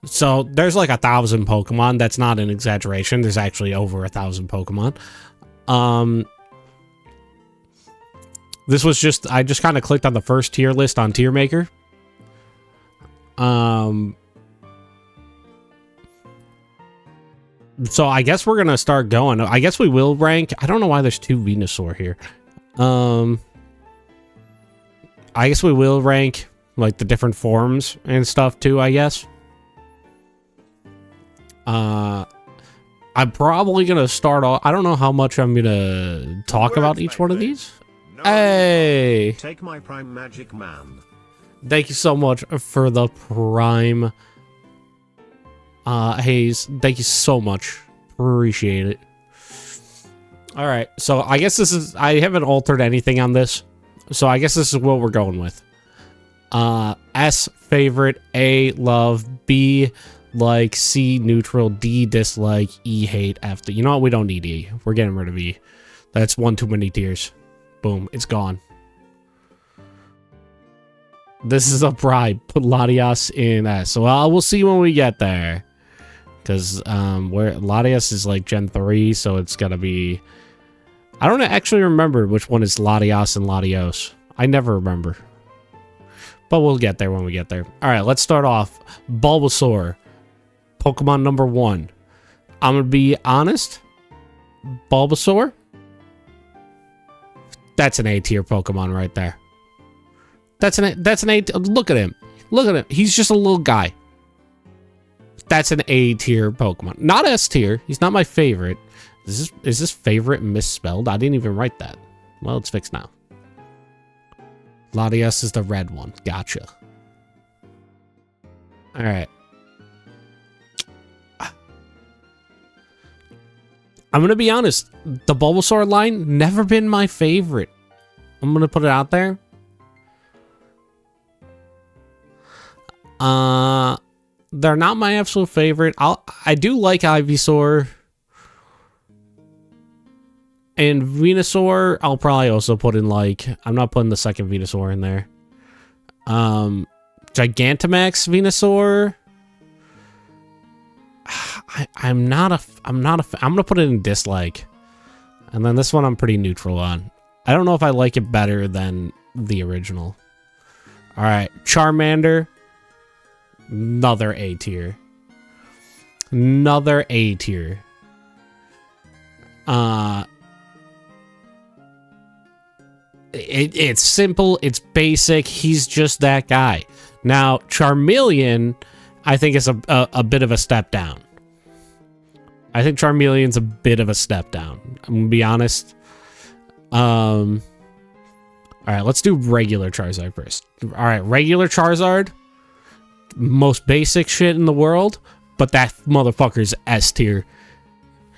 So there's like 1,000 Pokemon. That's not an exaggeration. There's actually over 1,000 Pokemon. This was just, I just kind of clicked on the first tier list on Tier Maker. So I guess we're gonna start going. I guess we will rank. I don't know why there's 2 Venusaur here. I guess we will rank like the different forms and stuff too, I guess. I'm probably gonna start off. I don't know how much I'm gonna talk about each one of these. No, Hey! take my Prime Magic Man. Thank you so much for the Prime. Hayes, thank you so much. Appreciate it. Alright, so I guess this is... I haven't altered anything on this. So I guess this is what we're going with. S, favorite. A, love. B, like. C, neutral. D, dislike. E, hate. F, you know what? We don't need E. We're getting rid of E. That's one too many tiers. Boom. It's gone. This is a bribe. Put Latias in S. So we'll see when we get there. Because where Latias is like Gen 3, so it's gotta be... I don't actually remember which one is Latias and Latios. I never remember. But we'll get there when we get there. Alright, let's start off. Bulbasaur. Pokemon number 1. I'm gonna be honest. Bulbasaur. That's an A-tier Pokemon right there. That's an A. Look at him. Look at him. He's just a little guy. That's an A-tier Pokemon. Not S-tier. He's not my favorite. Is this favorite misspelled? I didn't even write that. Well, it's fixed now. Latias is the red one. Gotcha. Alright. I'm gonna be honest. The Bulbasaur line, never been my favorite. I'm gonna put it out there. They're not my absolute favorite. I do like Ivysaur. And Venusaur, I'll probably also put in like... I'm not putting the second Venusaur in there. Gigantamax Venusaur. I'm gonna put it in dislike. And then this one I'm pretty neutral on. I don't know if I like it better than the original. Alright, Charmander. Another A tier. Another A tier. It's simple, it's basic, he's just that guy. Now, Charmeleon, I think is a bit of a step down. I think Charmeleon's a bit of a step down. I'm gonna be honest. Alright, let's do regular Charizard first. Alright, regular Charizard. Most basic shit in the world, but that motherfucker's S tier.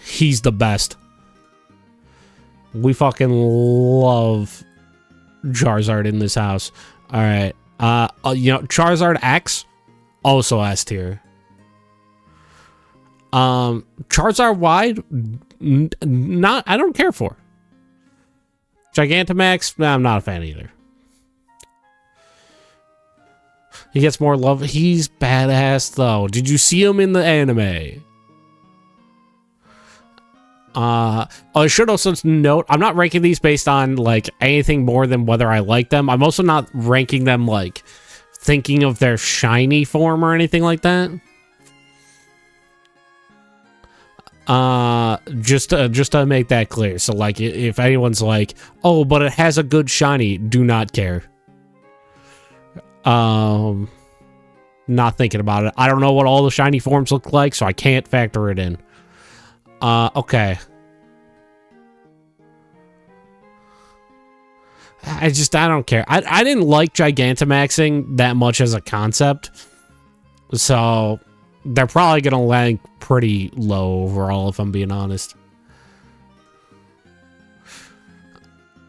He's the best. We fucking love Charizard in this house. Alright. You know, Charizard X, also S tier. Charizard Wide, I don't care for. Gigantamax, I'm not a fan either. He gets more love. He's badass though. Did you see him in the anime? I should also note, I'm not ranking these based on like anything more than whether I like them. I'm also not ranking them like thinking of their shiny form or anything like that. Just to make that clear. So like if anyone's like, oh, but it has a good shiny, do not care. Not thinking about it. I don't know what all the shiny forms look like, so I can't factor it in. Okay. I don't care. I didn't like Gigantamaxing that much as a concept. So they're probably gonna rank pretty low overall, if I'm being honest.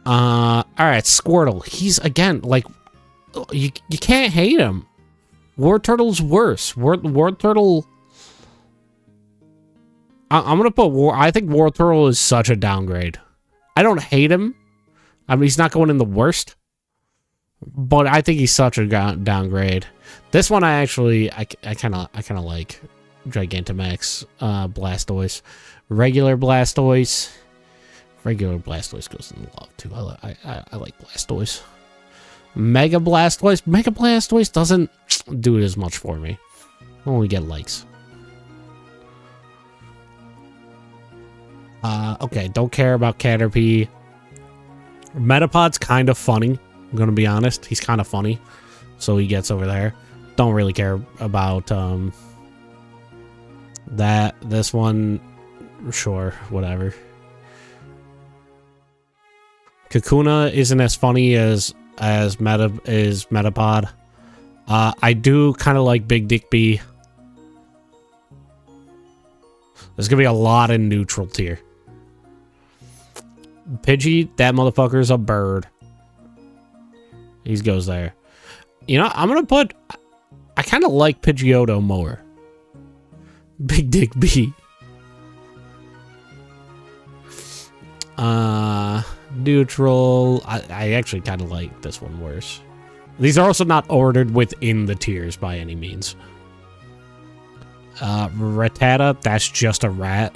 Alright, Squirtle. He's, again, like, you can't hate him. War Turtle's worse. War Turtle... I'm gonna put I think War Turtle is such a downgrade. I don't hate him. I mean, he's not going in the worst. But I think he's such a downgrade. This one I kind of like. Gigantamax, Blastoise, regular Blastoise. Regular Blastoise goes in love too. I like Blastoise. Mega Blastoise. Mega Blastoise doesn't do it as much for me. I only get likes. Okay, don't care about Caterpie. Metapod's kind of funny. I'm gonna be honest. He's kind of funny, so he gets over there. Don't really care about this one. Sure, whatever. Kakuna isn't as funny as Metapod. I do kind of like Big Dick B. There's gonna be a lot in neutral tier. Pidgey, that motherfucker's a bird. He goes there. You know, I'm gonna put. I kind of like Pidgeotto more. Big Dick B. Neutral. I actually kind of like this one worse. These are also not ordered within the tiers by any means. Rattata, that's just a rat.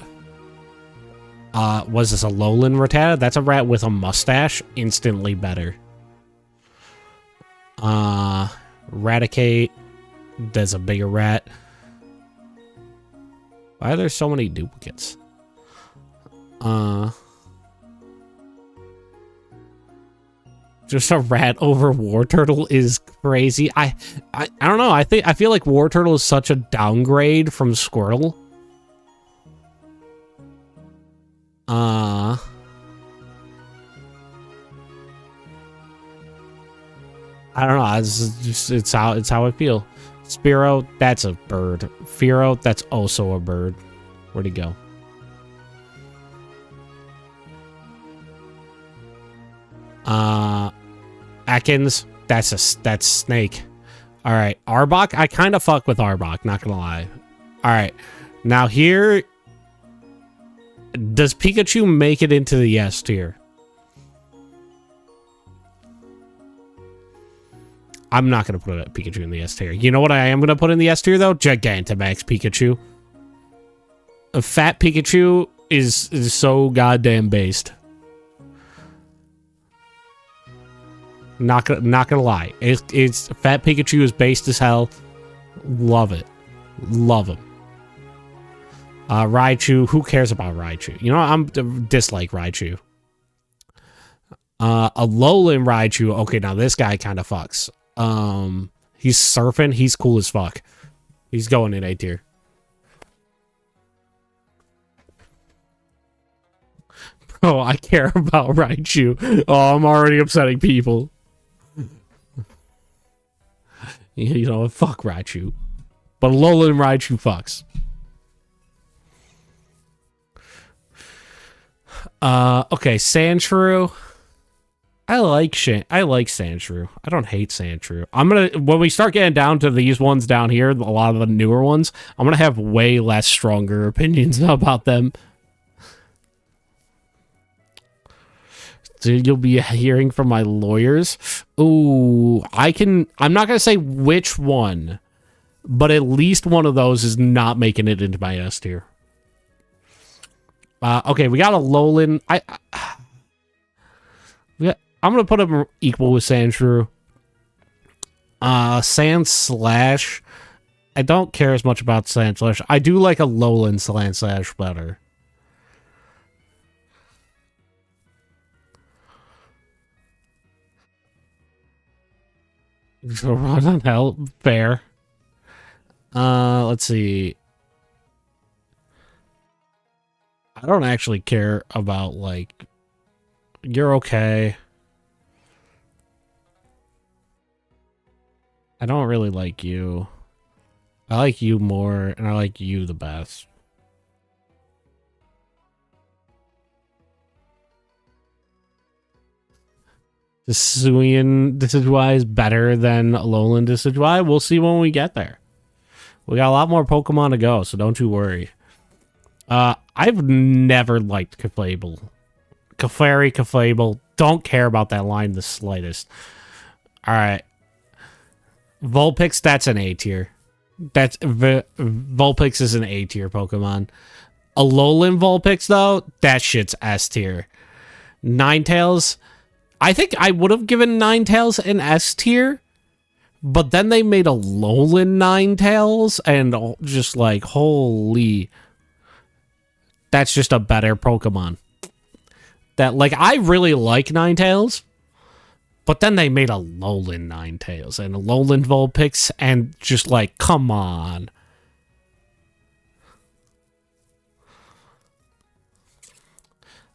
Was this a lowland Rattata? That's a rat with a mustache. Instantly better. Raticate, that's a bigger rat. Why are there so many duplicates? Just a rat over War Turtle is crazy. I don't know. I feel like War Turtle is such a downgrade from Squirtle. I don't know. It's how I feel. Spearow, that's a bird. Fearow, that's also a bird. Where'd he go? Ekans, that's Snake. All right, Arbok, I kind of fuck with Arbok, not gonna lie. All right, now here, does Pikachu make it into the S tier? I'm not gonna put Pikachu in the S tier. You know what I am gonna put in the S tier though? Gigantamax Pikachu. A fat Pikachu is so goddamn based. Not gonna lie. It's fat Pikachu is based as hell. Love it. Love him. Raichu. Who cares about Raichu? You know, I'm dislike Raichu. A lowland Raichu. Okay, now this guy kind of fucks. He's surfing. He's cool as fuck. He's going in A tier. Bro, I care about Raichu. Oh, I'm already upsetting people. You know, fuck Raichu. But lowland Raichu fucks. Okay, Sandshrew. I like Sandshrew. I don't hate Sandshrew. I'm gonna, when we start getting down to these ones down here, a lot of the newer ones, I'm gonna have way less stronger opinions about them. So you'll be hearing from my lawyers. Ooh, I'm not gonna say which one, but at least one of those is not making it into my S tier. Okay, we got a lowland. I'm gonna put him equal with Sandshrew. Sandslash. I don't care as much about Sandslash. I do like a lowland Sandslash better. So run on hell, fair. Let's see. I don't actually care about, like, you're okay. I don't really like you. I like you more, and I like you the best. Decidueye is better than Alolan Decidueye. We'll see when we get there. We got a lot more Pokemon to go, so don't you worry. I've never liked Clefable. Clefairy, Clefable. Don't care about that line the slightest. All right. Vulpix, that's an A tier. Vulpix is an A tier Pokemon. Alolan Vulpix, though, that shit's S tier. Ninetales, I think I would have given Ninetales an S tier, but then they made Alolan Ninetales, and just like, holy, that's just a better Pokemon. That, like, I really like Ninetales, but then they made Alolan Ninetales and Alolan Vulpix, and just like, come on.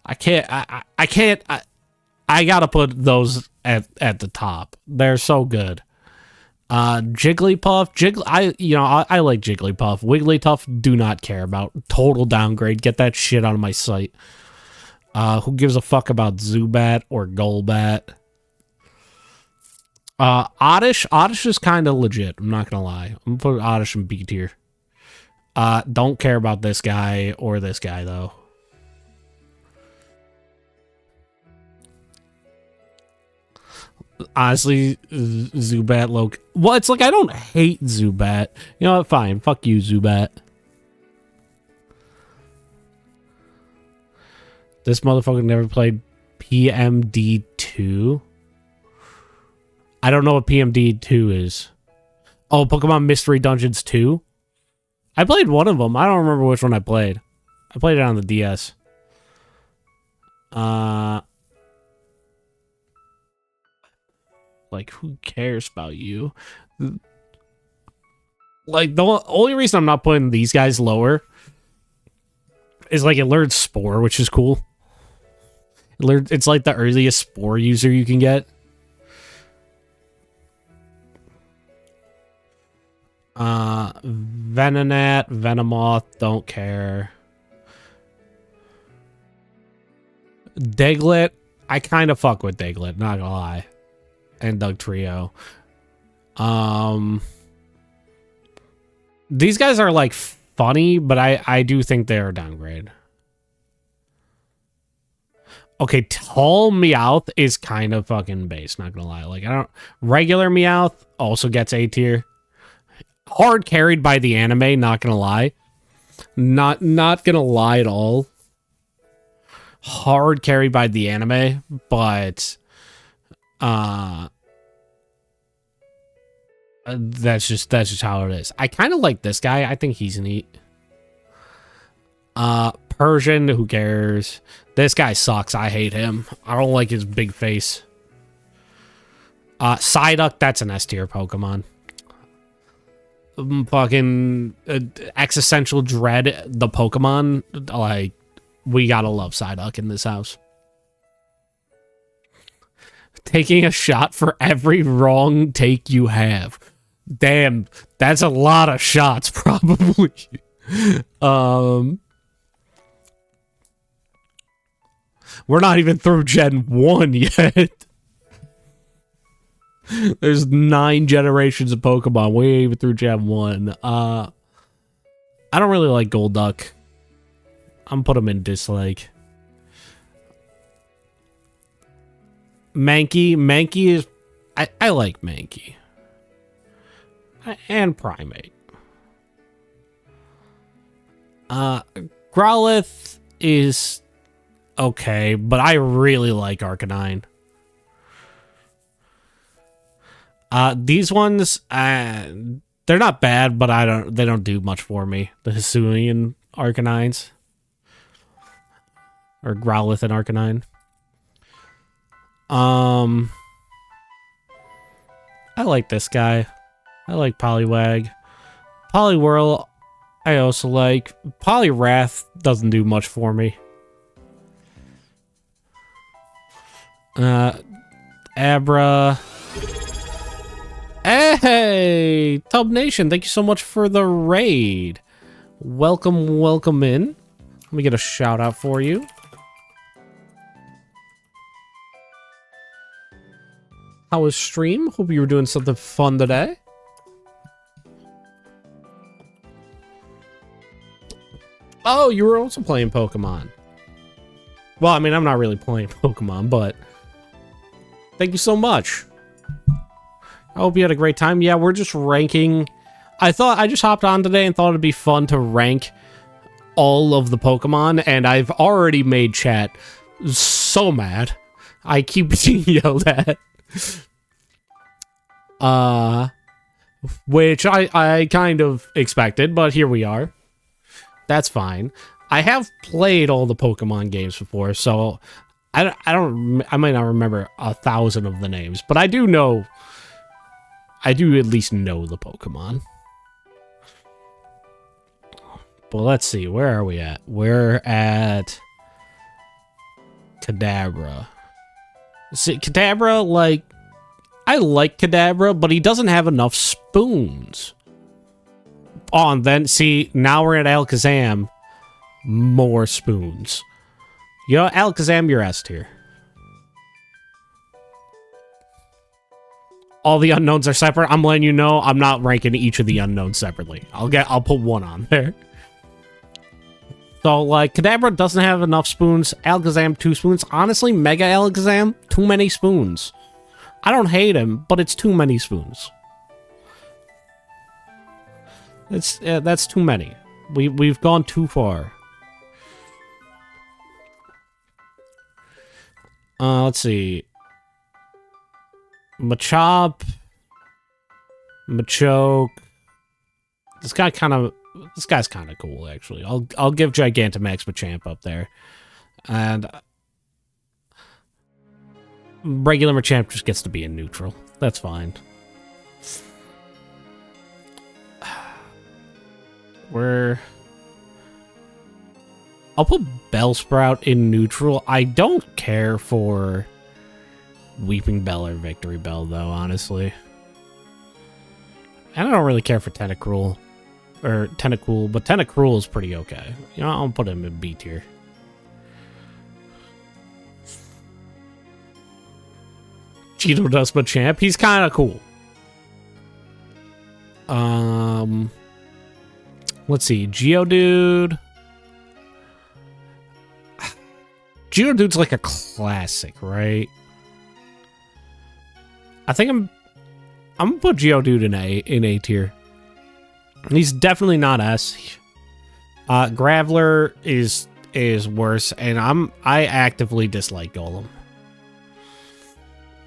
I gotta put those at the top. They're so good. Jigglypuff, I like Jigglypuff. Wigglytuff, do not care about. Total downgrade. Get that shit out of my sight. Who gives a fuck about Zubat or Golbat? Oddish is kind of legit. I'm not gonna lie. I'm gonna put Oddish in B tier. Don't care about this guy or this guy though. Honestly, Zubat, well, it's like I don't hate Zubat. You know what? Fine. Fuck you, Zubat. This motherfucker never played PMD2. I don't know what PMD2 is. Oh, Pokemon Mystery Dungeons 2? I played one of them. I don't remember which one I played. I played it on the DS. Like, who cares about you? Like, the only reason I'm not putting these guys lower is, like, it learns Spore, which is cool. It's, like, the earliest Spore user you can get. Venonat, Venomoth, don't care. Diglett, I kind of fuck with Diglett, not gonna lie. And Dugtrio. These guys are like funny, but I do think they're a downgrade. Okay, Tall Meowth is kind of fucking base, not gonna lie. Like, regular Meowth also gets A tier. Hard carried by the anime, not gonna lie. Not gonna lie at all. Hard carried by the anime, but that's just how it is. I kind of like this guy. I think he's neat. Persian, who cares? This guy sucks. I hate him. I don't like his big face. Psyduck, that's an S tier Pokemon. Fucking Existential Dread, the Pokemon. Like, we gotta love Psyduck in this house. Taking a shot for every wrong take you have. Damn, that's a lot of shots, probably. We're not even through Gen 1 yet. There's 9 generations of Pokemon. We ain't even through Gen 1. I don't really like Golduck. I'm put him in dislike. Mankey is... I like Mankey. And Primate. Growlithe is okay, but I really like Arcanine. These ones, they're not bad, but they don't do much for me. The Hisuian Arcanines. Or Growlithe and Arcanine. I like this guy. I like Poliwag. Poliwhirl, I also like. Poliwrath doesn't do much for me. Abra. Hey, Tub Nation, thank you so much for the raid. Welcome in. Let me get a shout out for you. How was stream? Hope you were doing something fun today. Oh, you were also playing Pokemon. Well, I mean, I'm not really playing Pokemon, but thank you so much. I hope you had a great time. Yeah, we're just ranking. I just hopped on today and thought it'd be fun to rank all of the Pokemon, and I've already made chat so mad. I keep being yelled at. Which I kind of expected, but here we are. That's fine. I have played all the Pokemon games before, so I might not remember 1,000 of the names, but I do at least know the Pokemon. But let's see, where are we at? We're at Kadabra. See, Kadabra, like, I like Kadabra, but he doesn't have enough spoons. Oh, and then, see, now we're at Alakazam. More spoons. You know, Alakazam, you're S tier. All the unknowns are separate. I'm letting you know I'm not ranking each of the unknowns separately. I'll put one on there. So, like, Kadabra doesn't have enough spoons. Alakazam, 2 spoons. Honestly, Mega Alakazam, too many spoons. I don't hate him, but it's too many spoons. That's too many. We've gone too far. Let's see. Machop. Machoke. This guy's kind of cool, actually. I'll give Gigantamax Machamp up there. And regular Machamp just gets to be in neutral. That's fine. I'll put Bellsprout in neutral. I don't care for Weeping Bell or Victory Bell, though, honestly. And I don't really care for Tentacruel. Or Tentacool, but Tentacruel is pretty okay. You know, I'll put him in B tier. Cheeto Dust Machamp. He's kind of cool. Let's see. Geodude. Geodude's like a classic, right? I think I'm gonna put Geodude in A tier. He's definitely not S. Graveler is worse, and I actively dislike Golem.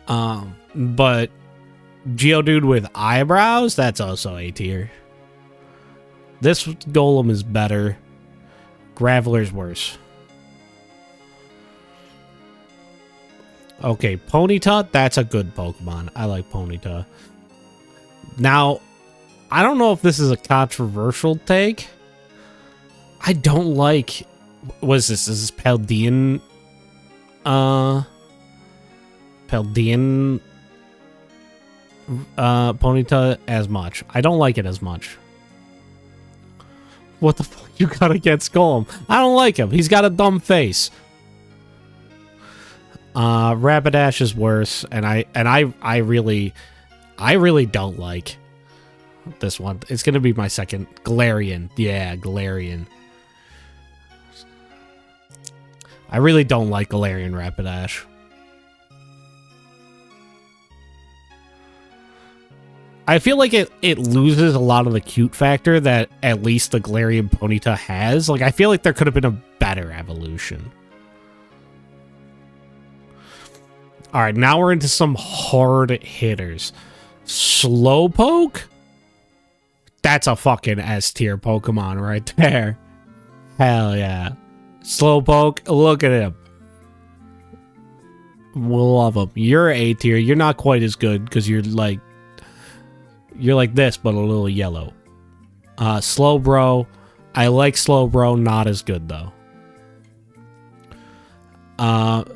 But Geodude with eyebrows, that's also A tier. This Golem is better. Graveler's worse. Okay, Ponyta, that's a good Pokemon. I like Ponyta. Now, I don't know if this is a controversial take. I don't like... What is this? Is this Paldean... Paldean... Ponyta as much. I don't like it as much. What the fuck you got against Golem? I don't like him. He's got a dumb face. Rapidash is worse, and I really don't like this one. It's gonna be my second. Galarian. Yeah, Galarian. I really don't like Galarian Rapidash. I feel like it loses a lot of the cute factor that at least the Galarian Ponyta has. Like, I feel like there could have been a better evolution. Alright, now we're into some hard hitters. Slowpoke? That's a fucking S tier Pokemon right there. Hell yeah. Slowpoke, look at him. We'll love him. You're A tier. You're not quite as good because you're like this, but a little yellow. Slowbro. I like Slowbro, not as good though.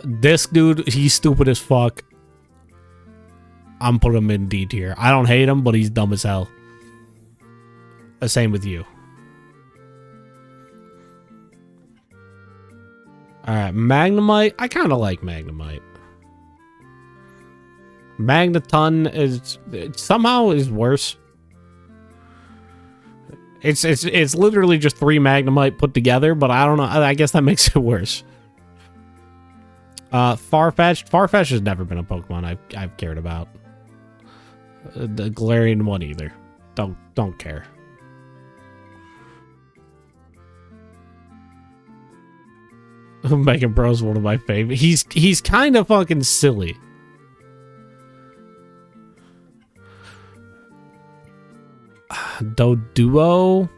This dude, he's stupid as fuck. I'm putting him in D tier. I don't hate him, but he's dumb as hell. The same with you. Alright, Magnemite. I kind of like Magnemite. Magneton is somehow is worse. It's literally just 3 Magnemite put together, but I don't know. I guess that makes it worse. Farfetch'd. Farfetch'd has never been a Pokemon I've cared about. the Galarian one either. Don't care. Mega Bro's one of my favorite. He's kind of fucking silly. Doduo.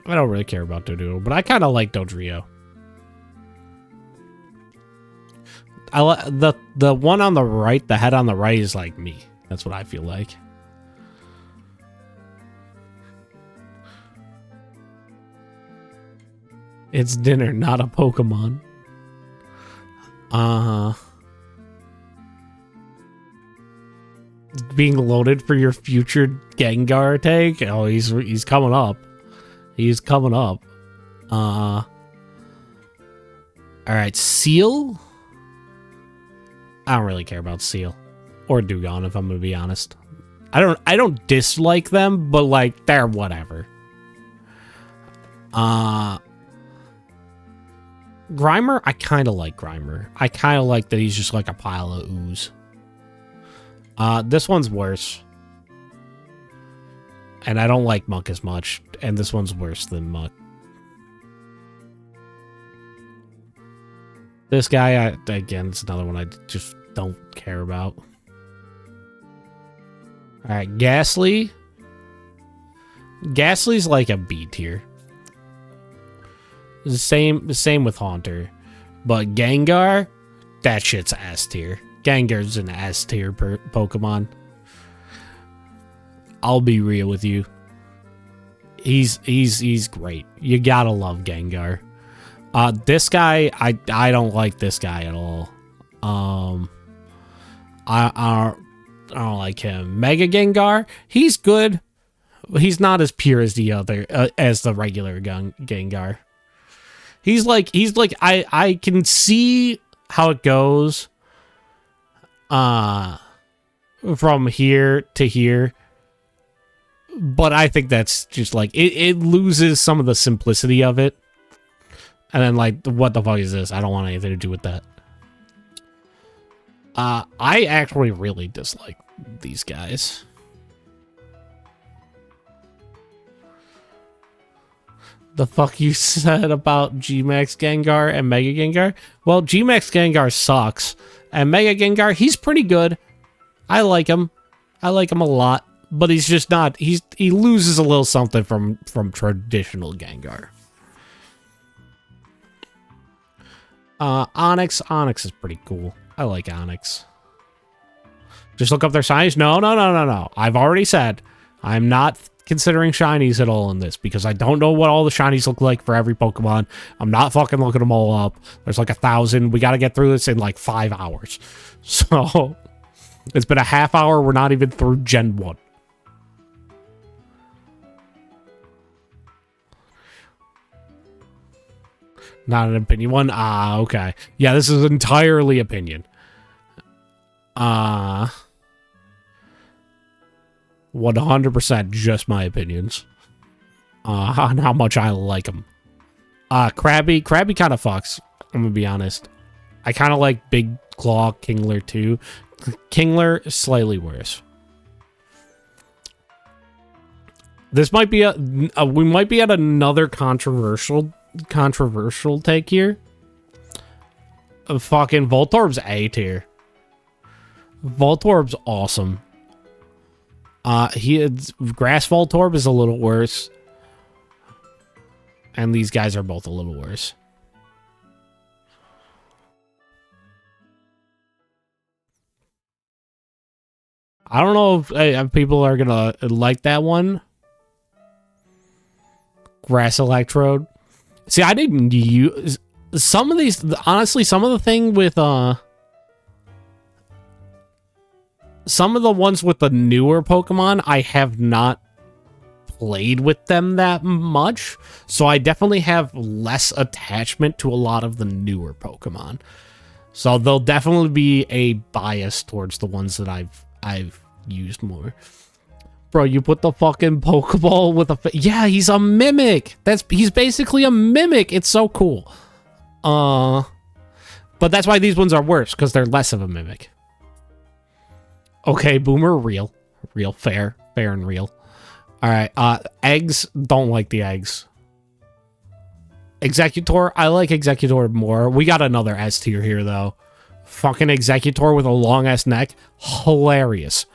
I don't really care about Doduo, but I kind of like Dodrio. I like the one on the right, the head on the right is like me. That's what I feel like. It's dinner, not a Pokemon. Being loaded for your future Gengar take? Oh, he's coming up. He's coming up. Alright, Seal? I don't really care about Seal. Or Dugong, if I'm gonna be honest. I don't dislike them, but like they're whatever. Grimer, I kinda like Grimer. I kinda like that he's just like a pile of ooze. This one's worse. And I don't like Muck as much. And this one's worse than Muck. This guy, again, it's another one I just don't care about. Alright, Ghastly. Ghastly's like a B tier. The same with Haunter. But Gengar, that shit's S tier. Gengar's an S tier Pokemon. I'll be real with you. He's great. You gotta love Gengar. This guy, I don't like this guy at all. I don't like him. Mega Gengar, he's good. He's not as pure as the other, as the regular Gengar. He's like I can see how it goes. From here to here. But I think that's just like it loses some of the simplicity of it. And then like, what the fuck is this? I don't want anything to do with that. I actually really dislike these guys. The fuck you said about G-Max Gengar and Mega Gengar? Well, G-Max Gengar sucks. And Mega Gengar, he's pretty good. I like him. I like him a lot. But he's just not... he loses a little something from traditional Gengar. Onyx. Onyx is pretty cool. I like Onyx. Just look up their shinies. No. I've already said I'm not considering shinies at all in this because I don't know what all the shinies look like for every Pokemon. I'm not fucking looking them all up. There's like 1,000. We got to get through this in like 5 hours. So it's been a half hour. We're not even through Gen 1. Not an opinion one? Ah, okay. Yeah, this is entirely opinion. 100% just my opinions. On how much I like them. Krabby kind of fucks. I'm gonna be honest. I kind of like Big Claw Kingler too. Kingler, slightly worse. This might be we might be at another controversial take here. Fucking Voltorb's A tier. Voltorb's awesome. Grass Voltorb is a little worse. And these guys are both a little worse. I don't know if people are gonna like that one. Grass Electrode. See, I didn't use some of these. Honestly, some of the thing with some of the ones with the newer Pokemon, I have not played with them that much, so I definitely have less attachment to a lot of the newer Pokemon. So there'll definitely be a bias towards the ones that I've used more. Bro, you put the fucking Pokeball with a... yeah, he's a Mimic. He's basically a Mimic. It's so cool. But that's why these ones are worse, because they're less of a Mimic. Okay, Boomer, real. Real, fair. Fair and real. Alright, eggs, don't like the eggs. Executor, I like Executor more. We got another S tier here, though. Fucking Executor with a long-ass neck. Hilarious.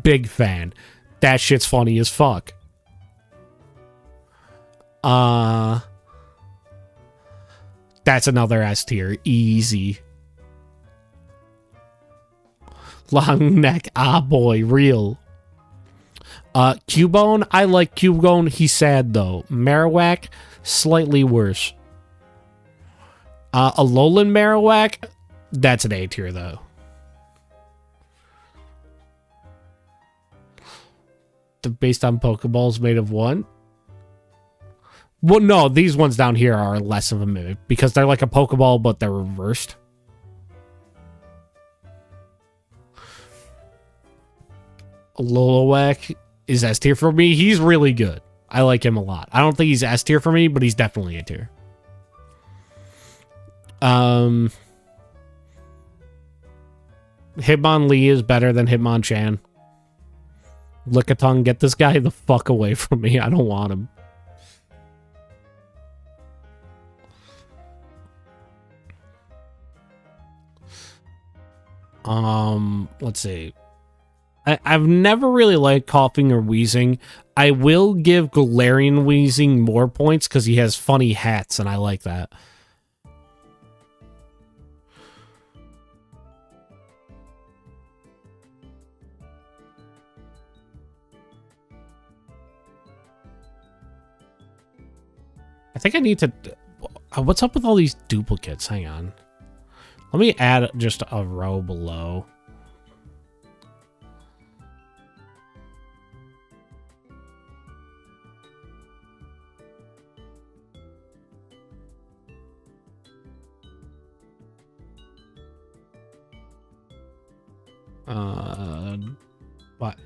Big fan. That shit's funny as fuck. That's another S tier. Easy. Long neck. Ah, boy. Real. Cubone. I like Cubone. He's sad, though. Marowak. Slightly worse. Alolan Marowak. That's an A tier, though. They're based on Pokeballs made of what? Well, no, these ones down here are less of a mimic because they're like a Pokeball, but they're reversed. Lolowak is S tier for me. He's really good. I like him a lot. I don't think he's S tier for me, but he's definitely A tier. Hitmonlee is better than Hitmonchan. Lickitung, get this guy the fuck away from me. I don't want him. Let's see. I've never really liked Coughing or Wheezing. I will give Galarian Wheezing more points because he has funny hats, and I like that. I think I need to... What's up with all these duplicates? Hang on. Let me add just a row below. What?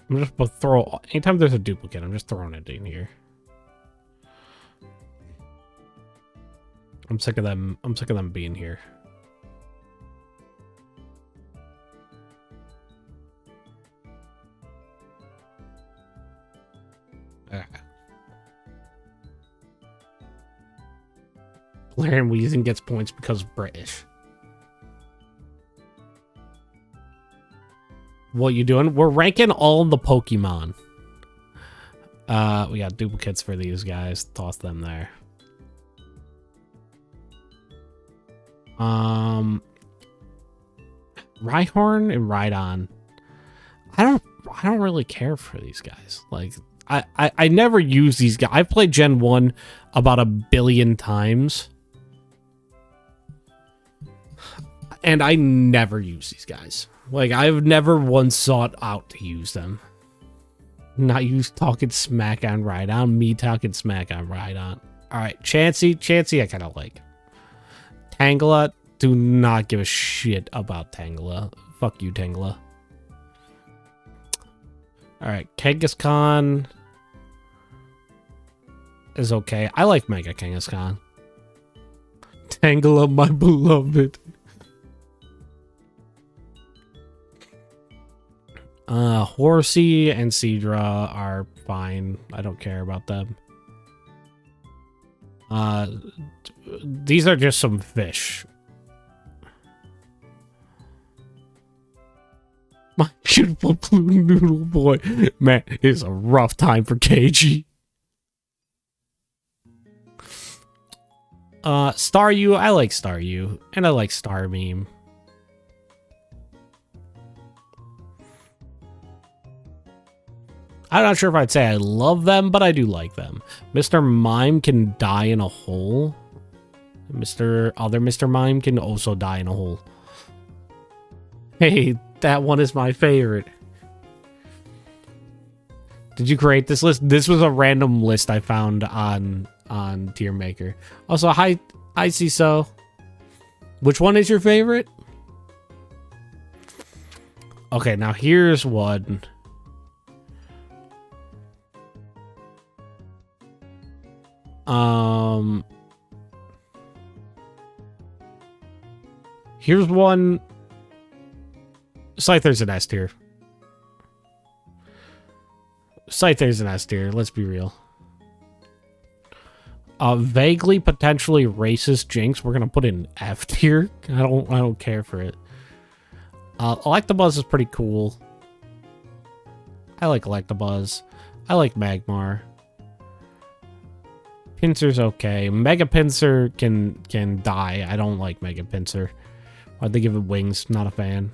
I'm just gonna throw anytime there's a duplicate, I'm just throwing it in here. I'm sick of them. I'm sick of them being here. Galarian Weezing gets points because British. What you doing? We're ranking all the Pokemon. We got duplicates for these guys. Toss them there. Rhyhorn and Rhydon. I don't really care for these guys. Like I never use these guys. I've played Gen 1 about 1 billion times. And I never use these guys. Like, I've never once sought out to use them. Not you talking smack on Rhydon, me talking smack on Rhydon. Alright, Chansey I kind of like. Tangela, do not give a shit about Tangela. Fuck you, Tangela. Alright, Kangaskhan is okay. I like Mega Kangaskhan. Tangela, my beloved. Horsey and Seadra are fine. I don't care about them. These are just some fish. My beautiful blue noodle boy. Man, it's a rough time for KG. Staryu, I like Staryu. And I like Starmeme. I'm not sure if I'd say I love them, but I do like them. Mr. Mime can die in a hole. Other Mr. Mime can also die in a hole. Hey, that one is my favorite. Did you create this list? This was a random list I found on Tier Maker. Also, hi CISO. Which one is your favorite? Okay, now here's one. Here's one. Scyther's an S tier. Scyther's an S tier. Let's be real. Vaguely, potentially racist Jinx. We're gonna put in F tier. I don't care for it. Electabuzz is pretty cool. I like Electabuzz. I like Magmar. Pinsir's okay. Mega Pinsir can die. I don't like Mega Pinsir. Why'd they give it wings? Not a fan.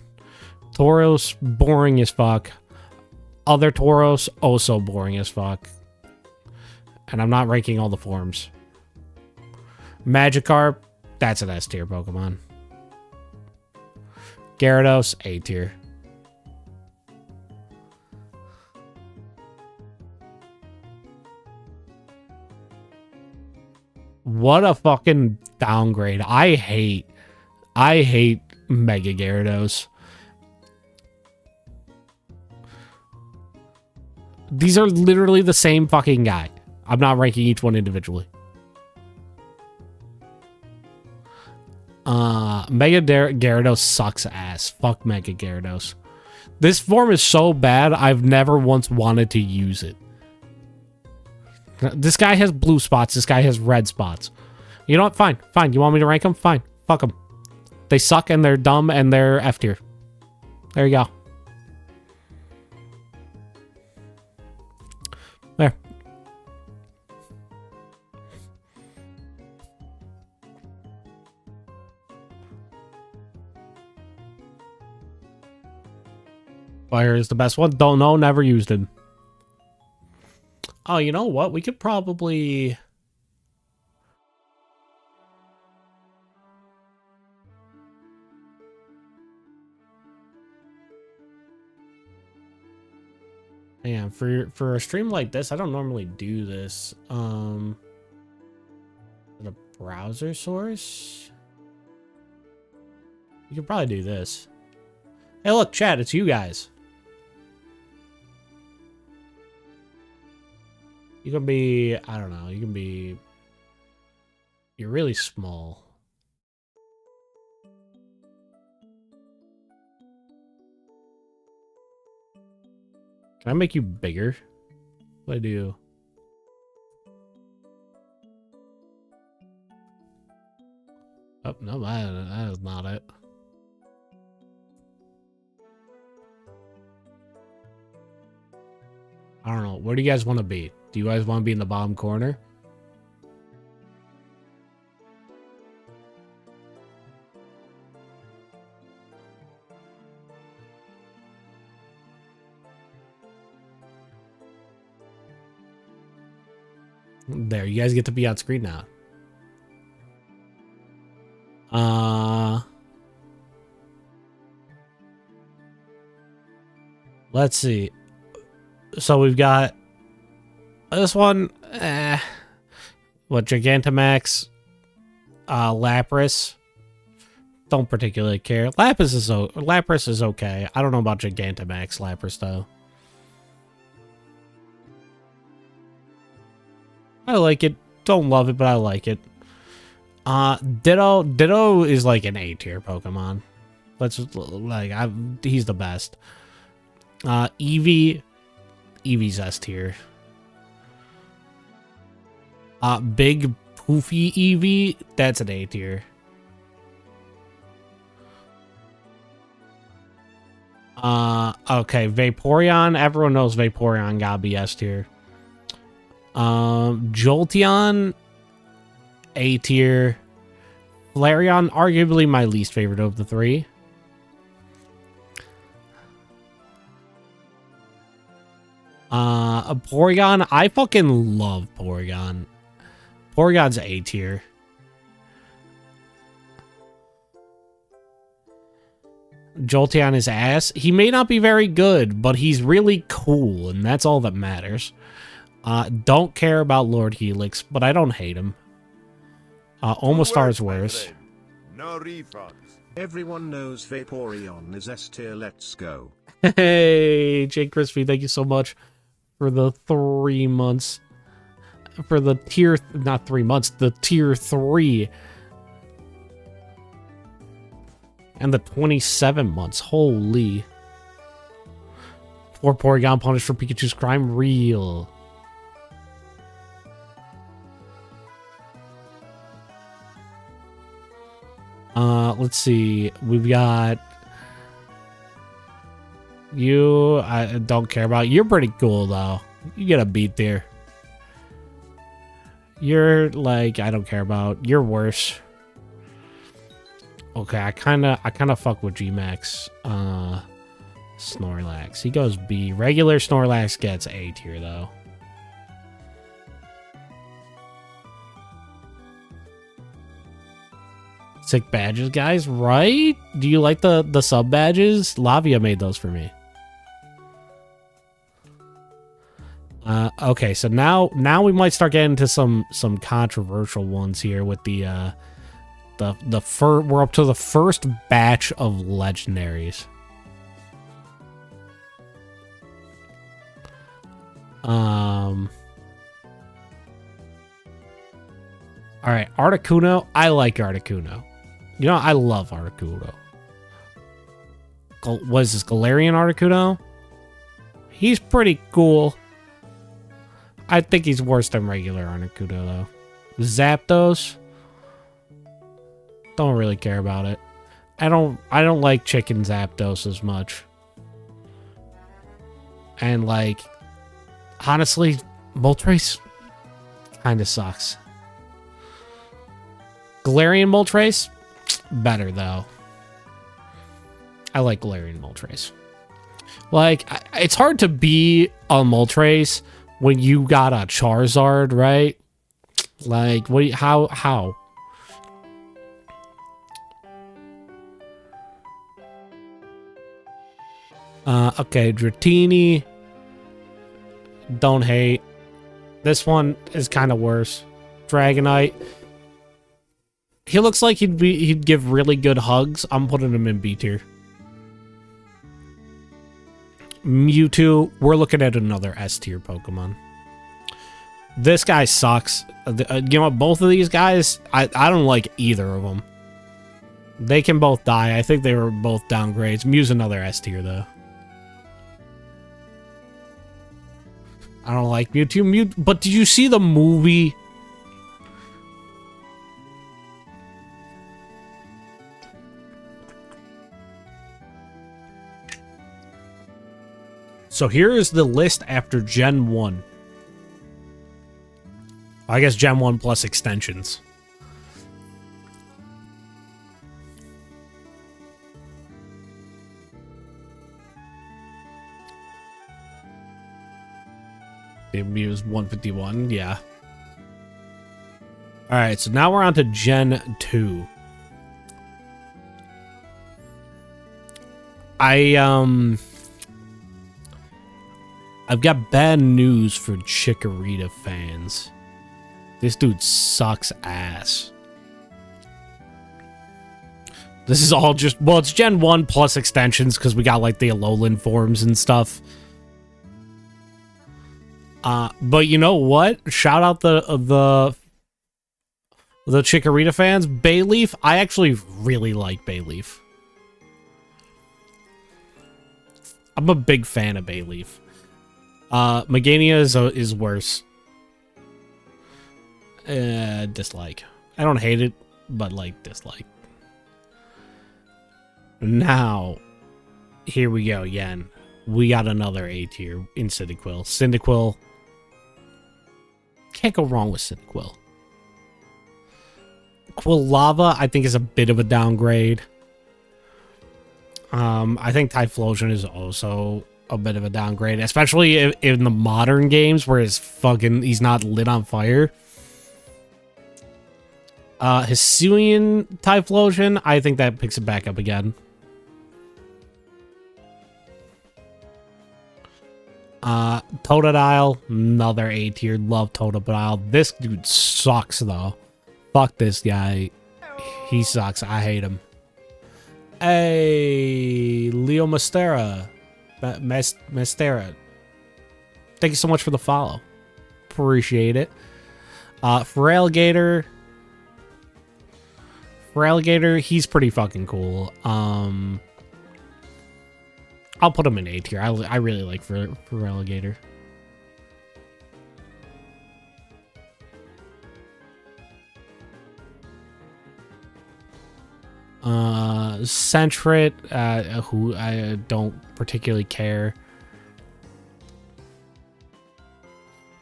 Tauros, boring as fuck. Other Tauros, also boring as fuck. And I'm not ranking all the forms. Magikarp, that's an S tier Pokemon. Gyarados, A tier. What a fucking downgrade. I hate Mega Gyarados. These are literally the same fucking guy. I'm not ranking each one individually. Mega Gyarados sucks ass. Fuck Mega Gyarados. This form is so bad, I've never once wanted to use it. This guy has blue spots. This guy has red spots. You know what? Fine. Fine. You want me to rank them? Fine. Fuck them. They suck and they're dumb and they're F tier. There you go. There. Fire is the best one. Don't know. Never used him. Oh, you know what? We could probably... Yeah, for a stream like this, I don't normally do this. The browser source? You could probably do this. Hey, look, chat, it's you guys. You can be, I don't know, you can be, you're really small. Can I make you bigger? What do I do? Oh, no, that is not it. I don't know. Where do you guys want to be? Do you guys want to be in the bottom corner? There, you guys get to be on screen now. Let's see. So we've got this one, what, Gigantamax, Lapras. Don't particularly care. Lapras is okay. I don't know about Gigantamax Lapras though. I like it. Don't love it, but I like it. Ditto is like an A tier Pokemon. Let's like he's the best. Eevee's S tier. Big poofy Eevee, that's an A tier. Okay, Vaporeon, everyone knows Vaporeon gotta be S tier. Jolteon, A tier. Flareon, arguably my least favorite of the three. Porygon, I fucking love Porygon. Porygon's A tier. Jolteon is ass. He may not be very good, but he's really cool, and that's all that matters. Don't care about Lord Helix, but I don't hate him. Omastar's worse. No refunds. Everyone knows Vaporeon is S tier. Let's go. Hey, Jake Crispy, thank you so much for the 3 months. For the tier, not 3 months, the tier 3. And the 27 months. Holy. 4 Porygon punished for Pikachu's crime. Real. Let's see. We've got you. I don't care about. You're pretty cool though. You get a beat there. You're like, I don't care about. You're worse. Okay, I kind of fuck with G-Max. Snorlax. He goes B. Regular Snorlax gets A tier though. Sick badges, guys, right? Do you like the sub badges? Lavia made those for me. Okay, so now we might start getting into some controversial ones here with we're up to the first batch of legendaries. All right, Articuno. I like Articuno. You know, I love Articuno. What is this, Galarian Articuno? He's pretty cool. I think he's worse than regular Articuno, though. Zapdos. Don't really care about it. I don't like Chicken Zapdos as much. And, like, honestly, Moltres kind of sucks. Galarian Moltres, better though. I like Galarian Moltres. Like, it's hard to be a Moltres when you got a Charizard, right? Like, what? How? Okay, Dratini. Don't hate. This one is kind of worse. Dragonite. He looks like he'd give really good hugs. I'm putting him in B tier. Mewtwo, we're looking at another S tier Pokemon. This guy sucks. You know what? Both of these guys, I don't like either of them. They can both die. I think they were both downgrades. Mew's another S tier though. I don't like Mewtwo. But did you see the movie? So here is the list after Gen 1. I guess Gen 1 plus extensions. It was 151, yeah. Alright, so now we're on to Gen 2. I've got bad news for Chikorita fans. This dude sucks ass. This is all just, well, it's Gen 1 plus extensions because we got like the Alolan forms and stuff. But you know what? Shout out the Chikorita fans. Bayleaf, I actually really like Bayleaf. I'm a big fan of Bayleaf. Meganium is worse. Dislike. I don't hate it, but like dislike. Now, here we go again. We got another A tier in Cyndaquil. Cyndaquil. Can't go wrong with Cyndaquil. Quilava, I think, is a bit of a downgrade. I think Typhlosion is also a bit of a downgrade, especially in the modern games where he's not lit on fire. Hisuian Typhlosion, I think that picks it back up again. Totodile, another A tier. Love Totodile. This dude sucks though. Fuck this guy. He sucks. I hate him. Hey, Leo Mastera. Mastera. Thank you so much for the follow. Appreciate it. Feraligatr. For Alligator, he's pretty fucking cool. I'll put him in A tier. I really like for Alligator. Centrit, who I don't particularly care.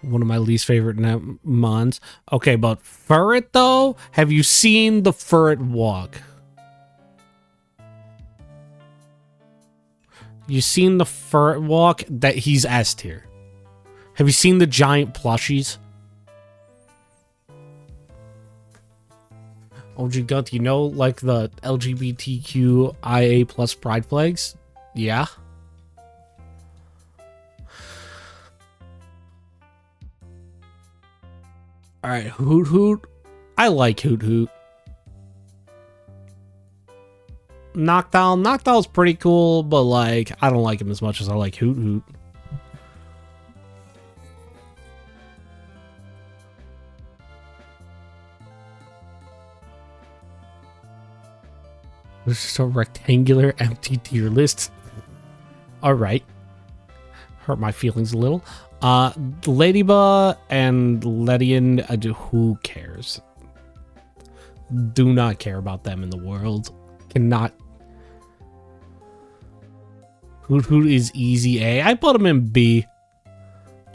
One of my least favorite mons. Okay, but Furret though, have you seen the Furret walk? You seen the Furret walk? That he's S tier. Have you seen the giant plushies? OG Gunt, you know, like the LGBTQIA plus pride flags? Yeah. Alright, Hoot Hoot. I like Hoot Hoot. Knockdown. Knockdown's pretty cool, but like, I don't like him as much as I like Hoot Hoot. There's just a rectangular empty tier list. Alright. Hurt my feelings a little. Ladybug and Ledian, who cares? Do not care about them in the world. Cannot. Hoot Hoot is easy A. I put him in B.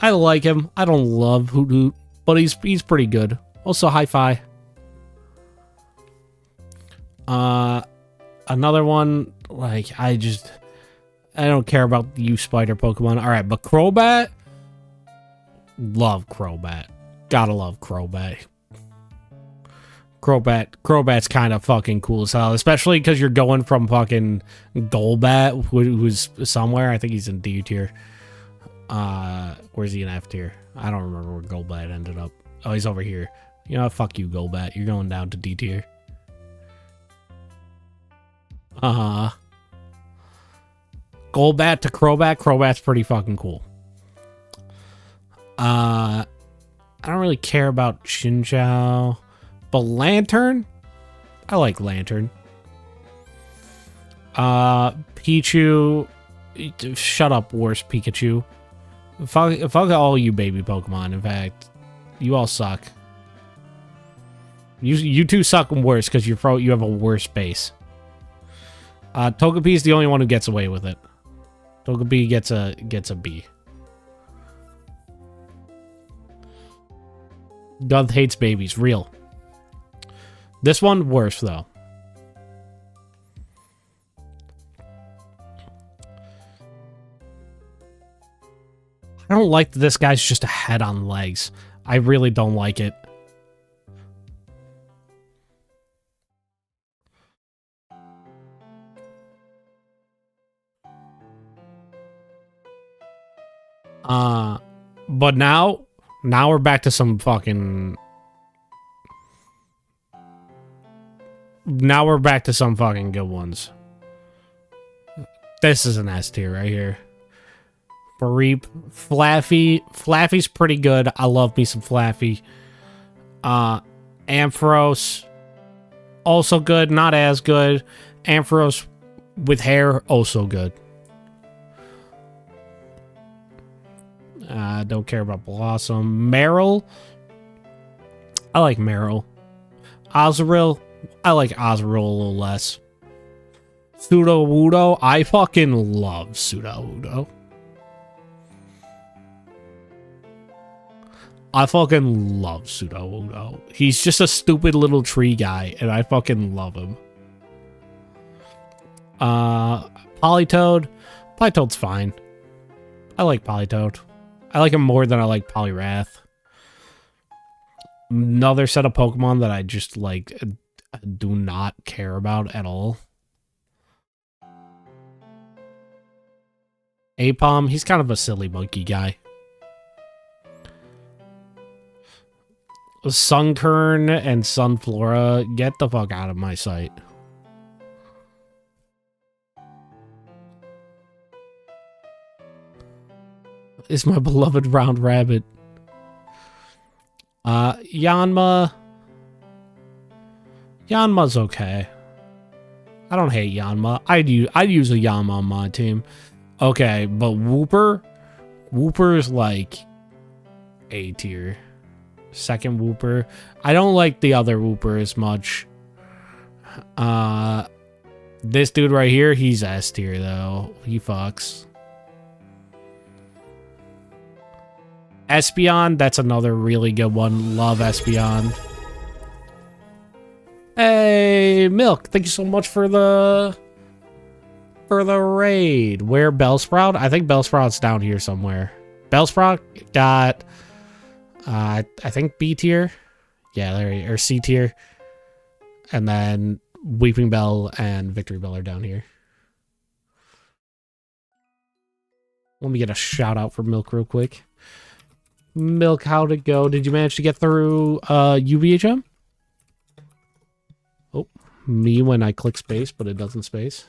I like him. I don't love Hoot Hoot, but he's pretty good. Also, Hi-Fi. Another one, like, I don't care about you spider Pokemon. Alright, but Crobat. Love Crobat. Gotta love Crobat. Crobat's kind of fucking cool as hell, especially because you're going from fucking Golbat, who's somewhere. I think he's in D tier. Where's he in F tier? I don't remember where Golbat ended up. Oh, he's over here. You know, fuck you, Golbat. You're going down to D tier. Golbat to Crobat. Crobat's pretty fucking cool. I don't really care about Chinchou, but Lantern, I like Lantern. Pichu, shut up, worst Pikachu. Fuck all you baby Pokemon. In fact, you all suck. You two suck worse because you have a worse base. Togepi is the only one who gets away with it. Togepi gets a B. God hates babies. Real. This one, worse, though. I don't like that this guy's just a head on legs. I really don't like it. But now we're back to some fucking... Now we're back to some fucking good ones. This is an S tier right here. Bareep. Flaffy. Flaffy's pretty good. I love me some Flaffy. Ampharos. Also good. Not as good. Ampharos with hair. Also good. Don't care about Blossom. Meryl. I like Meryl. Azurill. I like Azurill a little less. Sudowoodo. I fucking love Sudowoodo. I fucking love Sudowoodo. He's just a stupid little tree guy, and I fucking love him. Politoed. Politoed's fine. I like Politoed. I like him more than I like Poliwrath. Another set of Pokemon that I just, like, do not care about at all. Apom, he's kind of a silly monkey guy. Sunkern and Sunflora, get the fuck out of my sight. Is my beloved round rabbit. Yanma. Yanma's okay. I don't hate Yanma. I'd use a Yanma on my team. Okay, but Wooper's like A tier. Second Wooper. I don't like the other Wooper as much. This dude right here, he's S tier though. He fucks. Espeon, that's another really good one. Love Espeon. Hey, Milk, thank you so much for the raid. Where Bellsprout? I think Bellsprout's down here somewhere. Bellsprout got I think B tier. Yeah, there, or C tier. And then Weeping Bell and Victory Bell are down here. Let me get a shout out for Milk real quick. Milk, how'd it go? Did you manage to get through UVHM? Oh, me when I click space, but it doesn't space.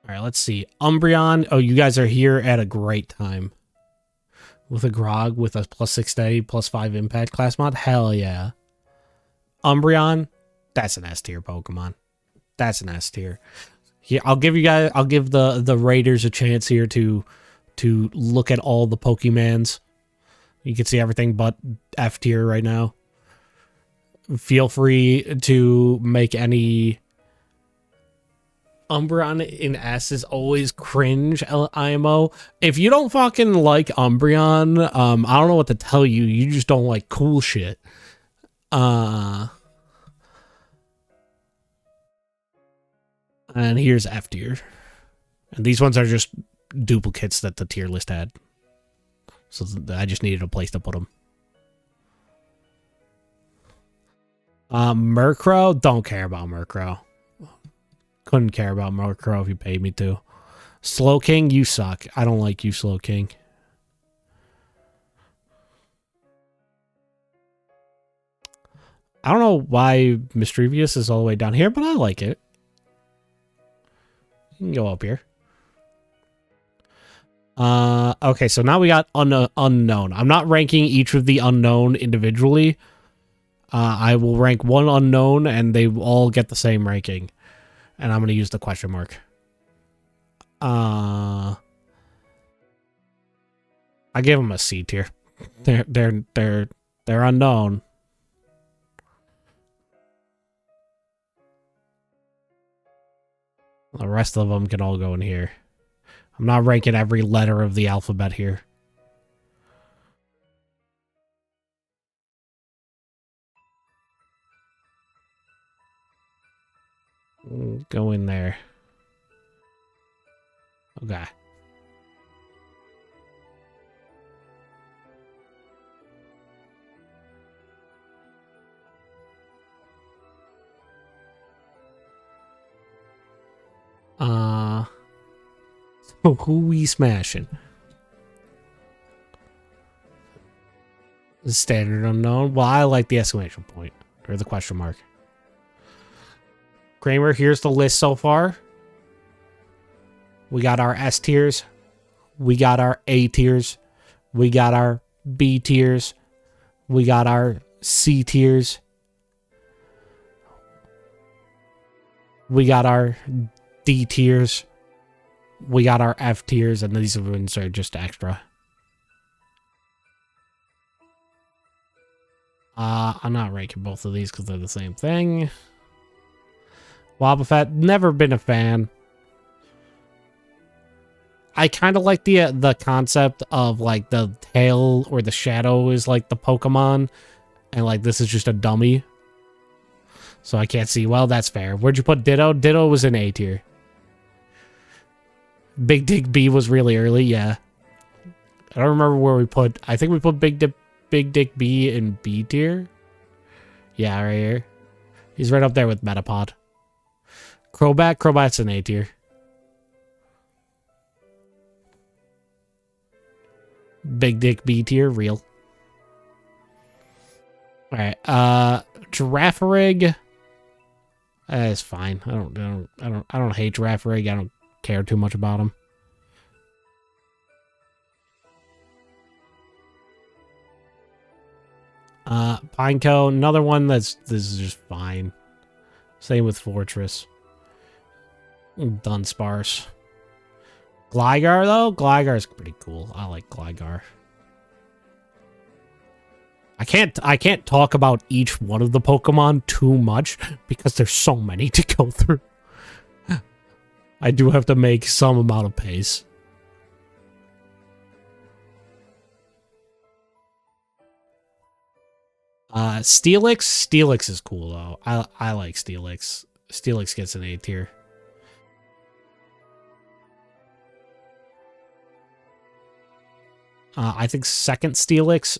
All right, let's see. Umbreon. Oh, you guys are here at a great time. With a Grog with a +6 day, +5 impact class mod. Hell yeah. Umbreon. That's an S tier Pokemon. That's an S tier. Yeah, I'll give the Raiders a chance here to look at all the Pokemans. You can see everything but F tier right now. Feel free to make any. Umbreon in S is always cringe, IMO. If you don't fucking like Umbreon, I don't know what to tell you. You just don't like cool shit. And here's F tier. And these ones are just duplicates that the tier list had. So I just needed a place to put them. Murkrow, don't care about Murkrow. Couldn't care about Murkrow if you paid me to. Slowking, you suck. I don't like you, Slowking. I don't know why Mischievous is all the way down here, but I like it. You can go up here. Okay, so now we got unknown. I'm not ranking each of the unknown individually. I will rank one unknown, and they all get the same ranking. And I'm going to use the question mark. I give them a C tier. They're unknown. The rest of them can all go in here. I'm not ranking every letter of the alphabet here. Go in there. Okay. So who we smashing? The standard unknown? Well, I like the exclamation point. Or the question mark. Kramer, here's the list so far. We got our S tiers. We got our A tiers. We got our B tiers. We got our C tiers. We got our D tiers. We got our F tiers, and these ones are just extra. I'm not ranking both of these because they're the same thing. Wobbuffet, never been a fan. I kind of like the concept of like the tail or the shadow is like the Pokemon, and like this is just a dummy. So I can't see. Well, that's fair. Where'd you put Ditto? Ditto was in A tier. Big Dick B was really early, yeah. I don't remember where we put. I think we put Big Dick B in B tier. Yeah, right here. He's right up there with Metapod. Crobat's in A tier. Big Dick B tier, real. All right, Girafarig. It's fine. I don't hate Girafarig. I don't care too much about him. Pineco, another one this is just fine. Same with Fortress. Dunsparce. Gligar, though? Gligar's pretty cool. I like Gligar. I can't talk about each one of the Pokemon too much because there's so many to go through. I do have to make some amount of pace. Steelix? Steelix is cool, though. I like Steelix. Steelix gets an A tier. I think second Steelix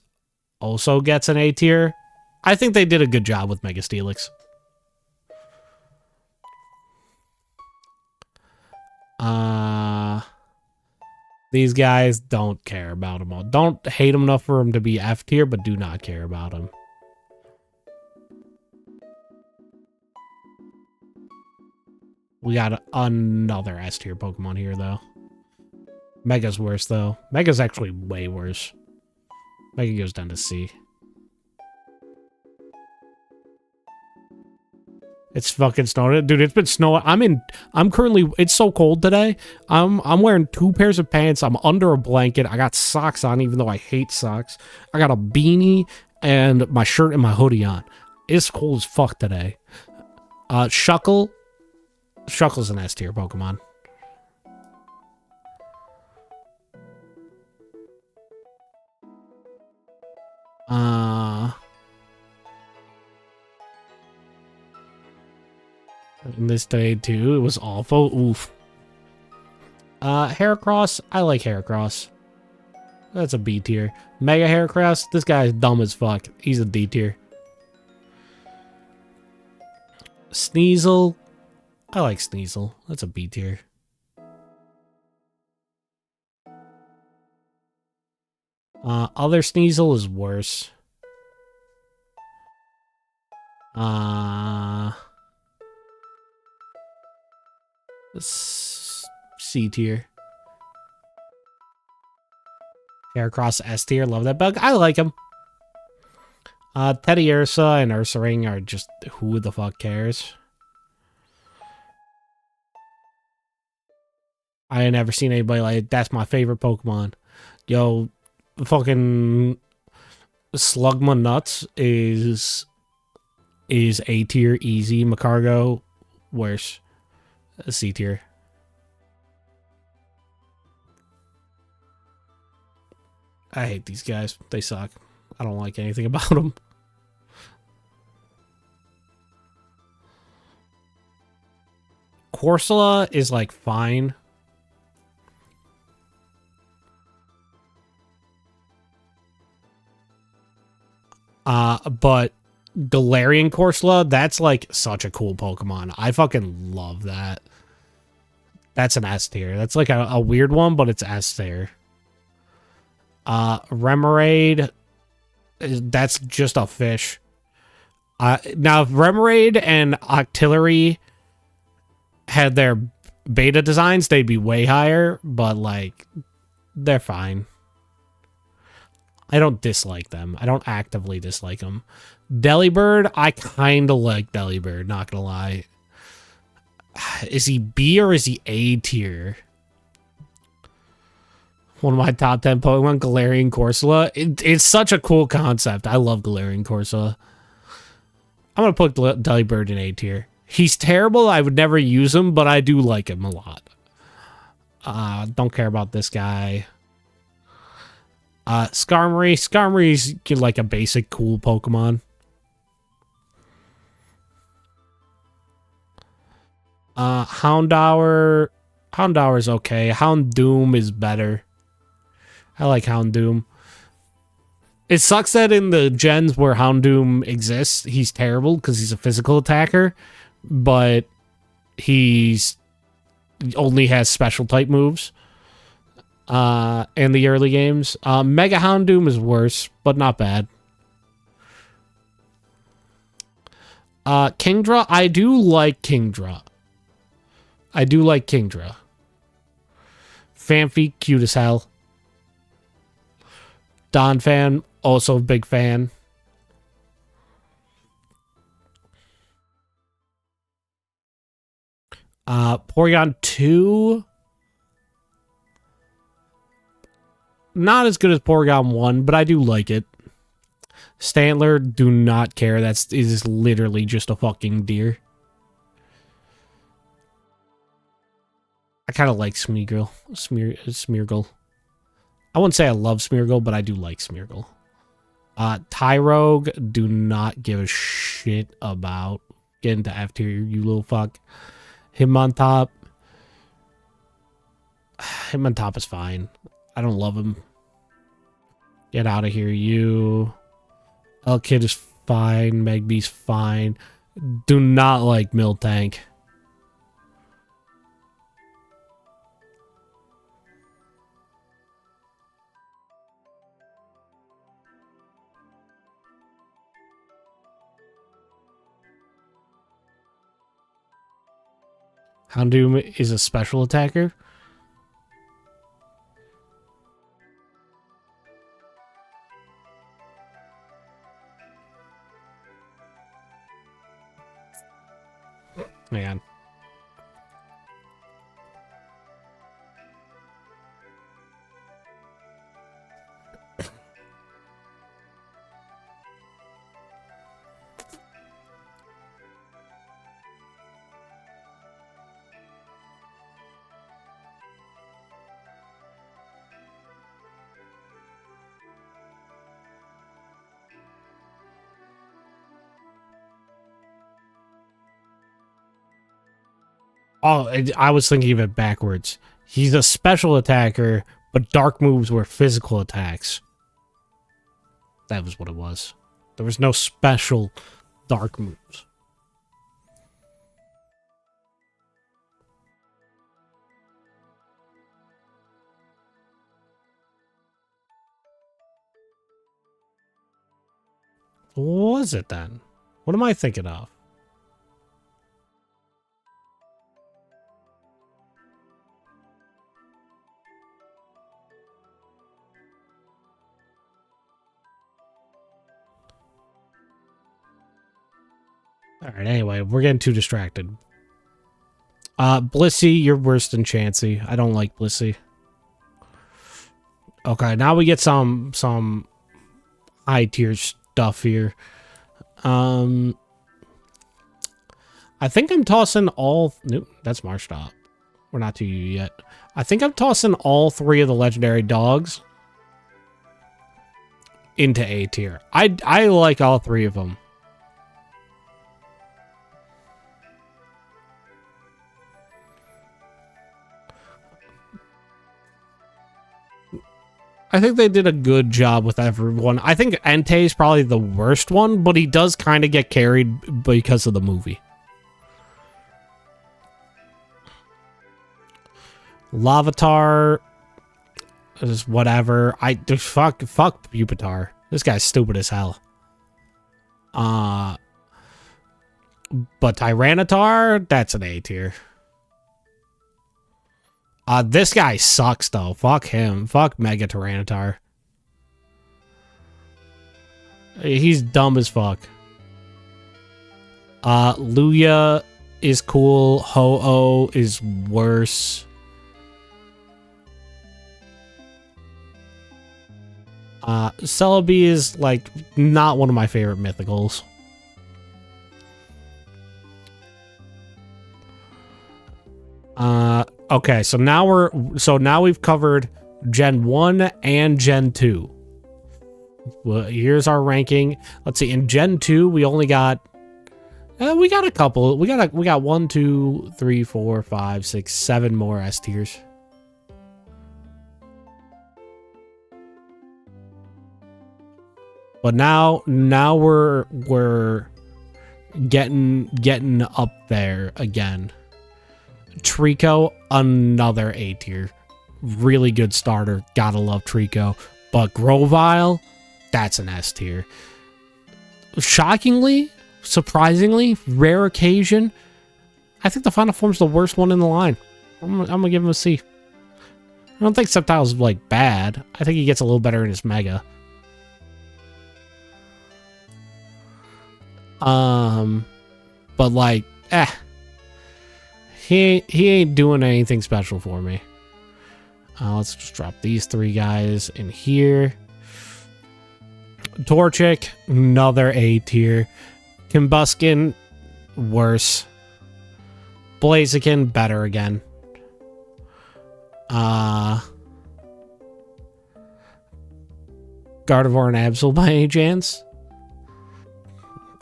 also gets an A tier. I think they did a good job with Mega Steelix. These guys don't care about them all. Don't hate them enough for them to be F tier, but do not care about them. We got another S tier Pokemon here, though. Mega's worse, though. Mega's actually way worse. Mega goes down to C. It's fucking snowing. Dude, it's been snowing. I'm currently, it's so cold today. I'm wearing 2 pairs of pants. I'm under a blanket. I got socks on, even though I hate socks. I got a beanie and my shirt and my hoodie on. It's cold as fuck today. Shuckle. Shuckle's an S tier Pokemon. And this day too, it was awful. Oof. Heracross, I like Heracross. That's a B tier. Mega Heracross, this guy is dumb as fuck. He's a D tier. Sneasel, I like Sneasel. That's a B tier. Other Sneasel is worse. C tier. Heracross S tier. Love that bug. I like him. Teddy Ursa and Ursaring are just who the fuck cares. I ain't never seen anybody like that's my favorite Pokemon. Yo, fucking Slugma Nuts is A tier easy. Macargo worse. C tier. I hate these guys. They suck. I don't like anything about them. Corsola is like fine. But Galarian Corsola, that's like such a cool Pokemon. I fucking love that. That's an S tier. That's like a weird one, but it's S tier. Remoraid, that's just a fish. Now, if Remoraid and Octillery had their beta designs, they'd be way higher, but like, they're fine. I don't dislike them. I don't actively dislike them. Delibird, I kind of like Delibird, not gonna lie. Is he B or is he A tier? One of my top 10 Pokemon, Galarian Corsola. It's such a cool concept. I love Galarian Corsola. I'm gonna put Delibird in A tier. He's terrible. I would never use him, but I do like him a lot. Don't care about this guy. Skarmory. Skarmory's like a basic cool Pokemon. Houndour. Houndour's okay. Houndoom is better. I like Houndoom. It sucks that in the gens where Houndoom exists, he's terrible because he's a physical attacker, but he only has special type moves. In the early games. Mega Houndoom is worse, but not bad. Kingdra, I do like Kingdra. I do like Kingdra. Phanpy, cute as hell. Donphan, also a big fan. Porygon 2. Not as good as Porygon 1, but I do like it. Stantler, do not care. Is literally just a fucking deer. I kind of like Smeargle. Smeargle. I wouldn't say I love Smeargle, but I do like Smeargle. Tyrogue, do not give a shit about. Get into F tier, you little fuck. Hitmontop. Hitmontop is fine. I don't love him. Get out of here, you. L-Kid is fine. Megby's fine. Do not like Miltank. Houndoom is a special attacker. Man. Oh, I was thinking of it backwards. He's a special attacker, but dark moves were physical attacks. That was what it was. There was no special dark moves. What was it then? What am I thinking of? Alright, anyway, we're getting too distracted. Blissey, you're worse than Chansey. I don't like Blissey. Okay, now we get some high tier stuff here. I think I'm tossing all... Nope, that's Marshtomp. We're not to you yet. I think I'm tossing all 3 of the legendary dogs into A tier. I like all 3 of them. I think they did a good job with everyone. I think Entei is probably the worst one, but he does kind of get carried because of the movie. Lavatar is whatever. Fuck Pupitar. This guy's stupid as hell. But Tyranitar, that's an A tier. This guy sucks, though. Fuck him. Fuck Mega Tyranitar. He's dumb as fuck. Luya is cool. Ho-Oh is worse. Celebi is, like, not one of my favorite mythicals. Okay, so now we've covered Gen 1 and Gen 2. Well, here's our ranking. Let's see, in Gen 2, we only got we got a couple. We got 1, 2, 3, 4, 5, 6, 7 more S tiers. But now we're getting up there again. Trico, another A tier. Really good starter. Gotta love Trico. But Grovyle, that's an S tier. Shockingly, surprisingly, rare occasion, I think the final form's the worst one in the line. I'm gonna give him a C. I don't think Sceptile's like bad. I think he gets a little better in his Mega. But like, He ain't doing anything special for me. Let's just drop these 3 guys in here. Torchic, another A tier. Combuskin, worse. Blaziken, better again. Gardevoir and Absol by any chance?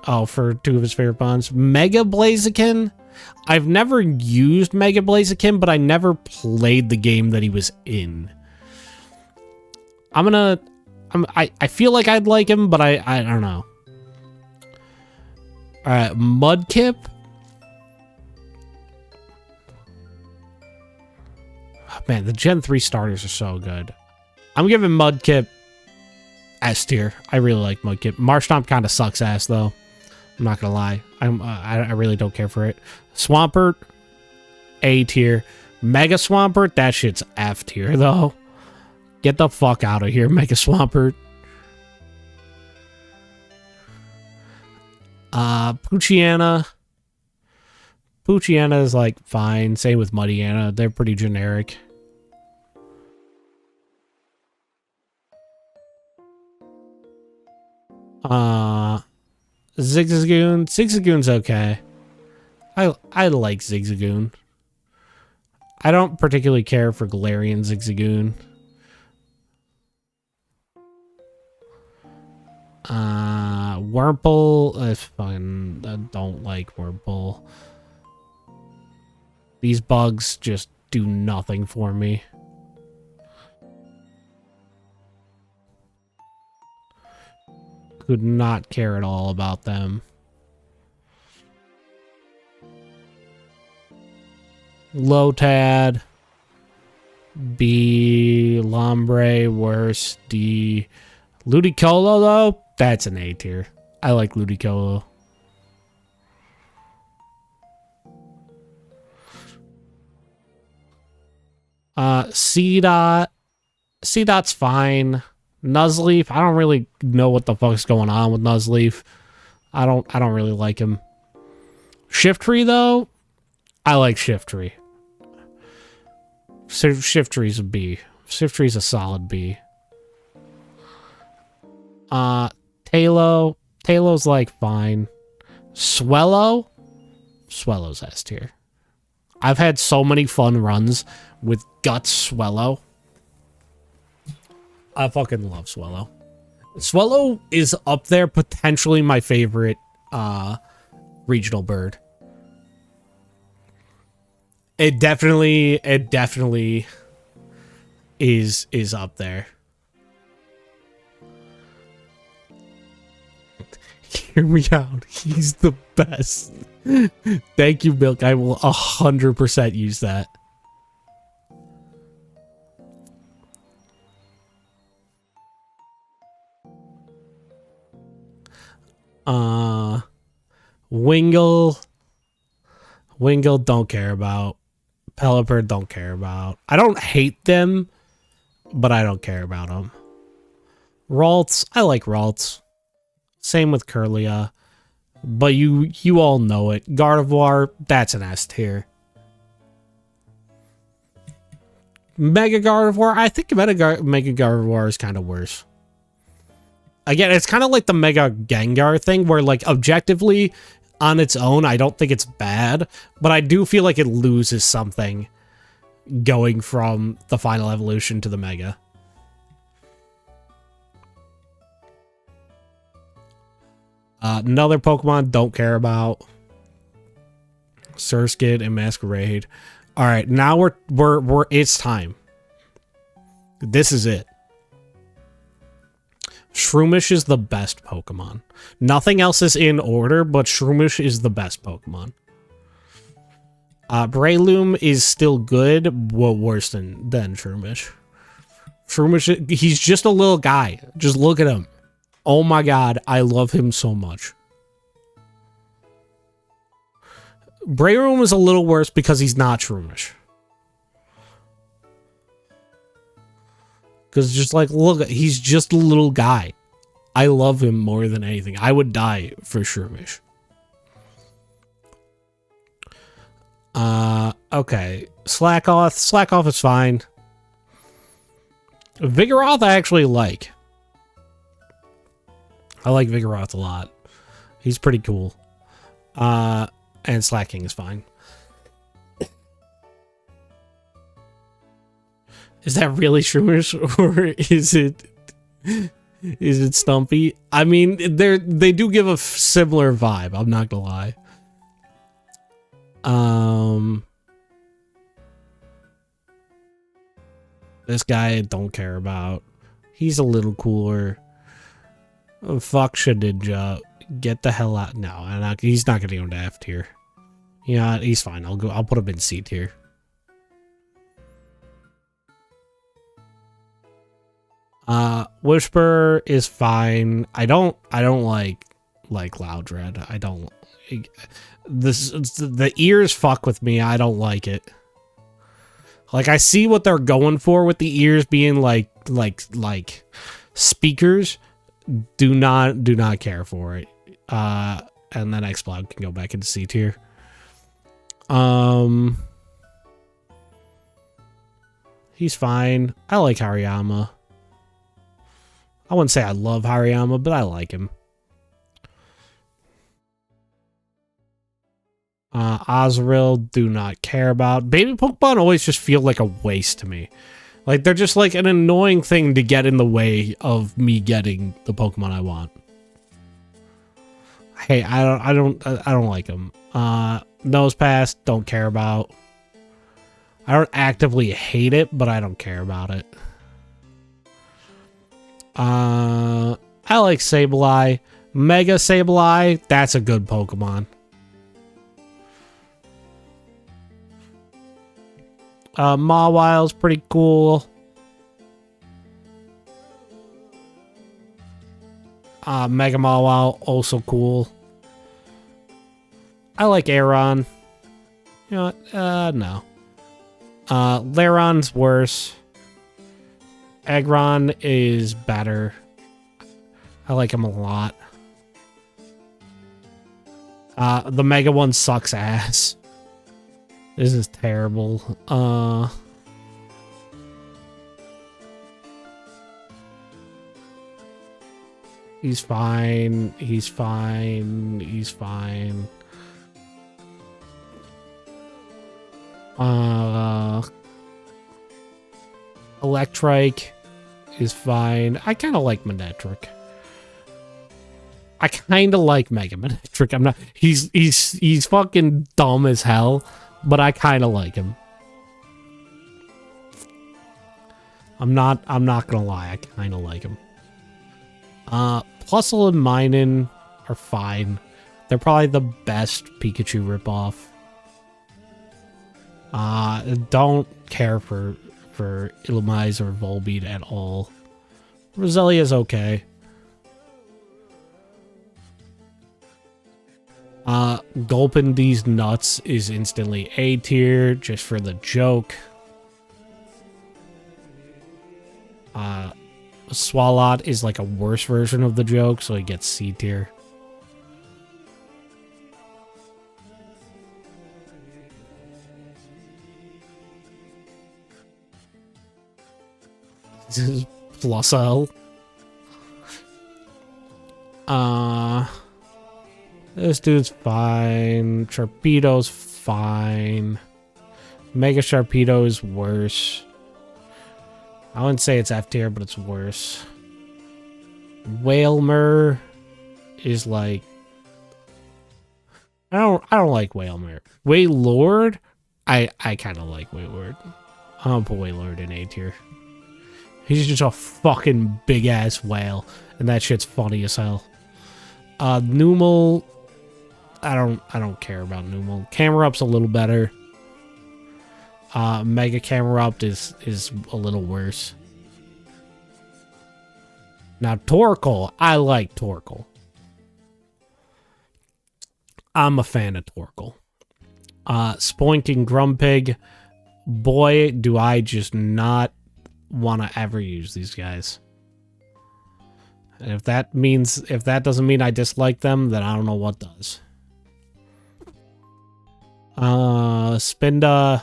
Oh, for 2 of his favorite bonds. Mega Blaziken? I've never used Mega Blaziken, but I never played the game that he was in. I feel like I'd like him, but I don't know. Alright, Mudkip. Oh, man, the Gen 3 starters are so good. I'm giving Mudkip S tier. I really like Mudkip. Marshtomp kind of sucks ass, though. I'm not gonna lie. I really don't care for it. Swampert, A tier. Mega Swampert, that shit's F tier, though. Get the fuck out of here, Mega Swampert. Poochyena. Poochyena is, like, fine. Same with Muddyana. They're pretty generic. Zigzagoon. Zigzagoon's okay. I like Zigzagoon. I don't particularly care for Galarian Zigzagoon. Wurmple is fun. I don't like Wurmple. These bugs just do nothing for me. Could not care at all about them. Lotad. B. Lombre. Worse. D. Ludicolo, though? That's an A tier. I like Ludicolo. C-Dot. C-Dot's fine. Nuzleaf, I don't really know what the fuck's going on with Nuzleaf. I don't really like him. Shiftry, though, I like Shiftry. Shiftry's a B. Shiftry's a solid B. Tailow's like fine. Swellow? Swellow's S tier. I've had so many fun runs with Guts Swellow. I fucking love Swellow. Swellow is up there, potentially my favorite regional bird. It definitely is up there. Hear me out. He's the best. Thank you, Milk. I will 100% use that. Wingull, don't care about. Pelipper, don't care about. I don't hate them, but I don't care about them. Ralts, I like Ralts. Same with Curlia. But you all know it. Gardevoir, that's an S tier. Mega Gardevoir, I think Mega Gardevoir is kind of worse. Again, it's kind of like the Mega Gengar thing, where, like, objectively, on its own, I don't think it's bad, but I do feel like it loses something going from the final evolution to the Mega. Another Pokemon don't care about. Surskit and Masquerade. All right, now we're it's time. This is it. Shroomish is the best Pokemon. Nothing else is in order, but Shroomish is the best Pokemon. Breloom is still good, but worse than Shroomish. Shroomish, he's just a little guy. Just look at him. Oh my god, I love him so much. Breloom is a little worse because he's not Shroomish. Because just like, look, he's just a little guy. I love him more than anything. I would die for Shroomish. Okay. Slack off. Slack off is fine. Vigoroth I actually like. I like Vigoroth a lot. He's pretty cool. And Slacking is fine. Is that really Shroomers or is it Stumpy? I mean, they do give a similar vibe, I'm not gonna lie. This guy I don't care about. He's a little cooler. Oh, fuck Shedinja. Get the hell out. No, he's not gonna go into F tier. Yeah, he's fine. I'll put him in C tier. Whisper is fine. I don't like Loudred. I don't. The ears fuck with me. I don't like it. Like, I see what they're going for with the ears being like speakers. Do not care for it. And then Xploud can go back into C tier. He's fine. I like Hariyama. I wouldn't say I love Hariyama, but I like him. Azurill, do not care about. Baby Pokemon always just feel like a waste to me. Like, they're just like an annoying thing to get in the way of me getting the Pokemon I want. Hey, I don't like them. Nosepass, don't care about. I don't actively hate it, but I don't care about it. I like Sableye. Mega Sableye, that's a good Pokemon. Mawile's pretty cool. Mega Mawile, also cool. I like Aeron. You know what? No. Laron's worse. Aggron is better. I like him a lot. The Mega one sucks ass. This is terrible. He's fine. He's fine. He's fine. Electrike is fine. I kind of like Manectric. I kind of like Mega Manectric. I'm not. He's fucking dumb as hell, but I kind of like him. I'm not gonna lie. I kind of like him. Plusle and Minun are fine. They're probably the best Pikachu ripoff. Don't care for Illumise or Volbeat at all. Roselia's okay. Gulping these nuts is instantly A tier just for the joke. Swalot is like a worse version of the joke, so he gets C tier. This is plus L. This dude's fine. Sharpedo's fine. Mega Sharpedo is worse. I wouldn't say it's F tier, but it's worse. Wailmer is like, I don't like Wailmer. Wailord, I kind of like Wailord. I'm gonna put Wailord in A tier. He's just a fucking big ass whale, and that shit's funny as hell. Numel, I don't care about Numel. Camerup's a little better. Mega Camerupt is a little worse. Now Torkoal, I like Torkoal. I'm a fan of Torkoal. Spoink and Grumpig, boy, do I just not want to ever use these guys. And if that doesn't mean I dislike them, then I don't know what does. Spinda,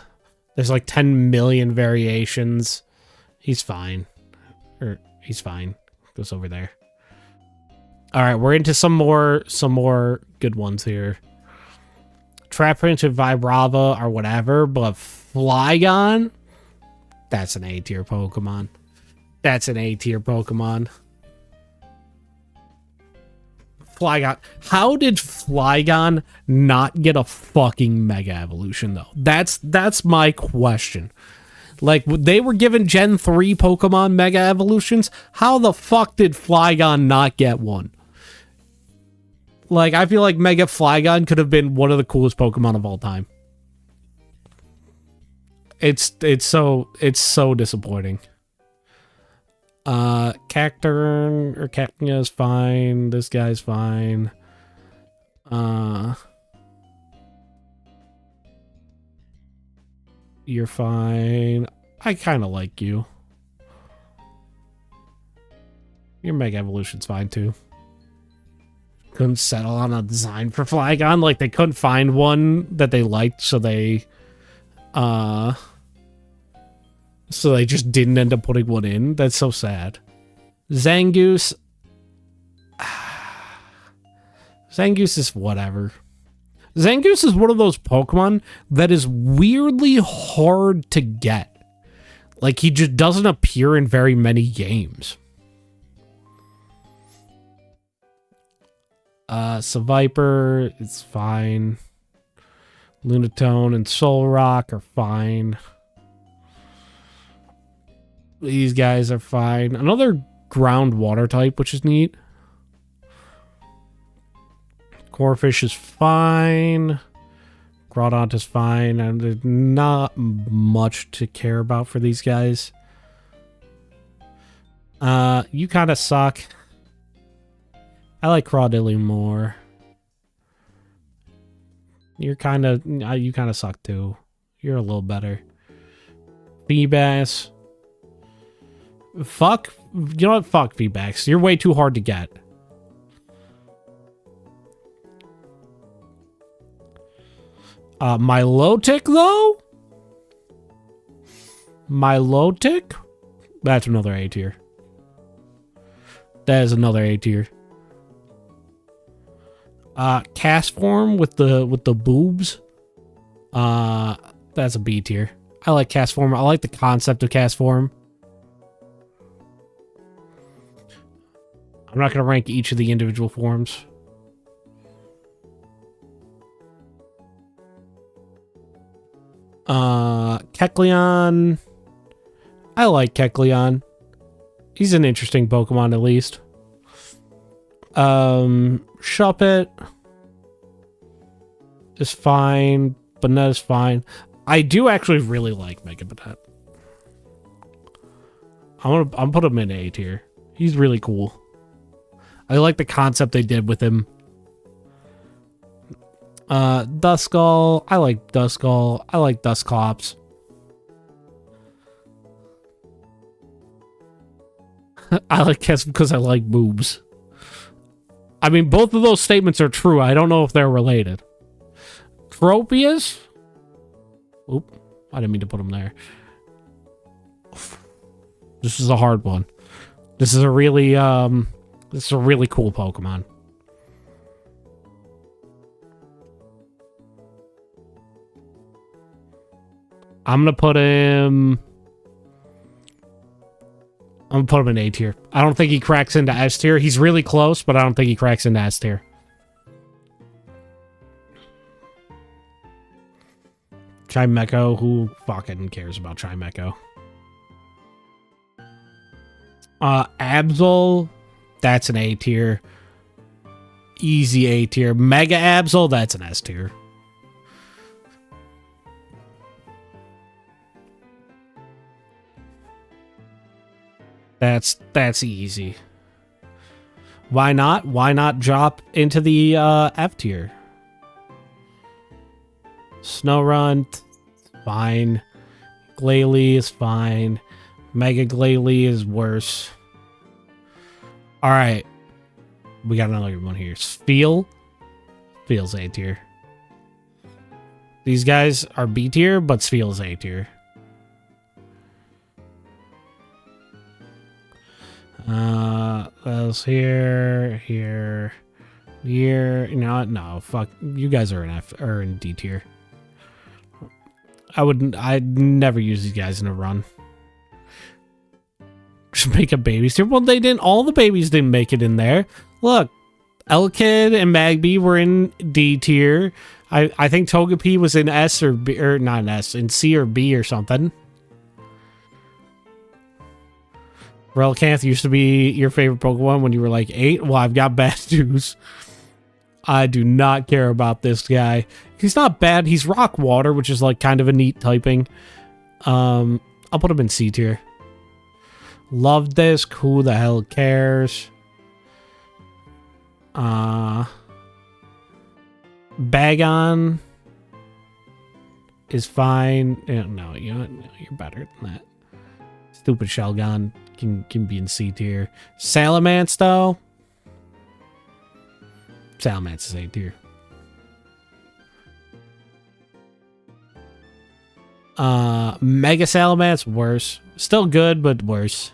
there's like 10 million variations. He's fine. He's fine. Goes over there. All right, we're into some more good ones here. Trapinch and Vibrava or whatever, but Flygon, that's an A tier Pokemon. That's an A tier Pokemon. Flygon. How did Flygon not get a fucking Mega Evolution though? That's my question. Like, they were given Gen 3 Pokemon Mega Evolutions. How the fuck did Flygon not get one? Like, I feel like Mega Flygon could have been one of the coolest Pokemon of all time. It's so disappointing. Cacturn or Cactus is fine. This guy's fine. You're fine. I kind of like you. Your Mega Evolution's fine too. Couldn't settle on a design for Flygon. Like, they couldn't find one that they liked, so they just didn't end up putting one in. That's so sad. Zangoose. Zangoose is whatever. Zangoose is one of those Pokemon that is weirdly hard to get. Like, he just doesn't appear in very many games. Seviper is fine. Lunatone and Solrock are fine. These guys are fine. Another ground water type, which is neat. Corphish is fine. Groudon is fine. And there's not much to care about for these guys. You kind of suck. I like Crawdilly more. You kind of suck too. You're a little better. Feebas. Fuck. You know what? Fuck Feebax. You're way too hard to get. Milotic, though? Milotic? That's another A tier. That is another A tier. Cast form with the boobs. That's a B tier. I like cast form. I like the concept of cast form. I'm not going to rank each of the individual forms. Kecleon. I like Kecleon. He's an interesting Pokemon, at least. Shuppet is fine. Banette is fine. I do actually really like Mega Banette. I'm put him in A tier. He's really cool. I like the concept they did with him. Duskull. I like Duskull. I like Dusclops. I like Kes because I like boobs. I mean, both of those statements are true. I don't know if they're related. Tropius? Oop. I didn't mean to put him there. This is a hard one. This is a really cool Pokemon. I'm gonna put him in A tier. I don't think he cracks into S tier. He's really close, but I don't think he cracks into S tier. Chimecho, who fucking cares about Chimecho? Absol, that's an A tier. Easy A tier. Mega Absol, that's an S tier. That's easy. Why not? Why not drop into the F tier? Snorunt, fine. Glalie is fine. Mega Glalie is worse. Alright. We got another one here. Feels A tier. These guys are B tier, but Spheal is A tier. That's here. You know what? No, fuck. You guys are in F or in D tier. I'd never use these guys in a run. Just make a babies tier. Well, they didn't. All the babies didn't make it in there. Look, L-Kid and Magby were in D tier. I think Togepi was in S or B, or not in S, in C or B or something. Relicanth used to be your favorite Pokemon when you were like 8. Well, I've got bad news. I do not care about this guy. He's not bad. He's Rock Water, which is like kind of a neat typing. I'll put him in C tier. Love this. Who the hell cares? Bagon is fine. No, you know what? No, you're better than that. Stupid Shelgon can be in C tier. Salamence, though. Salamence is A tier. Mega Salamence, worse. Still good, but worse.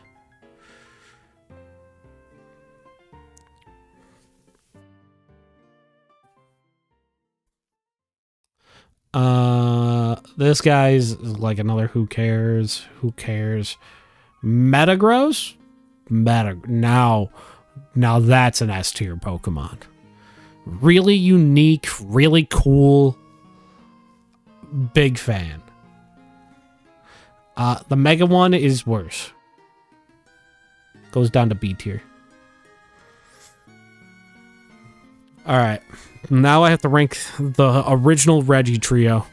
This guy's like another who cares? Who cares? Metagross? Now that's an S tier Pokemon. Really unique, really cool. Big fan. The Mega one is worse. Goes down to B tier. Alright. Now I have to rank the original Reggie trio.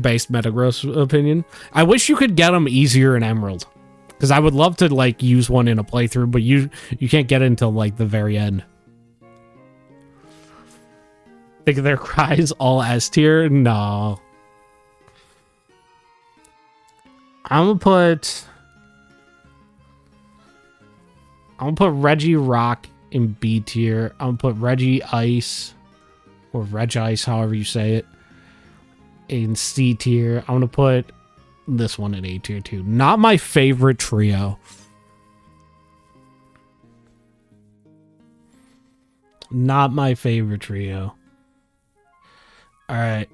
Based Metagross opinion. I wish you could get them easier in Emerald. Because I would love to, like, use one in a playthrough, but you can't get it until, like, the very end. Think of their cries all S tier? No. I'm gonna put Reggie Rock in B tier. I'm gonna put Reggie Ice, or Regice, however you say it, in C tier. I'm gonna put this one in A tier too. Not my favorite trio. Not my favorite trio. Alright.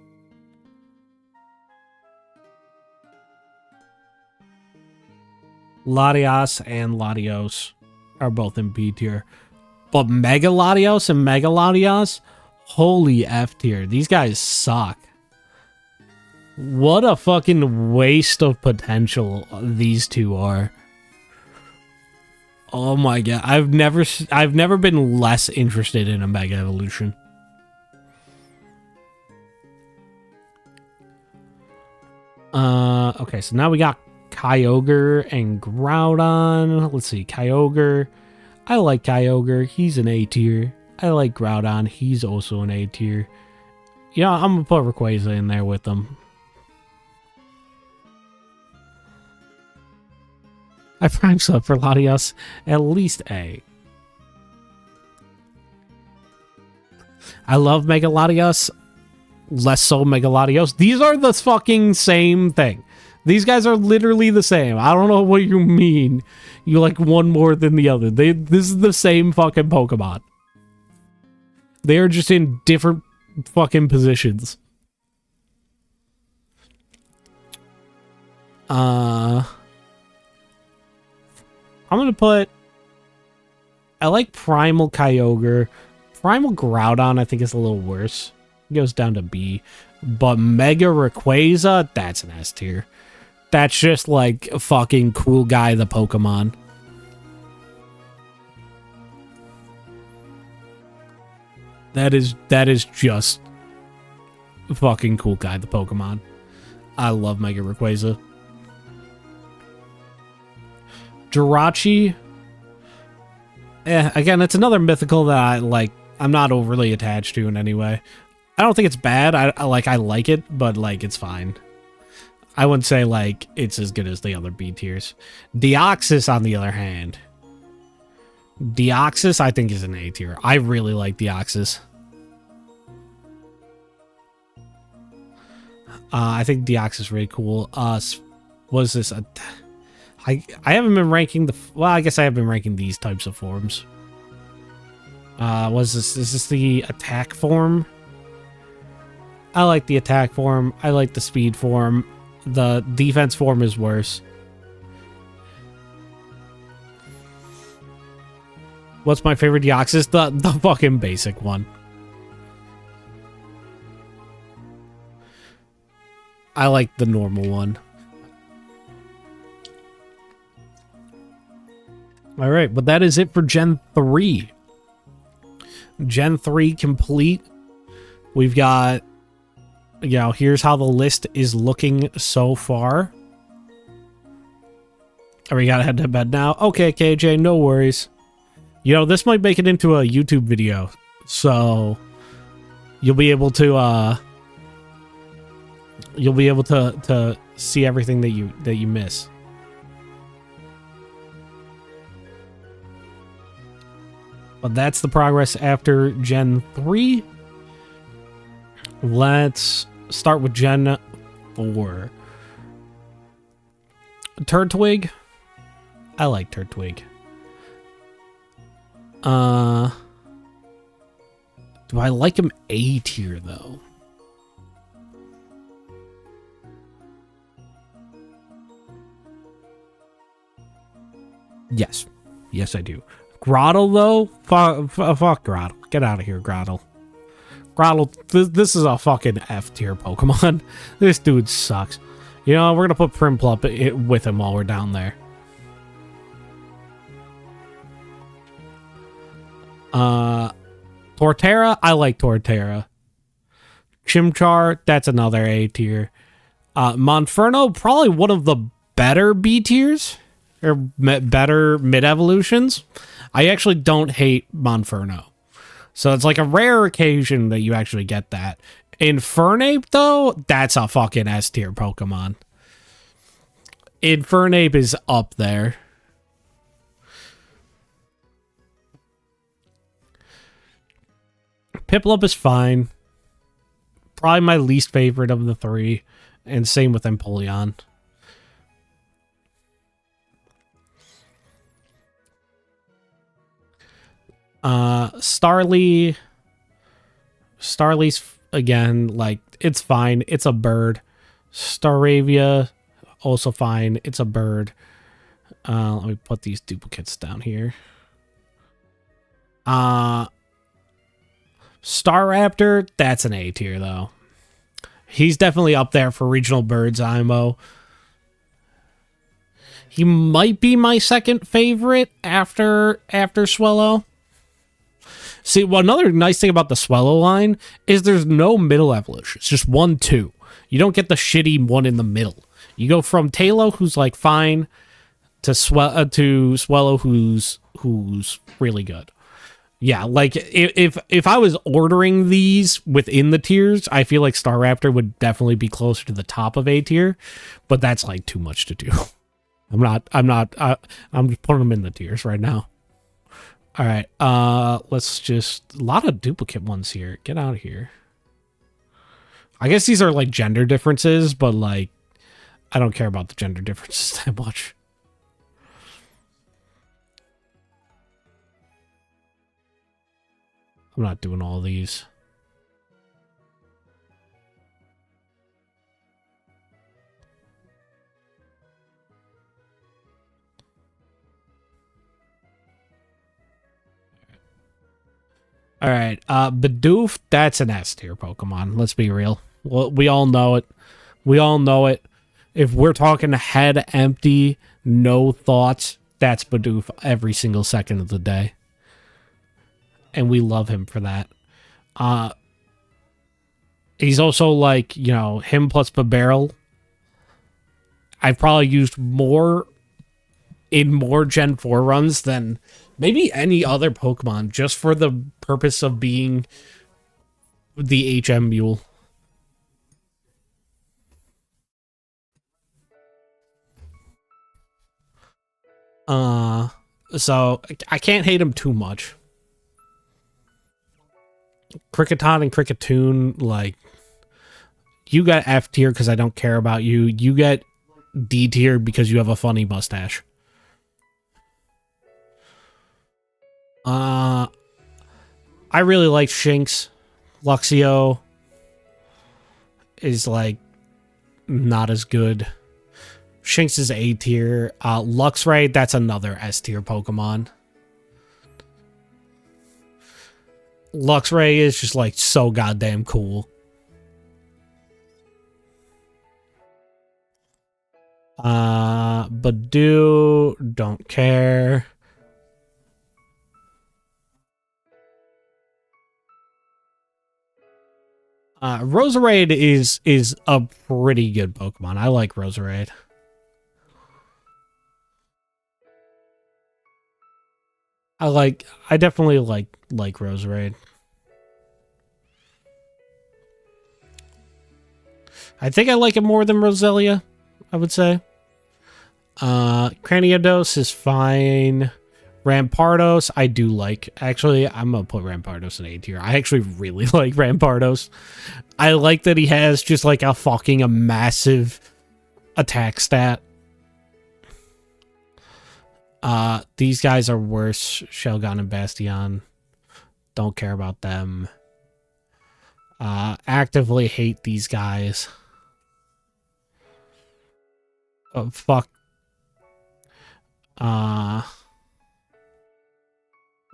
Latios and Latios are both in B tier. But Mega Latios and Mega Latios, holy F tier. These guys suck. What a fucking waste of potential these two are. Oh my god. I've never been less interested in a Mega Evolution. Okay, so now we got Kyogre and Groudon. Let's see, Kyogre. I like Kyogre. He's an A tier. I like Groudon. He's also an A tier. Yeah, I'm gonna put Rayquaza in there with them. I prime sub for Latios at least A. I love Mega Latios. Less so Mega Latios. These are the fucking same thing. These guys are literally the same. I don't know what you mean. You like one more than the other. This is the same fucking Pokemon. They are just in different fucking positions. I'm gonna put... I like Primal Kyogre. Primal Groudon I think is a little worse. It goes down to B. But Mega Rayquaza, that's an S tier. That's just like a fucking cool guy, the Pokemon. That is just fucking cool guy, the Pokemon. I love Mega Rayquaza. Jirachi. Again, it's another mythical that I'm not overly attached to in any way. I don't think it's bad. I like it, but like it's fine. I wouldn't say like it's as good as the other B tiers. Deoxys, on the other hand, Deoxys, I think, is an A tier. I really like Deoxys. I think Deoxys is really cool. Was this a... I haven't been ranking the... Well, I guess I have been ranking these types of forms. Is this the attack form? I like the attack form. I like the speed form. The defense form is worse. What's my favorite Deoxys? The fucking basic one. I like the normal one. All right, but that is it for Gen 3. Gen 3 complete. We've got, you know, here's how the list is looking so far. Oh, we gotta head to bed now. Okay, KJ, no worries. You know, this might make it into a YouTube video, so you'll be able to see everything that you miss. But that's the progress after Gen 3. Let's start with Gen 4. Turtwig. I like Turtwig. Do I like him A tier though? Yes. Yes, I do. Grottle, though? Fuck Grottle. Get out of here, Grottle. Grottle, this is a fucking F tier Pokemon. This dude sucks. You know, we're gonna put Primplup with him while we're down there. Torterra, I like Torterra. Chimchar, that's another A tier. Monferno, probably one of the better B tiers. Or better mid-evolutions. I actually don't hate Monferno. So it's like a rare occasion that you actually get that. Infernape, though, that's a fucking S tier Pokemon. Infernape is up there. Piplup is fine. Probably my least favorite of the three. And same with Empoleon. Starly's again, like, it's fine. It's a bird. Staravia, also fine. It's a bird. Let me put these duplicates down here. Staraptor, that's an A tier though. He's definitely up there for regional birds IMO. He might be my second favorite after Swellow. See, well, another nice thing about the Swellow line is there's no middle evolution. It's just 1, 2. You don't get the shitty one in the middle. You go from Talo, who's like fine, to Swellow, who's really good. Yeah, like if I was ordering these within the tiers, I feel like Staraptor would definitely be closer to the top of A tier, but that's like too much to do. I'm just putting them in the tiers right now. All right, let's just... A lot of duplicate ones here. Get out of here. I guess these are, like, gender differences, but, like, I don't care about the gender differences that much. I'm not doing all these. All right, Bidoof, that's an S tier Pokemon. Let's be real. Well, we all know it. We all know it. If we're talking head empty, no thoughts, that's Bidoof every single second of the day. And we love him for that. He's also like, you know, him plus Babarrel. I've probably used more in more Gen 4 runs than maybe any other Pokemon, just for the purpose of being the HM mule. So I can't hate him too much. Cricketon and Cricketoon, like, you got F tier because I don't care about you. You get D tier because you have a funny mustache. I really like Shinx. Luxio is like not as good. Shinx is A tier. Luxray, that's another S tier Pokemon. Luxray is just like so goddamn cool. Badoo, don't care. Roserade is a pretty good Pokemon. I like Roserade. I definitely like Roserade. I think I like it more than Roselia, I would say. Cranidos is fine. Rampardos, I do like. Actually, I'm gonna put Rampardos in A tier. I actually really like Rampardos. I like that he has just like a massive attack stat. These guys are worse. Shelgon and Bastion. Don't care about them. Actively hate these guys. Oh, fuck.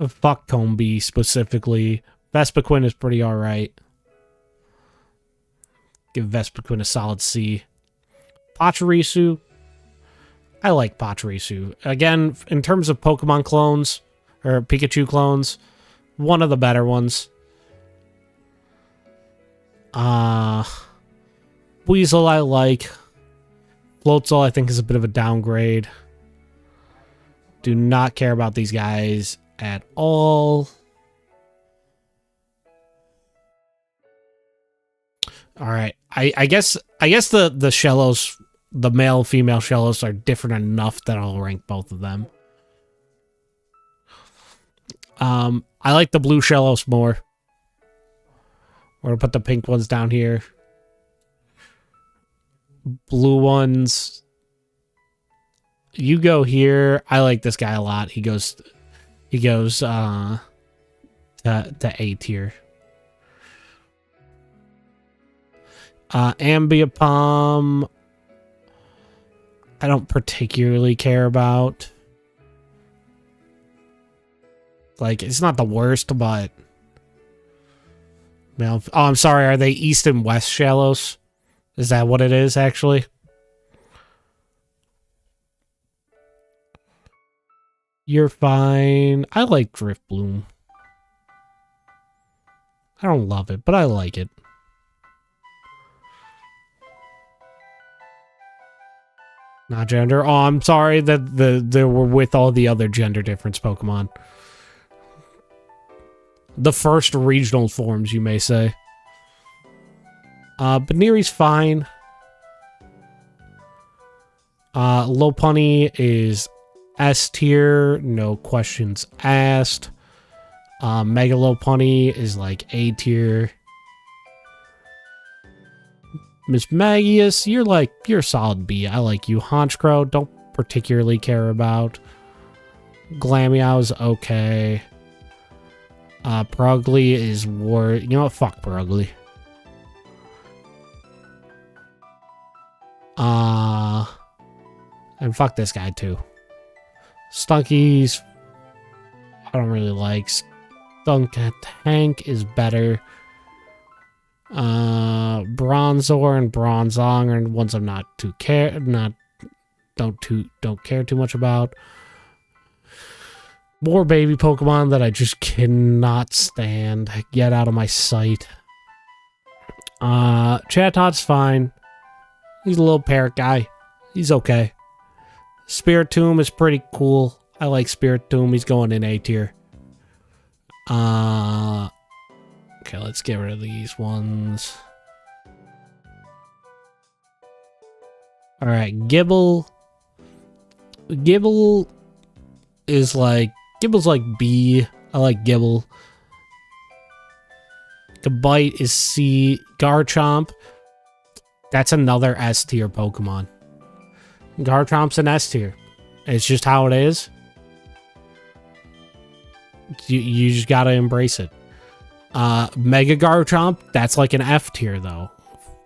Fuck Combi specifically. Vespiquen is pretty alright. Give Vespiquen a solid C. Pachirisu. I like Pachirisu. Again, in terms of Pokemon clones, or Pikachu clones, one of the better ones. Weasel I like. Floatzel I think is a bit of a downgrade. Do not care about these guys at all. All right. I guess the Shellos, the male female Shellos are different enough that I'll rank both of them. I like the blue Shellos more. We're gonna put the pink ones down here. Blue ones. You go here. I like this guy a lot. He goes to A tier. Ambiapom, I don't particularly care about. Like, it's not the worst, but... Oh, I'm sorry. Are they East and West Shallows? Is that what it is, actually? You're fine. I like Driftbloom. I don't love it, but I like it. Not gender. Oh, I'm sorry that they were with all the other gender difference Pokemon. The first regional forms, you may say. Baneri's fine. Lopunny is S tier, no questions asked. Mega Lopunny is like A tier. Miss Magius, you're a solid B. I like you. Honchkrow, don't particularly care about. Glameow's okay. Purugly is You know what? Fuck Purugly. And fuck this guy too. Stunky's I don't really like. Tank is better. Bronzor and Bronzong are ones I'm don't care too much about. More baby Pokemon that I just cannot stand. Get out of my sight. Chatot fine. He's a little parrot guy. He's okay. Spiritomb is pretty cool. I like Spiritomb. He's going in A tier. Okay, let's get rid of these ones. Alright, Gibble. Gibble is like, Gibble's like B. I like Gibble. Gabite is C. Garchomp. That's another S tier Pokemon. Garchomp's an S tier. It's just how it is. You just gotta embrace it. Mega Garchomp, that's like an F tier though.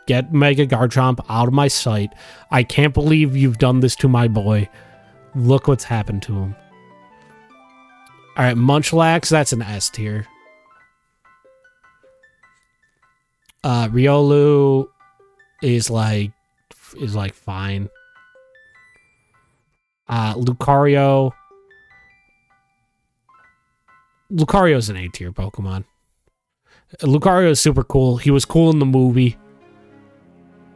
Get Mega Garchomp out of my sight. I can't believe you've done this to my boy. Look what's happened to him. Alright, Munchlax, that's an S tier. Riolu is like fine. Lucario's an A tier Pokemon. Lucario is super cool. He was cool in the movie.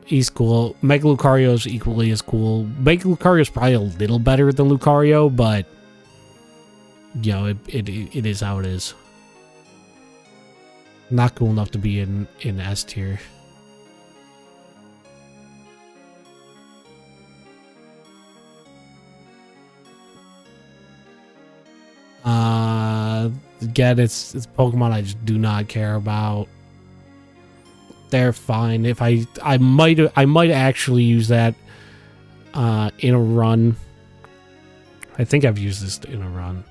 He's cool. Mega Lucario is equally as cool. Mega Lucario is probably a little better than Lucario, but you know, it is how it is. Not cool enough to be in S tier. Again, it's Pokemon I just do not care about. They're fine. If I might actually use that in a run. I think I've used this in a run.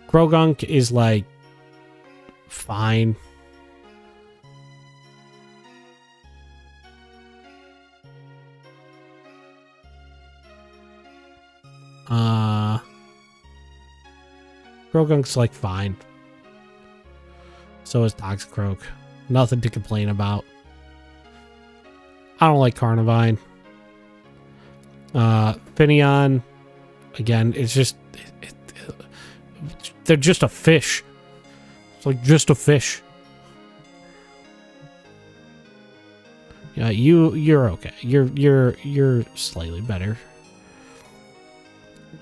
Croagunk is like fine. Croagunk's like fine. So is Toxicroak. Nothing to complain about. I don't like Carnivine. Finneon, again, it's just they're just a fish. It's like just a fish. Yeah, you're okay. You're slightly better.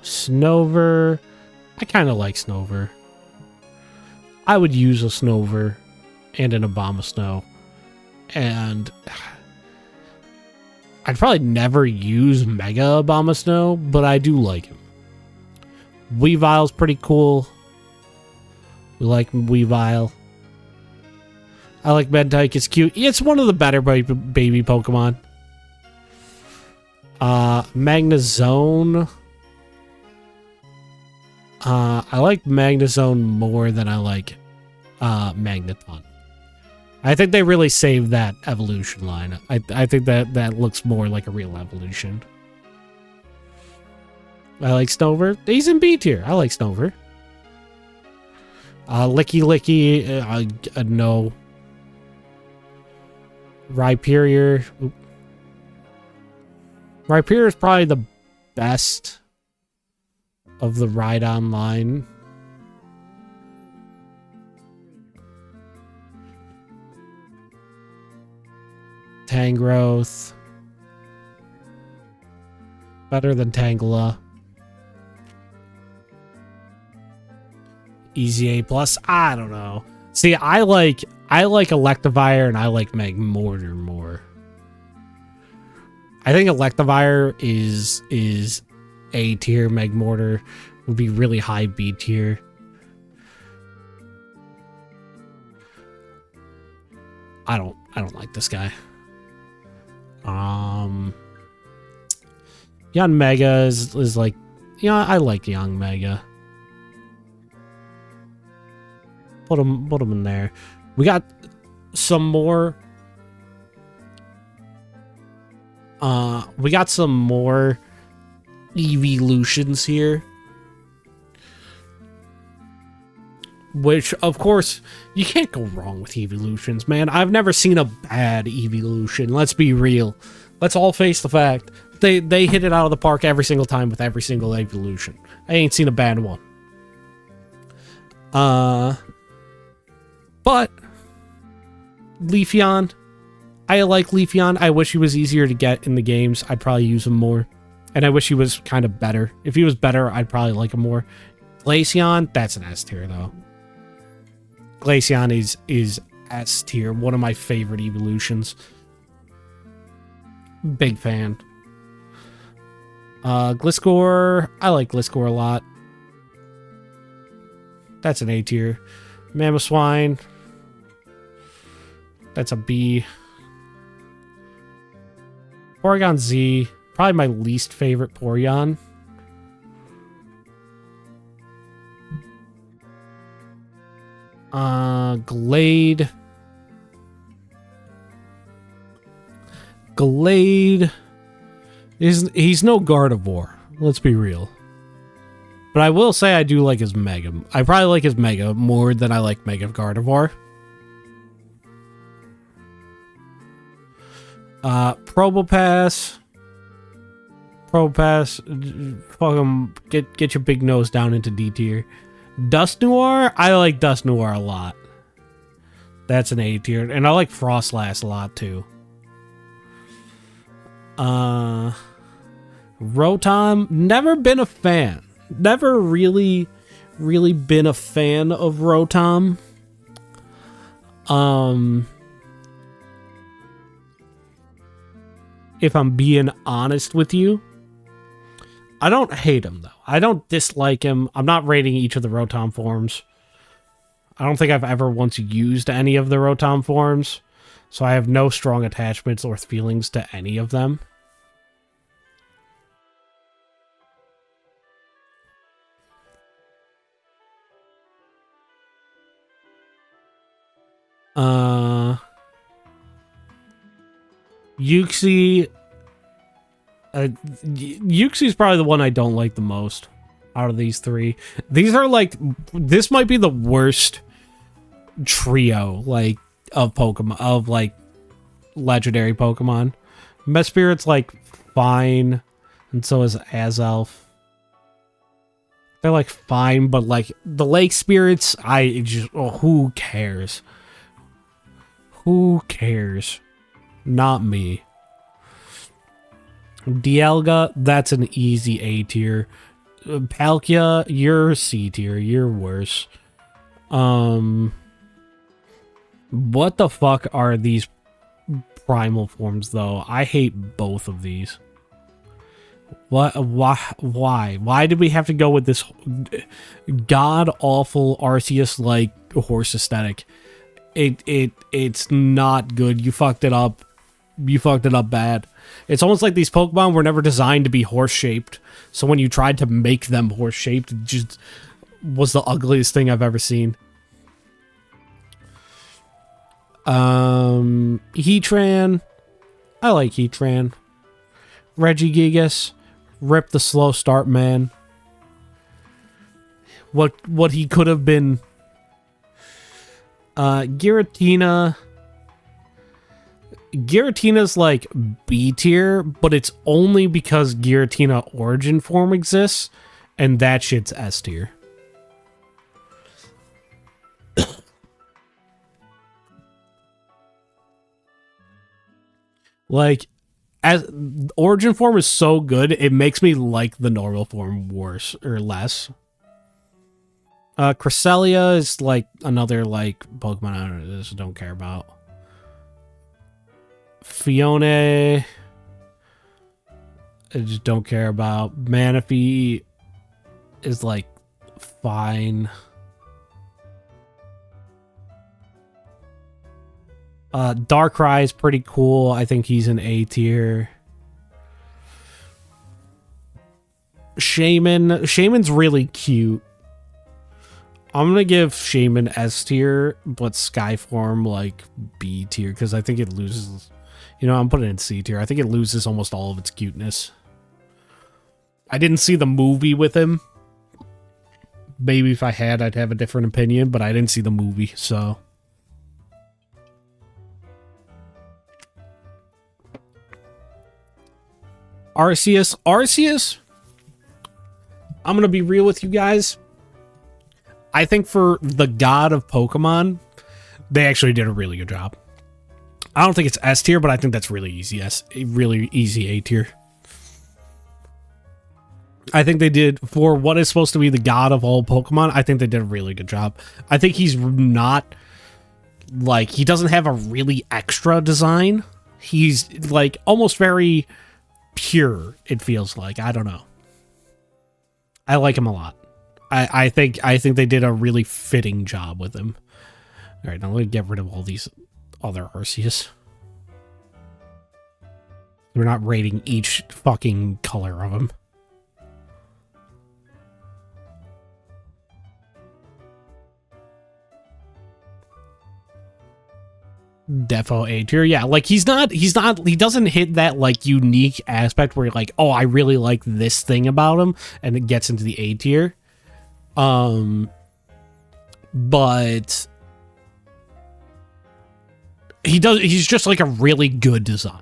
Snover, I kind of like Snover. I would use a Snover and an Abomasnow, and I'd probably never use Mega Abomasnow, but I do like him. Weavile's pretty cool. We like Weavile. I like Meditite. It's cute. It's one of the better baby Pokemon. Magnezone. I like Magnezone more than I like Magneton. I think they really saved that evolution line. I think that looks more like a real evolution. I like Snover. He's in B tier. I like Snover. Licky, no. Rhyperior. Rhyperior is probably the best of the Rhydon line. Tangrowth. Better than Tangela. Easy A+. I don't know. See, I like Electivire and I like Magmortar more. I think Electivire is A tier. Magmortar would be really high B tier. I don't like this guy. Young Mega is like, I like Young Mega. Put him in there. We got some more. We got some more evolutions here. Which, of course, you can't go wrong with evolutions, man. I've never seen a bad evolution. Let's be real. Let's all face the fact. They hit it out of the park every single time with every single evolution. I ain't seen a bad one. But Leafeon, I like Leafeon. I wish he was easier to get in the games. I'd probably use him more. And I wish he was kind of better. If he was better, I'd probably like him more. Glaceon, that's an S tier though. Glaceon is S tier. One of my favorite evolutions. Big fan. Gliscor, I like Gliscor a lot. That's an A tier. Mamoswine. That's a B. Porygon Z. Probably my least favorite Porygon. Glade. Glade. He's no Gardevoir. Let's be real. But I will say I do like his Mega. I probably like his Mega more than I like Mega Gardevoir. Probopass. Probopass. Fuck him. Get your big nose down into D tier. Dusknoir. I like Dusknoir a lot. That's an A tier. And I like Frostlass a lot too. Rotom. Never been a fan. Never really been a fan of Rotom. If I'm being honest with you, I don't hate him though. I don't dislike him. I'm not rating each of the Rotom forms. I don't think I've ever once used any of the Rotom forms, so I have no strong attachments or feelings to any of them. Uxie. Uxie's probably the one I don't like the most out of these three. These are like, this might be the worst trio, like, of Pokemon, of, like, legendary Pokemon. Mespirit's, like, fine, and so is Azelf. They're, like, fine, but, like, the Lake Spirits, who cares? Who cares? Not me. Dialga, that's an easy A tier. Palkia, you're C tier. You're worse. What the fuck are these primal forms, though? I hate both of these. What? Why? Why did we have to go with this god-awful Arceus-like horse aesthetic? It's not good. You fucked it up. You fucked it up bad. It's almost like these Pokemon were never designed to be horse-shaped. So when you tried to make them horse-shaped, it just was the ugliest thing I've ever seen. Heatran. I like Heatran. Regigigas. Rip the slow start, man. What he could have been. Giratina. Giratina's like B tier, but it's only because Giratina origin form exists, and that shit's S tier. Like, as origin form is so good, it makes me like the normal form worse or less. Cresselia is like another like Pokemon I just don't care about. Fiona, I just don't care about. Manaphy is like fine. Darkrai is pretty cool. I think he's an A tier. Shaymin's really cute. I'm gonna give Shaymin S tier, but Skyform like B tier because I think it loses. You know, I'm putting it in C tier. I think it loses almost all of its cuteness. I didn't see the movie with him. Maybe if I had, I'd have a different opinion, but I didn't see the movie, so. Arceus, I'm gonna be real with you guys. I think for the god of Pokemon, they actually did a really good job. I don't think it's S tier, but I think that's really easy. Really easy A tier. I think they did, for what is supposed to be the god of all Pokemon, I think they did a really good job. I think he's not, like, he doesn't have a really extra design. He's, like, almost very pure, it feels like. I don't know. I like him a lot. I think they did a really fitting job with him. All right, now let me get rid of all these other Arceus. We're not rating each fucking color of them. Defo A tier. Yeah, like he doesn't hit that like unique aspect where you're like, oh, I really like this thing about him, and it gets into the A tier. But he's just like a really good design.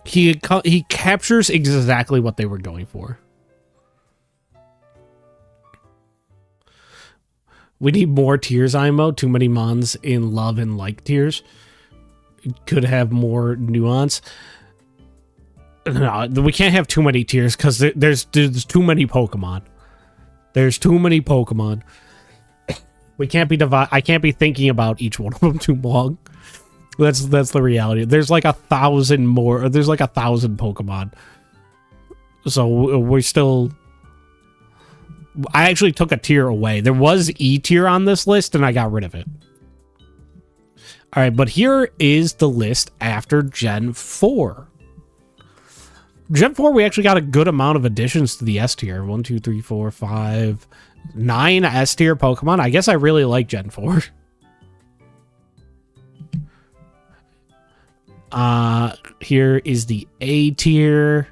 He captures exactly what they were going for. We need more tiers, IMO. Too many mons in love and like tiers. Could have more nuance. No, we can't have too many tiers because there's too many Pokemon. There's too many Pokemon. We can't be I can't be thinking about each one of them too long. That's the reality. There's like 1,000 more. There's like 1,000 Pokemon. So we're still. I actually took a tier away. There was E tier on this list, and I got rid of it. All right, but here is the list after Gen 4. Gen 4, we actually got a good amount of additions to the S tier. 1, 2, 3, 4, 5, 9 S tier Pokemon. I guess I really like Gen 4. Here is the A tier,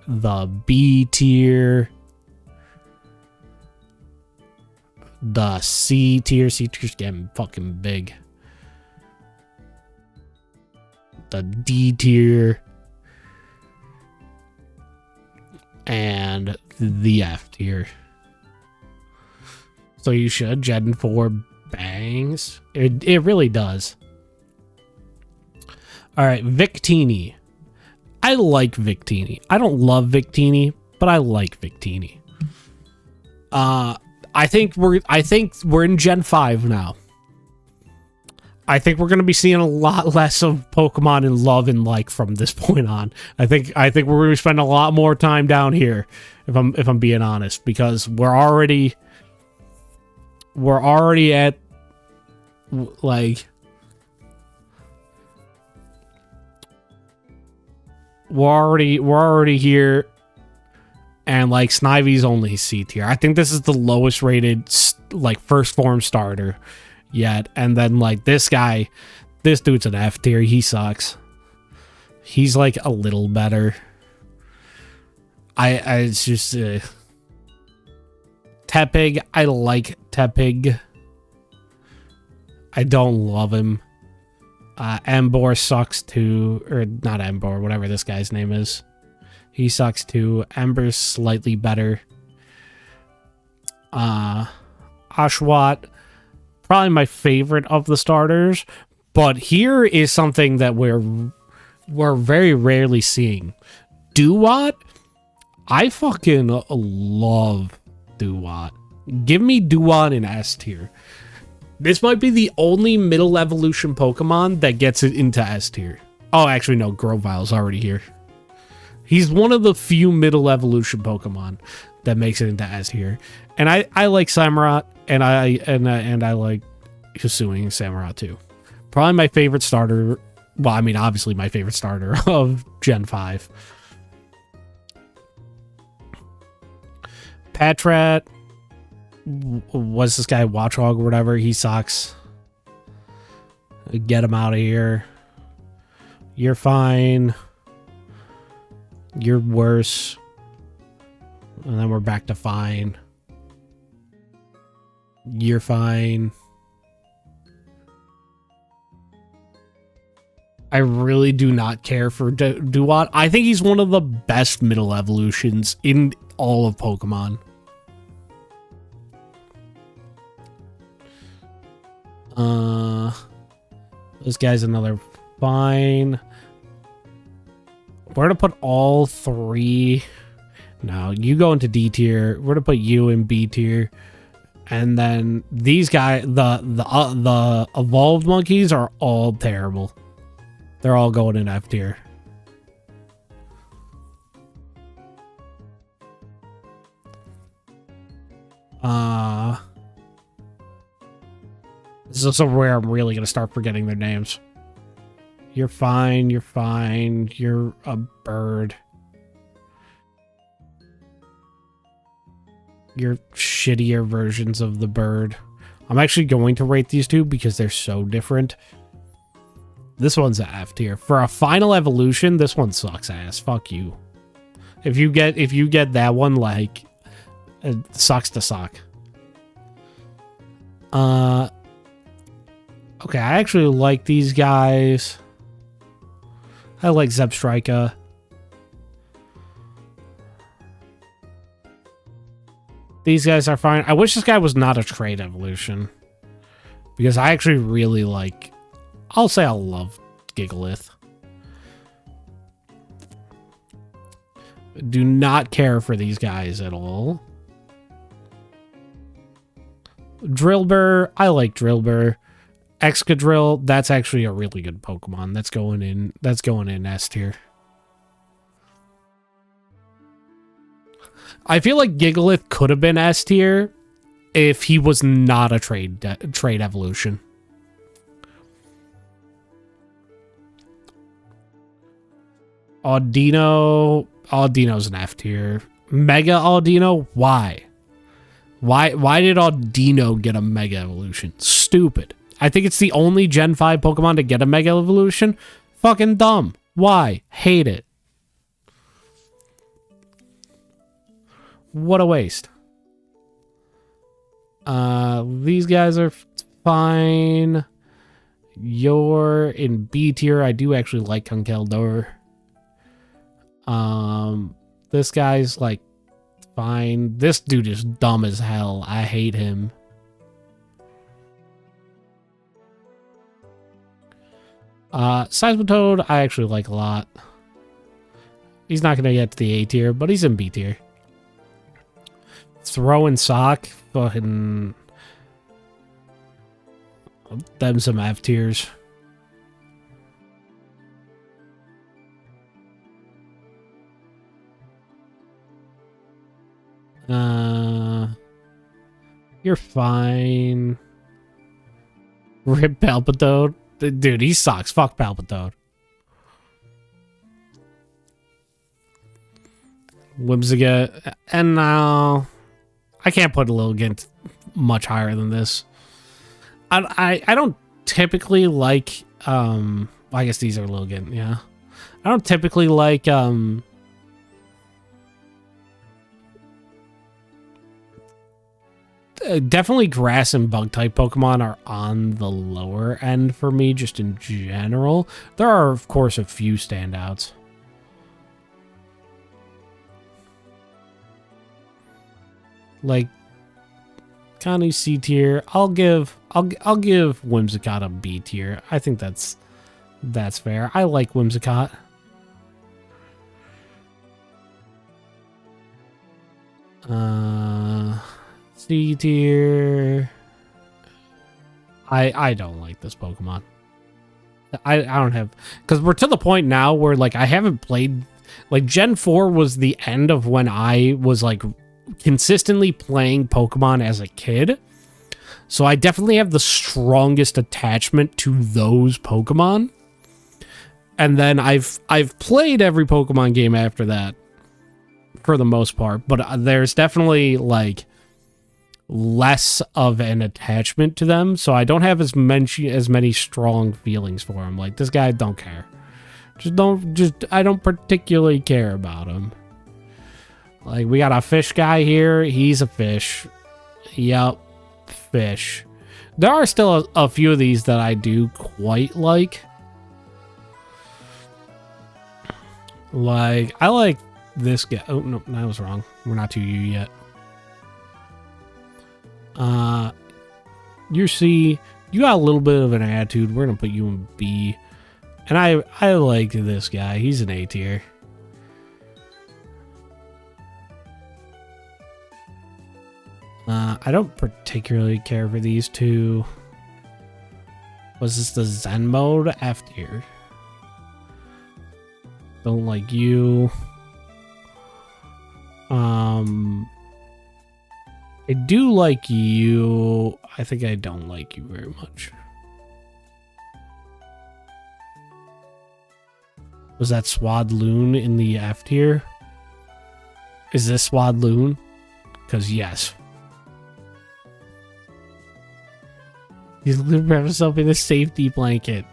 the B tier, the C tier. C tier's getting fucking big. The D tier. And the F tier. So you should. Gen 4 bangs. It really does. Alright, Victini. I like Victini. I don't love Victini, but I like Victini. I think we're in Gen 5 now. I think we're going to be seeing a lot less of Pokemon in love and like from this point on. I think we're going to spend a lot more time down here, if I'm being honest, because we're already at like we're already here, and like Snivy's only C tier. I think this is the lowest rated like first form starter yet, and then like this dude's an F tier. He sucks. He's like a little better. It's just Tepig. I like Tepig. I don't love him. Embor sucks too, or not Embor, whatever this guy's name is. He sucks too. Ember's slightly better. Oshawott, probably my favorite of the starters, but here is something that we're very rarely seeing. Duat, I fucking love Duat. Give me Duat in S tier. This might be the only middle evolution Pokemon that gets it into S tier. Oh, actually no, Grovile's already here. He's one of the few middle evolution Pokemon that makes it into S tier. And I like Samurott, and I like Hisuian Samurott too. Probably my favorite starter. Well, I mean, obviously my favorite starter of Gen 5. Patrat. What's this guy? Watchog or whatever. He sucks. Get him out of here. You're fine. You're worse. And then we're back to fine. You're fine. I really do not care for Duat. I think he's one of the best middle evolutions in all of Pokemon. This guy's another fine. We're gonna put all three. No, you go into D tier. We're gonna put you in B tier, and then these guys, the evolved monkeys, are all terrible. They're all going in F tier. This is also where I'm really gonna start forgetting their names. You're fine, you're fine. You're a bird. You're shittier versions of the bird. I'm actually going to rate these two because they're so different. This one's a F tier. For a final evolution, this one sucks ass. Fuck you. If you get that one, like, it sucks to suck. Okay, I actually like these guys. I like Zebstrika. These guys are fine. I wish this guy was not a trade evolution. Because I actually really like... I'll say I love Gigalith. Do not care for these guys at all. Drillbur, I like Drillbur. Excadrill, that's actually a really good Pokemon. That's going in S tier. I feel like Gigalith could have been S tier if he was not a trade evolution. Audino's an F tier. Mega Audino, why? Why did Audino get a Mega Evolution? Stupid. I think it's the only Gen 5 Pokemon to get a Mega Evolution. Fucking dumb. Why? Hate it. What a waste. These guys are fine. You're in B tier. I do actually like Conkeldurr. This guy's like fine. This dude is dumb as hell. I hate him. Seismitoad, I actually like a lot. He's not gonna get to the A tier, but he's in B tier. Throw and Sock, fucking them some F tiers. You're fine. Rip Palpitoad. Dude, he sucks. Fuck Palpitoad. Whimsicott. And now... I can't put Lilligant much higher than this. I don't typically like... I guess these are Lilligant, yeah. I don't typically like... definitely grass and bug type Pokemon are on the lower end for me, just in general. There are, of course, a few standouts. Like Connie C tier. I'll give Whimsicott a B tier. I think that's fair. I like Whimsicott. C tier. I don't like this Pokemon. I don't have, because we're to the point now where like I haven't played, like Gen 4 was the end of when I was like consistently playing Pokemon as a kid. So I definitely have the strongest attachment to those Pokemon. And then I've played every Pokemon game after that for the most part, but there's definitely like less of an attachment to them, so I don't have as many strong feelings for him. Like this guy, I don't care. I don't particularly care about him. Like we got a fish guy here. He's a fish. Yep, fish. There are still a few of these that I do quite like. Like I like this guy. Oh no, I was wrong. We're not to you yet. You're C. You got a little bit of an attitude. We're gonna put you in B. And I like this guy. He's an A tier. I don't particularly care for these two. Was this the Zen mode? F tier. Don't like you. I do like you. I think I don't like you very much. Was that Swadloon in the F tier? Is this Swadloon? Because yes. He's wrapped himself in a safety blanket.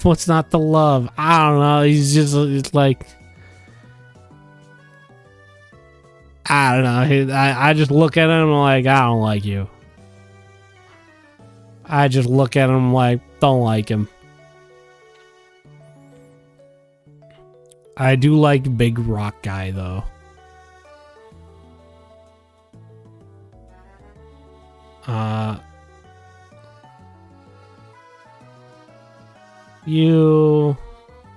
What's not the love? I don't know. He's just it's like... I don't know. I just look at him like, I don't like you. I just look at him like, don't like him. I do like Big Rock Guy, though. You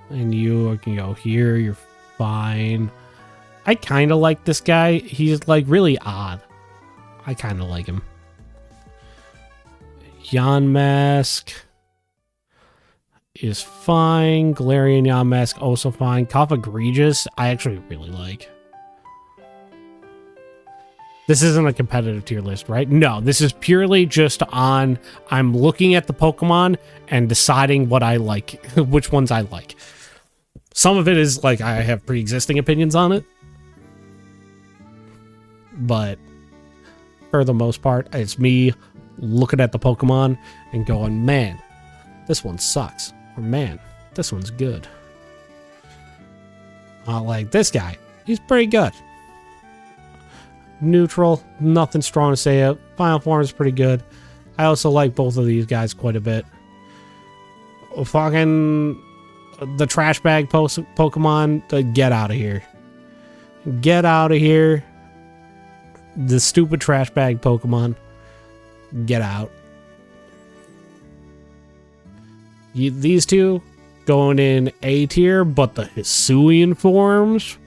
and you can go here. You're fine. I kind of like this guy. He's like really odd. I kind of like him. Yan Mask is fine. Galarian Yan Mask also fine. Cough Egregious, I actually really like. This isn't a competitive tier list, right? No, this is purely just on, I'm looking at the Pokemon and deciding what I like, which ones I like. Some of it is like I have pre-existing opinions on it. But for the most part, it's me looking at the Pokemon and going, man, this one sucks. Or man, this one's good. Like this guy, he's pretty good. Neutral, nothing strong to say. Final form is pretty good. I also like both of these guys quite a bit. Fucking the trash bag Pokemon, get out of here. Get out of here. The stupid trash bag Pokemon, get out. These two going in A tier, but the Hisuian forms,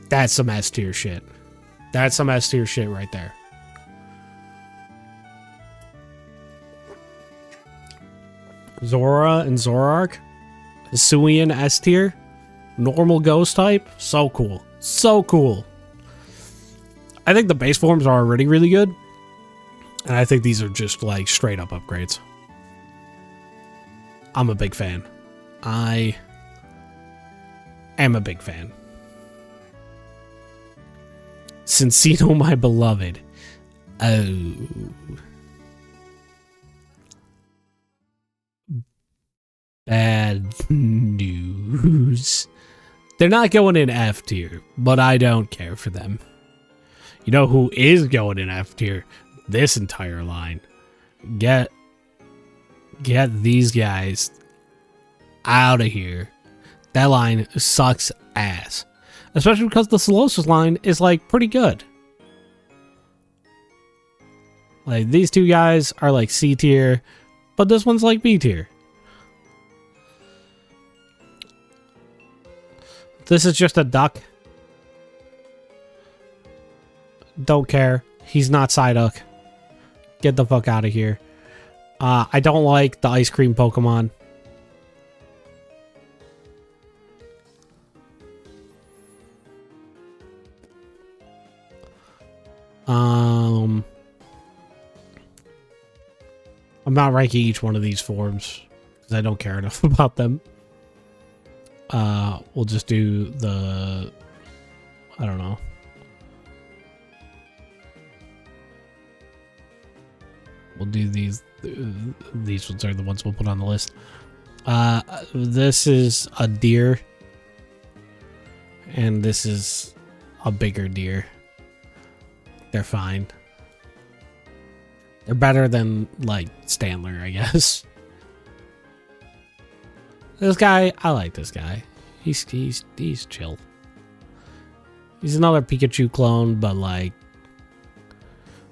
that's some S tier shit. That's some S tier shit right there. Zora and Zoroark, Hisuian S tier, normal ghost type, so cool. So cool. I think the base forms are already really good. And I think these are just like straight up upgrades. I'm a big fan. I am a big fan. Cincino, my beloved. Oh. Bad news. They're not going in F tier, but I don't care for them. You know who is going in F tier? This entire line. Get these guys out of here. That line sucks ass. Especially because the Solosis line is like pretty good. Like these two guys are like C tier, but this one's like B tier. This is just a duck. Don't care. He's not Psyduck. Get the fuck out of here. I don't like the ice cream Pokemon. I'm not ranking each one of these forms because I don't care enough about them. We'll just do the... I don't know. We'll do these. These ones are the ones we'll put on the list. This is a deer. And this is a bigger deer. They're fine. They're better than, like, Standler, I guess. This guy, I like this guy. He's chill. He's another Pikachu clone, but, like,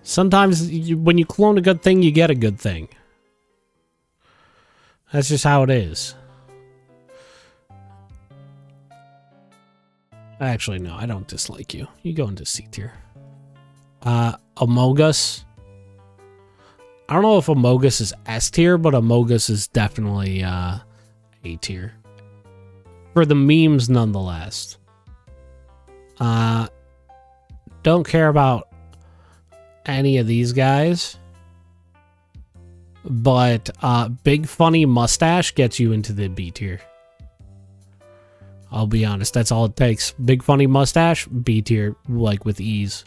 sometimes when you clone a good thing, you get a good thing. That's just how it is. Actually, no, I don't dislike you. You go into C tier. Amogus. I don't know if Amogus is S tier, but Amogus is definitely A tier. For the memes, nonetheless. Don't care about any of these guys. But Big Funny Mustache gets you into the B tier. I'll be honest, that's all it takes. Big Funny Mustache, B tier, like with ease.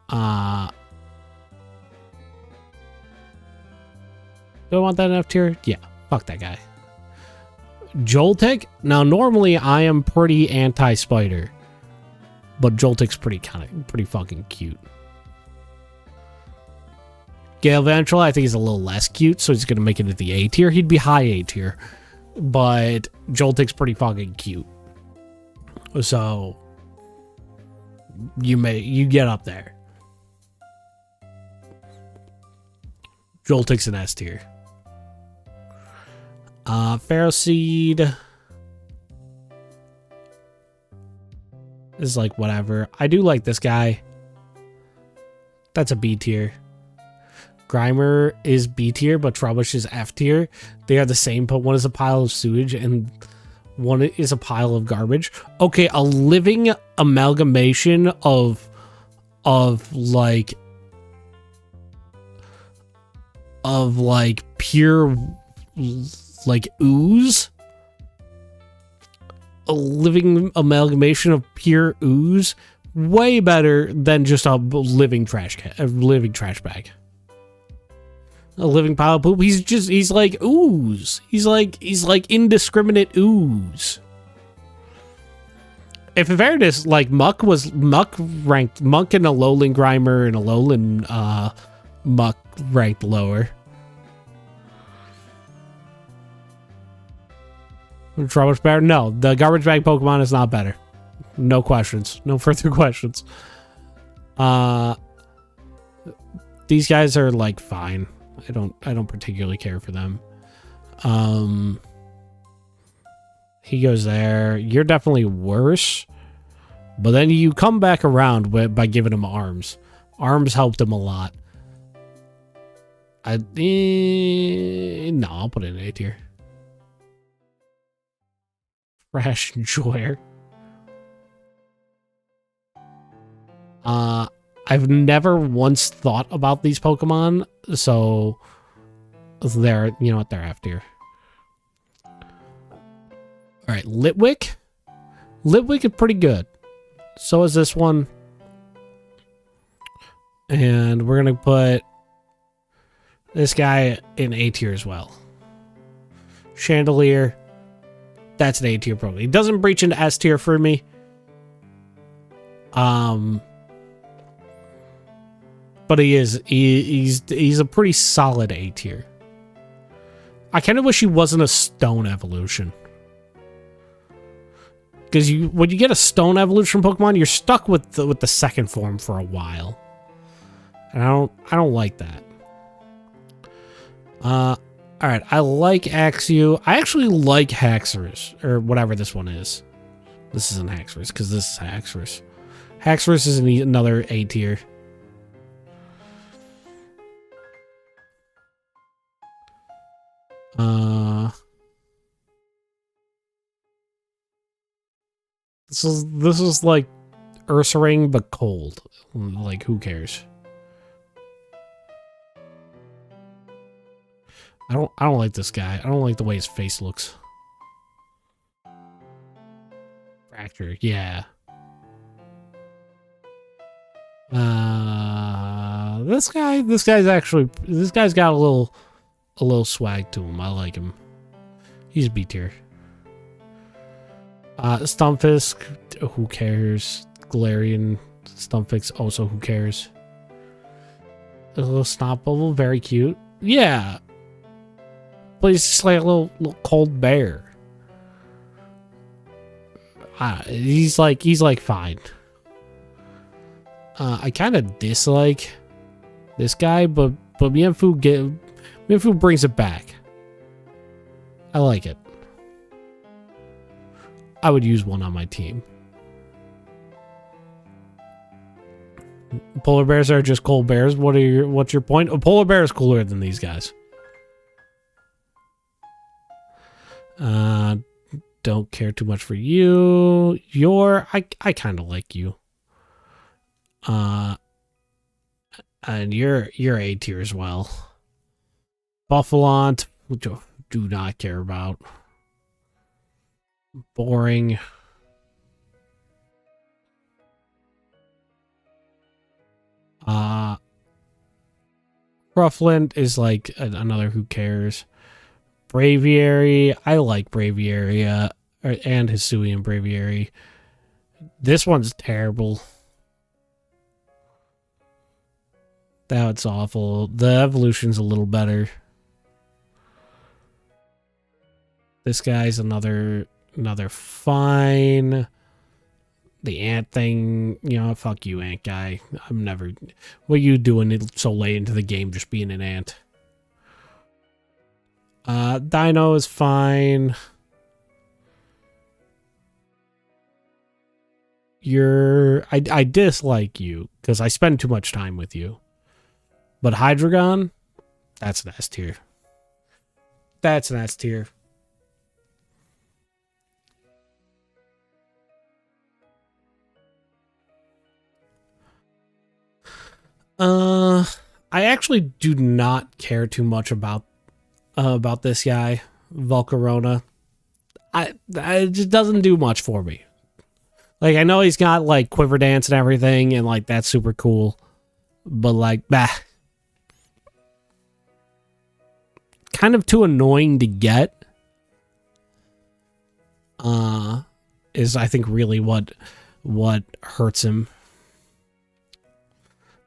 Do I want that in F tier? Yeah, fuck that guy. Joltik? Now, normally I am pretty anti-spider. But Joltik's pretty fucking cute. Gale Ventral, I think he's a little less cute, so he's going to make it into the A tier. He'd be high A tier. But Joltik's pretty fucking cute. So, you get up there. Joltik's an S tier. Ferroseed is like whatever. I do like this guy. That's a B tier. Grimer is B tier, but Trubbish is F tier. They are the same, but one is a pile of sewage and one is a pile of garbage. Okay, a living amalgamation of like pure like ooze. A living amalgamation of pure ooze. Way better than just a living trash bag. A living pile of poop. He's like ooze. He's like indiscriminate ooze. If in fairness, like Muck ranked Muck and a Alolan Grimer and a Alolan Muck ranked lower. Trubbish better? No, the garbage bag Pokemon is not better. No questions. No further questions. These guys are like fine. I don't particularly care for them. He goes there. You're definitely worse. But then you come back around by giving him arms. Arms helped him a lot. No, I'll put it in A tier. Trash Enjoyer. I've never once thought about these Pokemon, so they're, you know what, they're F tier. Alright, Litwick. Litwick is pretty good. So is this one. And we're gonna put this guy in A tier as well. Chandelier. That's an A tier probably. He doesn't breach into S tier for me. But he's a pretty solid A tier. I kind of wish he wasn't a stone evolution. Because when you get a stone evolution from Pokemon, you're stuck with the second form for a while. And I don't like that. Alright, I like Axew. I actually like Haxorus, or whatever this one is. This isn't Haxorus, because this is Haxorus. Haxorus is another A tier. This is like Ursaring, but cold. Like, who cares? I don't like this guy. I don't like the way his face looks. Fracture, yeah. This guy's got a little swag to him. I like him. He's B tier. Stunfisk, who cares? Galarian Stunfisk, also who cares? A little Snot Bubble, very cute. Yeah. But he's just like a little cold bear. He's like fine. I kind of dislike this guy, but Mienfoo brings it back. I like it. I would use one on my team. Polar bears are just cold bears. What's your point? A polar bear is cooler than these guys. Don't care too much for you. I kind of like you. And you're A tier as well. Buffalont, which I do not care about. Boring. Ruffland is like another who cares. Braviary, I like Braviary and Hisui and Braviary. This one's terrible. That's awful. The evolution's a little better. This guy's another fine. The ant thing, you know, fuck you, ant guy. I'm never... What are you doing so late into the game just being an ant? Dino is fine. I dislike you because I spend too much time with you. But Hydreigon, that's an S tier. That's an S tier. I actually do not care too much about this guy, Volcarona. It just doesn't do much for me. Like, I know he's got, like, Quiver Dance and everything, and, like, that's super cool. But, like, bah. Kind of too annoying to get. Is, I think, really what hurts him.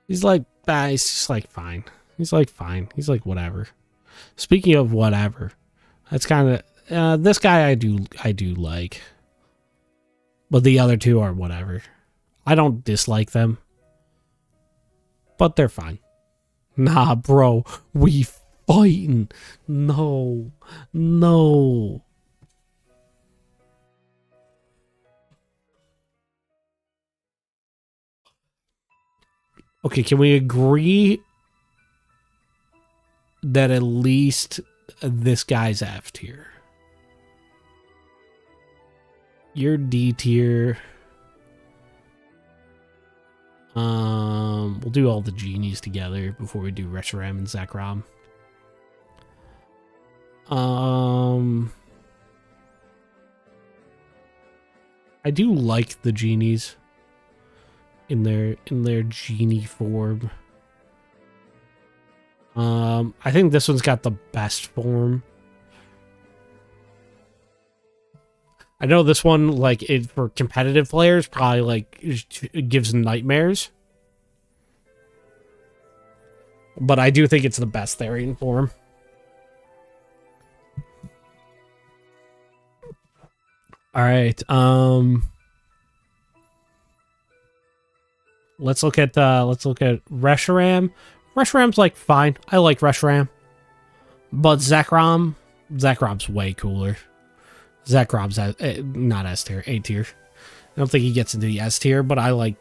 He's like, bah, he's just, like, fine. He's, like, fine. He's, like, whatever. Speaking of whatever, that's kind of... this guy I do like. But the other two are whatever. I don't dislike them. But they're fine. Nah, bro. We fighting. No. No. Okay, can we agree that at least this guy's F tier? You're D tier. We'll do all the genies together before we do Reshiram and Zekrom. I do like the genies in their genie form. I think this one's got the best form. I know this one, like, for competitive players, probably, like, it gives nightmares. But I do think it's the best Therian form. Alright, let's look at Reshiram. Reshiram's, like, fine. I like Reshiram. But Zekrom's way cooler. Zekrom's not S tier, A tier. I don't think he gets into the S tier, but I like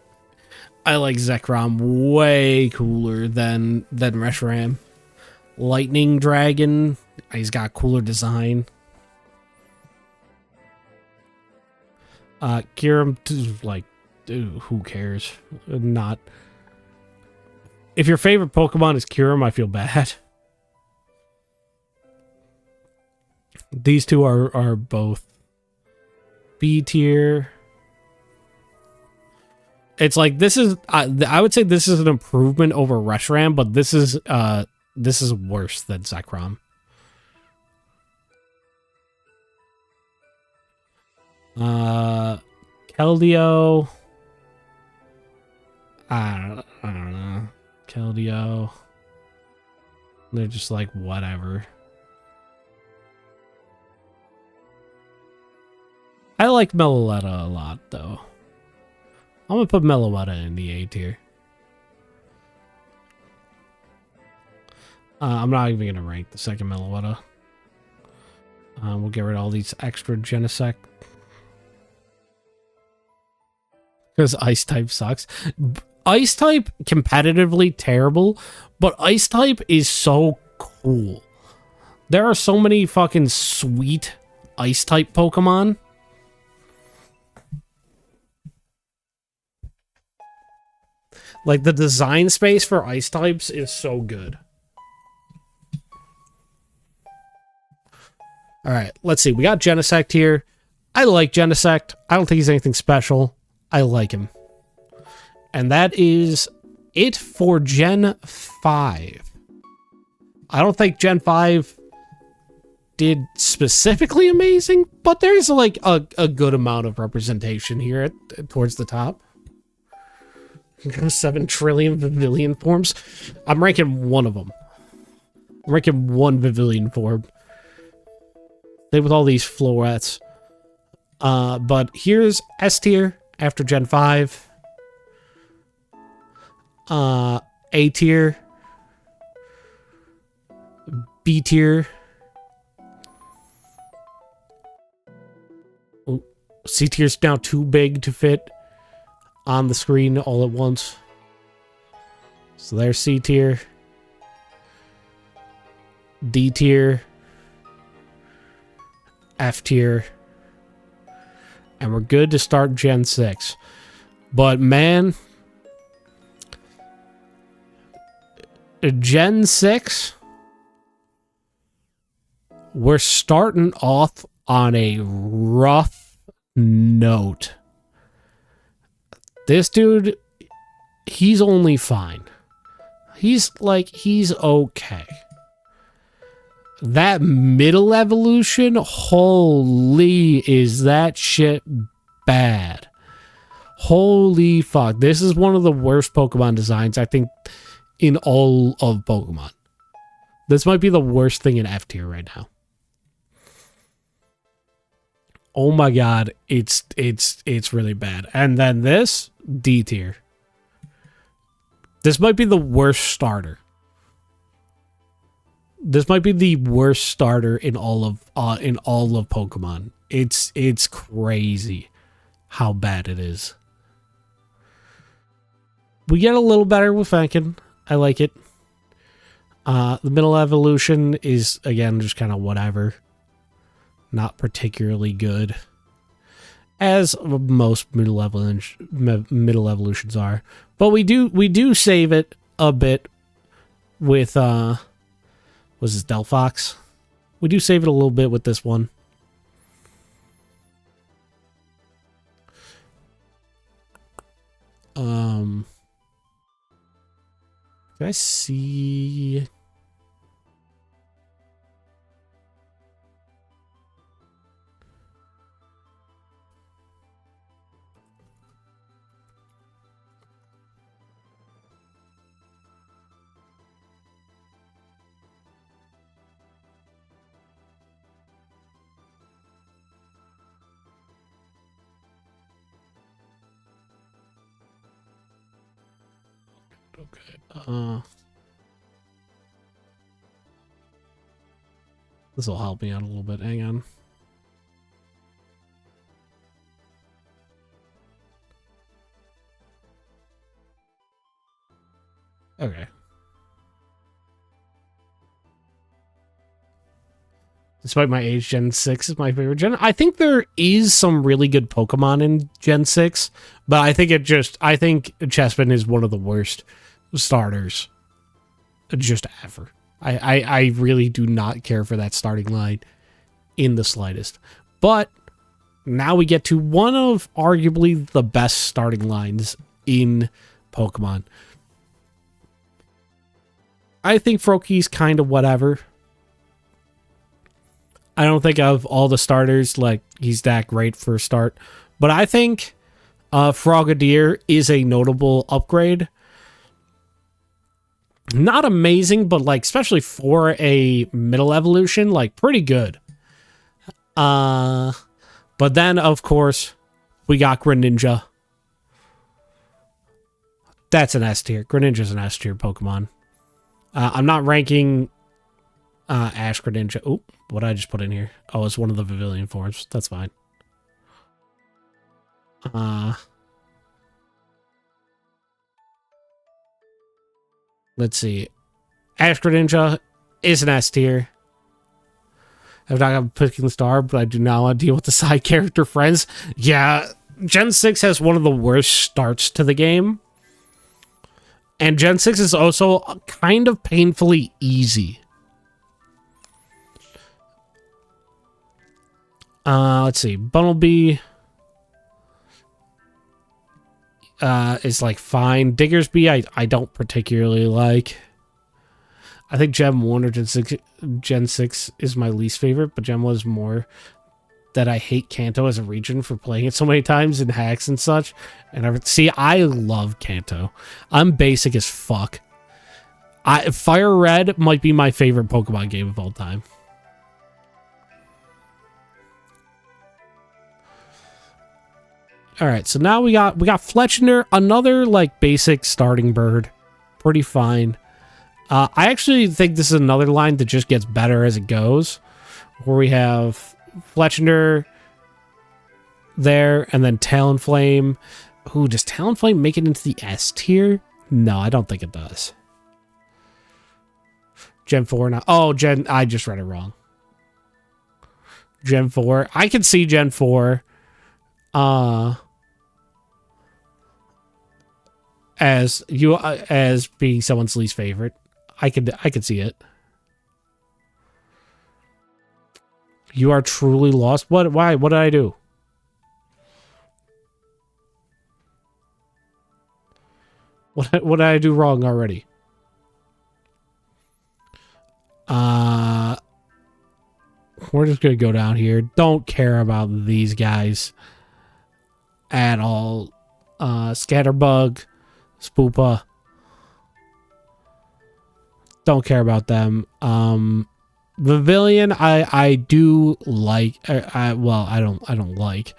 Zekrom way cooler than Reshiram. Lightning Dragon, he's got cooler design. Kyurem, like, dude, who cares? Not. If your favorite Pokemon is Kyurem, I feel bad. These two are both B tier. It's like, this is I would say this is an improvement over Reshiram, but this is worse than Zekrom. Keldeo. I don't know. Keldeo. They're just like whatever. I like Meloetta a lot, though. I'm gonna put Meloetta in the A tier. I'm not even gonna rank the second Meloetta. We'll get rid of all these extra Genesect. Because Ice type sucks. Ice type competitively terrible, but Ice type is so cool. There are so many fucking sweet Ice type Pokemon. Like, the design space for ice types is so good. Alright, let's see. We got Genesect here. I like Genesect. I don't think he's anything special. I like him. And that is it for Gen 5. I don't think Gen 5 did specifically amazing, but there's like a good amount of representation here towards the top. 7 trillion Vivillon forms. I'm ranking one of them. I'm ranking one Vivillon form. Same with all these florets. But here's S tier after Gen 5. A tier. B tier. C tier's now too big to fit on the screen all at once. So there's C tier. D tier. F tier. And we're good to start Gen 6. But man, Gen 6, we're starting off on a rough note. This dude, he's only fine. He's okay. That middle evolution, holy, is that shit bad. Holy fuck. This is one of the worst Pokemon designs, I think, in all of Pokemon. This might be the worst thing in F tier right now. Oh my god, it's really bad. And then this, D tier. This might be the worst starter. This might be the worst starter in all of Pokemon. It's crazy how bad it is. We get a little better with Fennekin. I like it. The middle evolution is, again, just kind of whatever. Not particularly good. As most middle evolutions are. But we do save it a bit with was this Delphox? We do save it a little bit with this one. Can I see? Okay. This will help me out a little bit. Hang on. Okay. Despite my age, Gen 6 is my favorite gen. I think there is some really good Pokemon in Gen 6, but I think Chespin is one of the worst starters just ever. I really do not care for that starting line in the slightest. But now we get to one of arguably the best starting lines in Pokemon. I think Froakie's kind of whatever. I don't think of all the starters, like, he's that great for a start. But I think Frogadier is a notable upgrade. Not amazing, but, like, especially for a middle evolution, like, pretty good. But then, of course, we got Greninja. That's an S tier. Greninja's an S tier Pokemon. I'm not ranking Ash Greninja. Oop, what did I just put in here? Oh, it's one of the Vivillon forms. That's fine. Let's see. Ash Greninja is an S tier. I'm not picking the star, but I do not want to deal with the side character friends. Yeah, Gen 6 has one of the worst starts to the game. And Gen 6 is also kind of painfully easy. Let's see. Bunnelby is like fine. Diggersby I don't particularly like. I think Gen 1 or Gen 6 is my least favorite, but Gen 1 is more that I hate Kanto as a region for playing it so many times in hacks and such. And I love Kanto. I'm basic as fuck. Fire Red might be my favorite Pokemon game of all time. All right, so now we got Fletchner, another like basic starting bird, pretty fine. I actually think this is another line that just gets better as it goes, where we have Fletchner there, and then Talonflame. Ooh, does Talonflame make it into the S tier? No, I don't think it does. Gen 4 now. Oh, I just read it wrong. Gen 4. I can see Gen 4 as being someone's least favorite. I could see it. You are truly lost. What? Why? What did I do? What did I do wrong already? We're just gonna go down here. Don't care about these guys at all. Scatterbug, Spoopa. Don't care about them. Pavilion, I do like. Well, I don't like,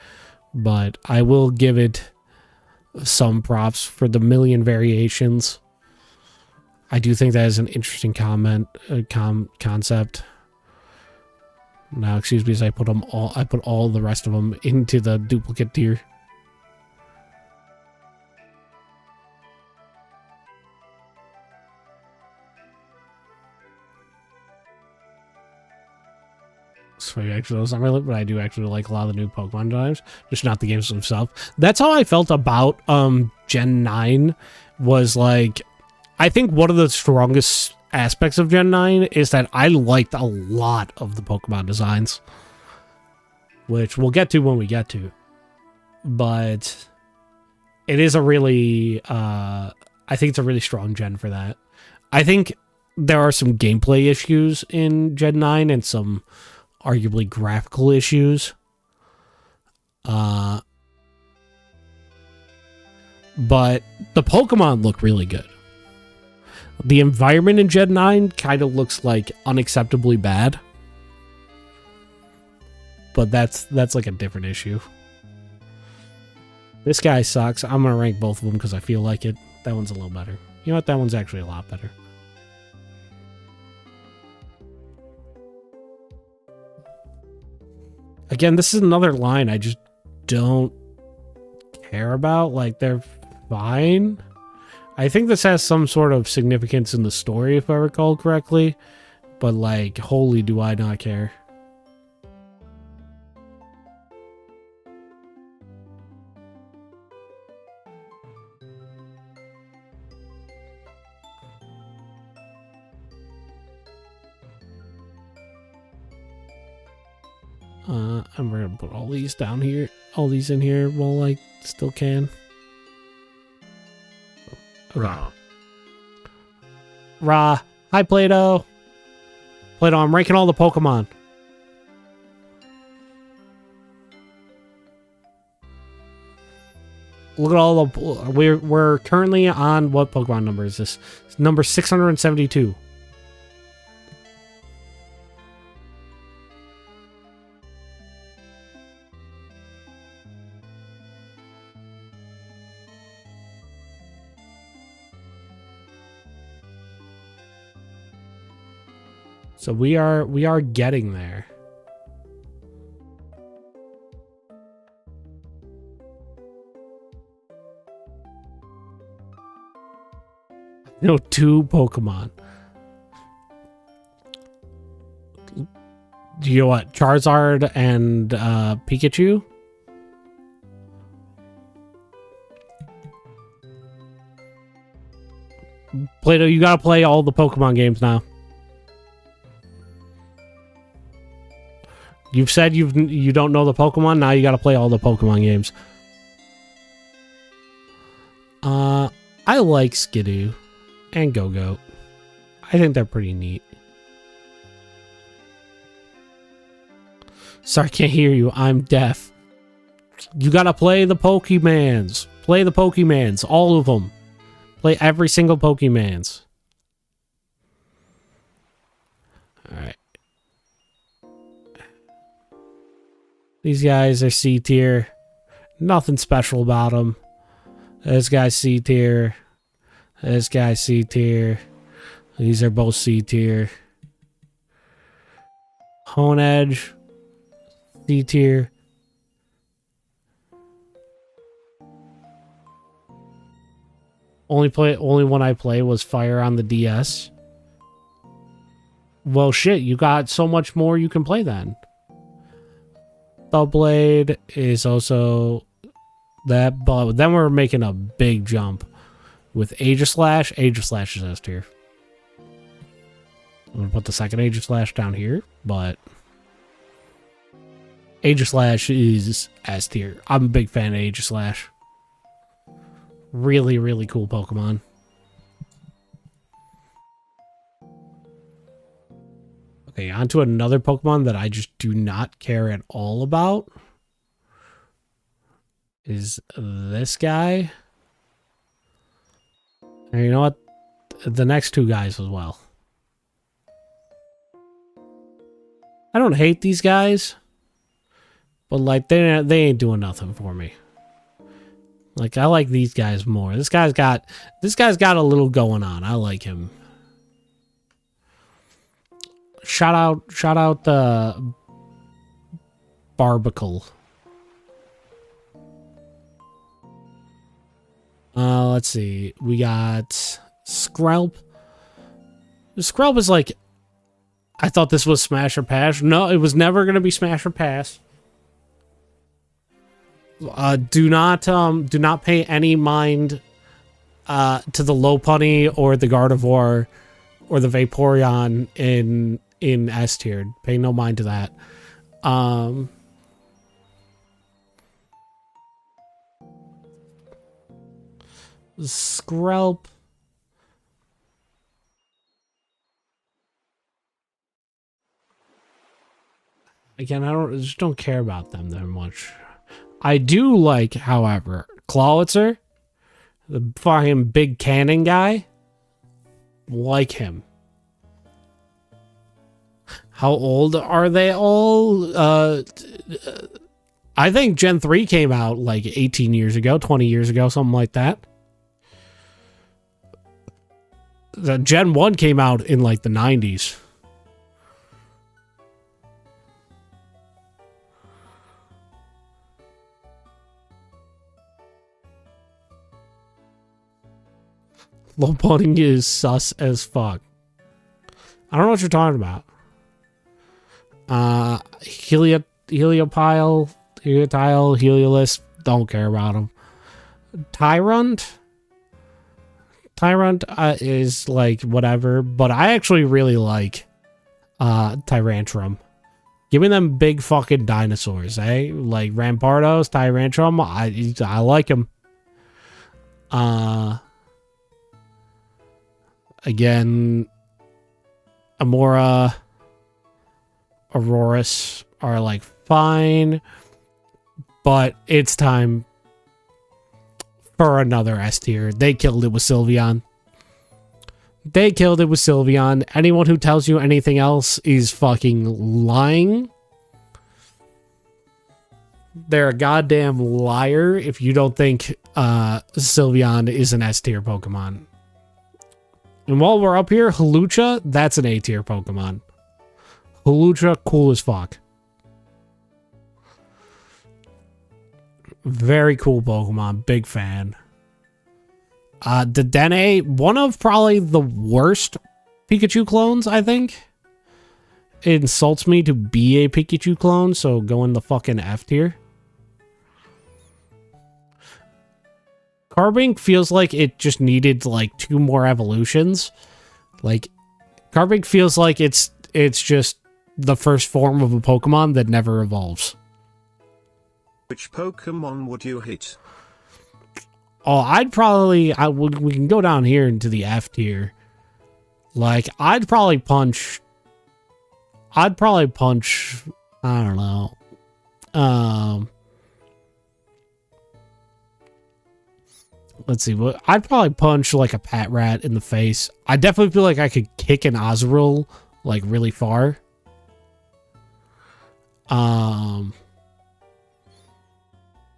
but I will give it some props for the million variations. I do think that is an interesting concept. Now, excuse me, as I put all the rest of them into the duplicate tier. So actually, those not really, but I do actually like a lot of the new Pokemon times, just not the games themselves. That's how I felt about Gen 9. Was like, I think one of the strongest aspects of Gen 9 is that I liked a lot of the Pokemon designs, which we'll get to when we get to. But it is a really, I think it's a really strong gen for that. I think there are some gameplay issues in Gen 9 and some arguably graphical issues. But the Pokemon look really good. The environment in Gen 9 kind of looks like unacceptably bad. But that's like a different issue. This guy sucks. I'm going to rank both of them because I feel like it. That one's a little better. You know what? That one's actually a lot better. Again, this is another line I just don't care about. Like, they're fine. I think this has some sort of significance in the story, if I recall correctly. But, like, holy do I not care. I'm gonna put all these down here, all these in here while I still can. Okay. Ra. Hi, Play-Doh. Play-Doh, I'm ranking all the Pokemon. Look at all the... We're currently on... What Pokemon number is this? It's number 672. So we are getting there. No, 2 Pokemon. Do you know what? Charizard and Pikachu? Plato, you gotta play all the Pokemon games now. You've said you don't know the Pokemon, now you gotta play all the Pokemon games. I like Skidoo and Go-Go. I think they're pretty neat. Sorry, I can't hear you. I'm deaf. You gotta play the Pokemans. Play the Pokemans. All of them. Play every single Pokemans. Alright. These guys are C tier. Nothing special about them. This guy's C tier. This guy's C tier. These are both C tier. Honedge. C tier. Only one I play was Fire on the DS. Well, shit, you got so much more you can play then. Doublade is also that, but then we're making a big jump with Aegislash. Aegislash is S tier. I'm gonna put the second Aegislash down here, but Aegislash is S tier. I'm a big fan of Aegislash. Really, really cool Pokemon. Okay, on to another Pokemon that I just do not care at all about. Is this guy. And you know what? The next two guys as well. I don't hate these guys, but like they ain't doing nothing for me. Like I like these guys more. This guy's got a little going on. I like him. Shout out the Barbicle. Let's see. We got Skrelp. Skrelp is like, I thought this was Smash or Pass. No, it was never gonna be Smash or Pass. Do not pay any mind to the Lopunny or the Gardevoir or the Vaporeon in S tier. Pay no mind to that. Skrelp. Again, I just don't care about them that much. I do like, however, Clawitzer, the fucking big cannon guy. Like him. How old are they all? I think Gen 3 came out like 18 years ago, 20 years ago, something like that. The Gen 1 came out in like the 90s. Lopunny is sus as fuck. I don't know what you're talking about. Heliopile, Heliolist, don't care about him. Tyrant is like whatever, but I actually really like Tyrantrum. Give me them big fucking dinosaurs, eh? Like Rampardos, Tyrantrum, I like him. Again, Amora, Aurorus are like fine, but it's time for another S tier. They killed it with Sylveon. Anyone who tells you anything else is fucking lying. They're a goddamn liar if you don't think Sylveon is an S tier Pokemon. And while we're up here, Hawlucha, that's an A tier Pokemon. Hawlucha, cool as fuck. Very cool Pokemon, big fan. Dedenne, one of probably the worst Pikachu clones, I think. It insults me to be a Pikachu clone, so go in the fucking F tier. Carbink feels like it just needed like 2 more evolutions. Like Carbink feels like it's just the first form of a Pokemon that never evolves. Which Pokemon would you hit? Oh, we can go down here into the F tier. Like, I'd probably punch, I don't know. Let's see, I'd probably punch like a Patrat in the face. I definitely feel like I could kick an Azurill like really far.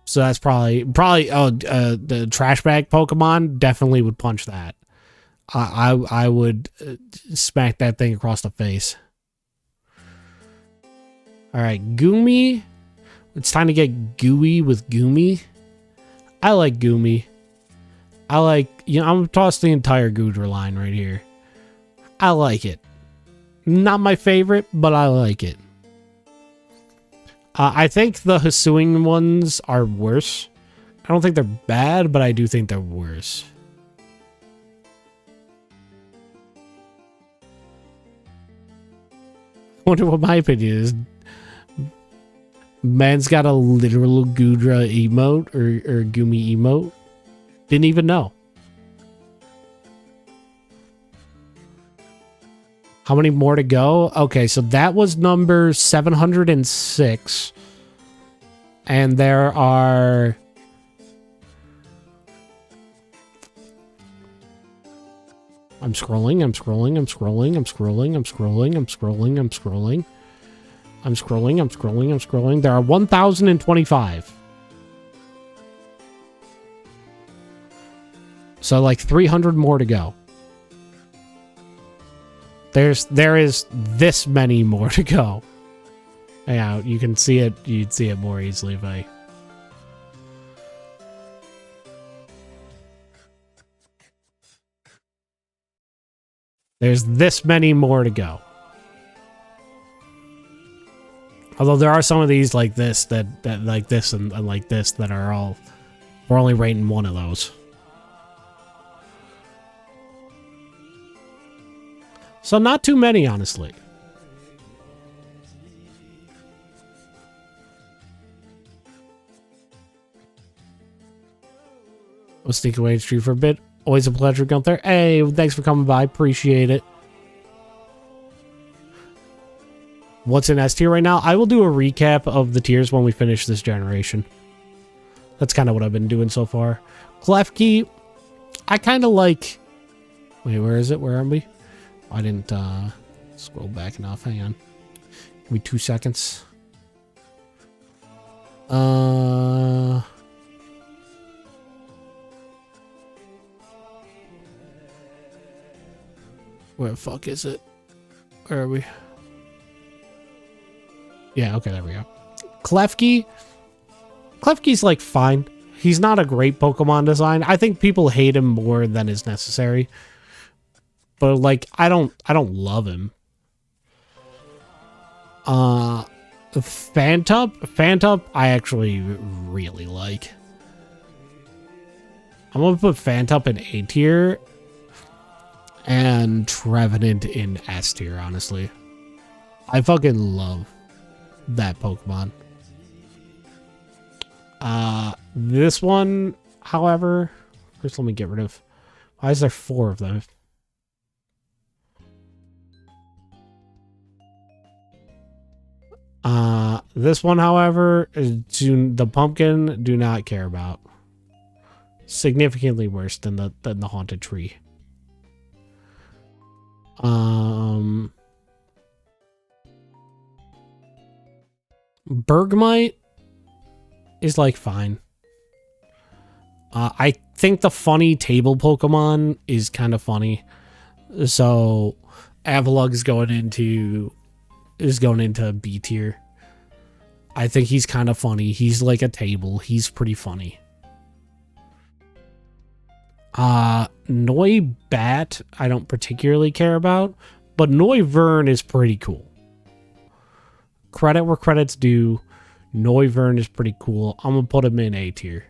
So that's probably the trash bag Pokemon definitely would punch that. I would smack that thing across the face. All right, Goomy. It's time to get gooey with Goomy. I like Goomy. I'm gonna toss the entire Goodra line right here. I like it. Not my favorite, but I like it. I think the Hisuian ones are worse. I don't think they're bad, but I do think they're worse. Wonder what my opinion is. Man's got a literal Goodra emote or Goomy emote. Didn't even know. How many more to go? Okay, so that was number 706. And there are... I'm scrolling. There are 1,025. So like 300 more to go. There is this many more to go. Yeah, you can see it. You'd see it more easily if I... There's this many more to go. Although there are some of these like this that like this and like this that are all... We're only rating one of those. So not too many, honestly. We'll sneak away in the street for a bit. Always a pleasure, Gunther. Hey, thanks for coming by. Appreciate it. What's in S tier right now? I will do a recap of the tiers when we finish this generation. That's kind of what I've been doing so far. Klefki, I kind of like... Wait, where is it? Where are we? I didn't scroll back enough. Hang on. Give me 2 seconds. Where the fuck is it? Where are we? Yeah, okay, there we go. Klefki. Klefki's like fine. He's not a great Pokemon design. I think people hate him more than is necessary. But like I don't love him. Fantup I actually really like. I'm gonna put Fantup in A tier and Trevenant in S tier, honestly. I fucking love that Pokemon. This one, however, first let me get rid of... Why is there 4 of them? This one, however, the pumpkin do not care about. Significantly worse than the haunted tree. Bergmite is like fine. I think the funny table Pokemon is kind of funny. So Avalugg is going into B tier. I think he's kind of funny. He's like a table. He's pretty funny. Noibat, I don't particularly care about, but Noivern is pretty cool. Credit where credit's due. Noivern is pretty cool. I'm gonna put him in A tier.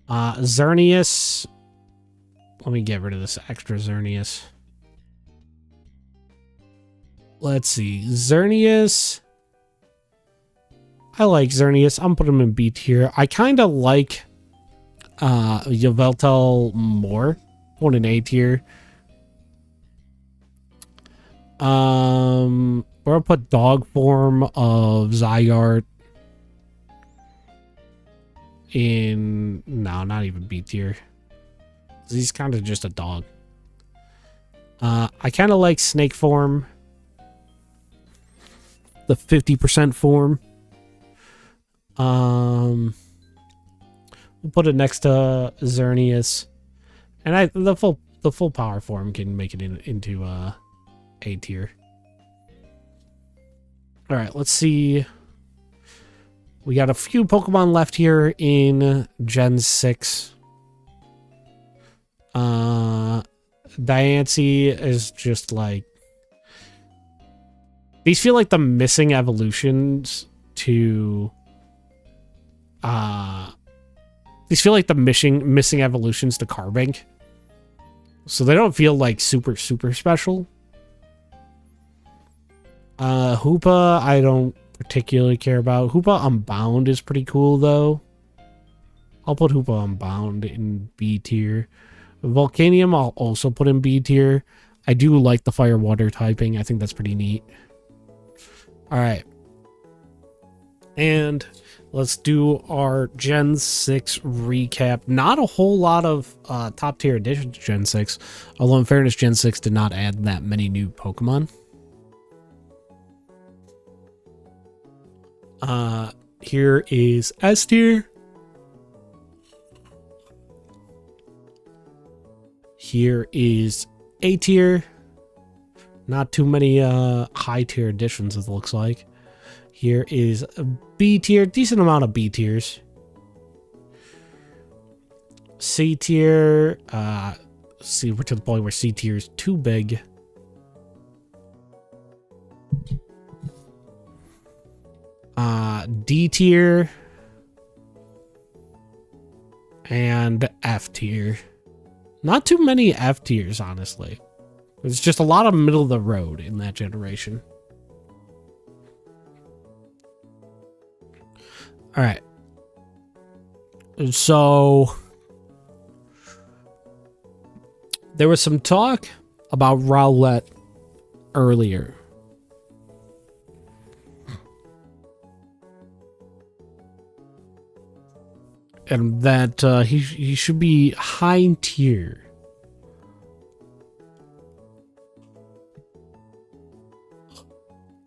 Xerneas. Let me get rid of this extra Xerneas. Let's see. Xerneas. I like Xerneas. I'm putting him in B tier. I kind of like Yveltal more. Put in A tier. We're gonna put dog form of Zygarde in not even B tier. He's kind of just a dog. I kind of like snake form, the 50% form. We'll put it next to Xerneas, and the full power form can make it into A tier. All right, let's see. We got a few Pokemon left here in Gen 6. Diancie is just like... These feel like the missing evolutions to... These feel like the missing evolutions to Carbink. So they don't feel like super special. Hoopa, I don't particularly care about. Hoopa Unbound is pretty cool, though. I'll put Hoopa Unbound in B tier. Volcanium, I'll also put in B tier. I do like the fire water typing. I think that's pretty neat. Alright. And let's do our Gen 6 recap. Not a whole lot of top tier additions to Gen 6. Although, in fairness, Gen 6 did not add that many new Pokemon. Here is S tier. Here is A tier. Not too many high tier additions, it looks like. Here is a B tier, decent amount of B tiers. C tier, see, we're to the point where C tier is too big. D tier and F tier. Not too many F tiers, honestly. There's just a lot of middle of the road in that generation. All right. So there was some talk about Rowlet earlier. And that he should be high tier.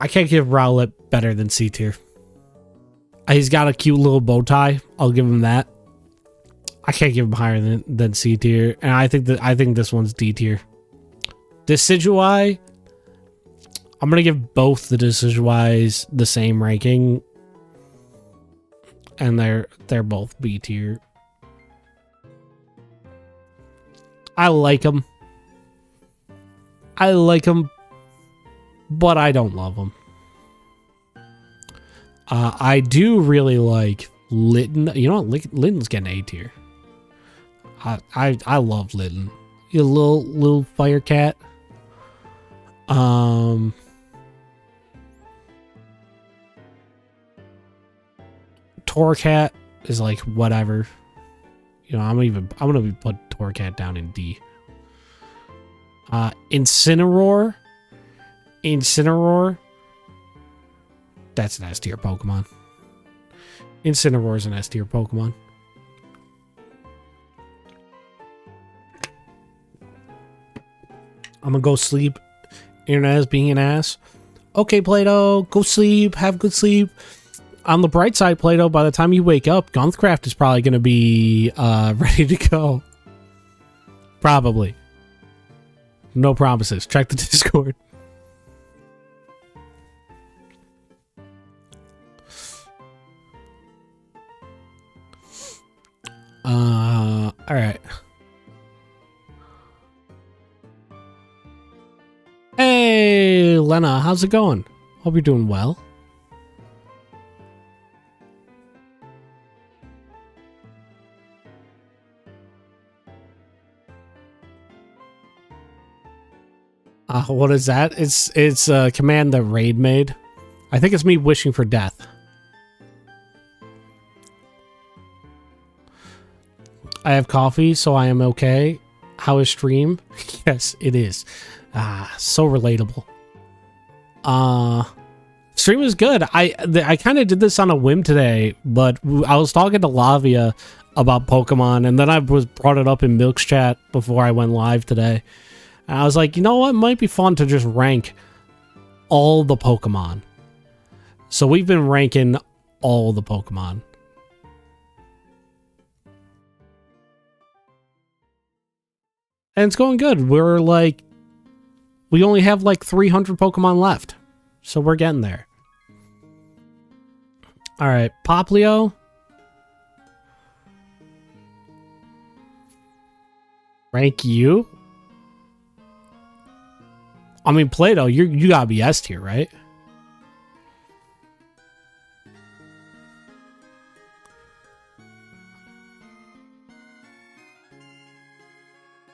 I can't give Rowlet better than C tier. He's got a cute little bow tie. I'll give him that. I can't give him higher than C tier, and I think this one's D tier. Decidueye, I'm gonna give both the Decidueyes the same ranking, and they're both B tier. I like them. But I don't love them. I do really like Litten. You know what? Litten's getting A tier. I love Litten. You little fire cat. Torcat is like whatever. You know, I'm gonna put Torcat down in D. Incineroar, that's an S tier Pokemon. Incineroar is an S tier Pokemon. I'm gonna go sleep. Internet is being an ass. Okay, Play-Doh, go sleep. Have good sleep. On the bright side, Play-Doh, by the time you wake up, Gunthcraft is probably gonna be ready to go. Probably. No promises. Check the Discord. All right. Hey, Lena, how's it going? Hope you're doing well. What is that? It's a command that Raid made. I think it's me wishing for death. I have coffee, so I am okay. How is stream? Yes, it is. So relatable. Stream is good. I kind of did this on a whim today, but I was talking to Lavia about Pokemon, and then I brought it up in Milk's chat before I went live today. And I was like, you know what? It might be fun to just rank all the Pokemon. So we've been ranking all the Pokemon. And it's going good. We only have like 300 Pokemon left. So we're getting there. All right, Poplio. Rank you? I mean, Play-Doh, you gotta be S tier, right?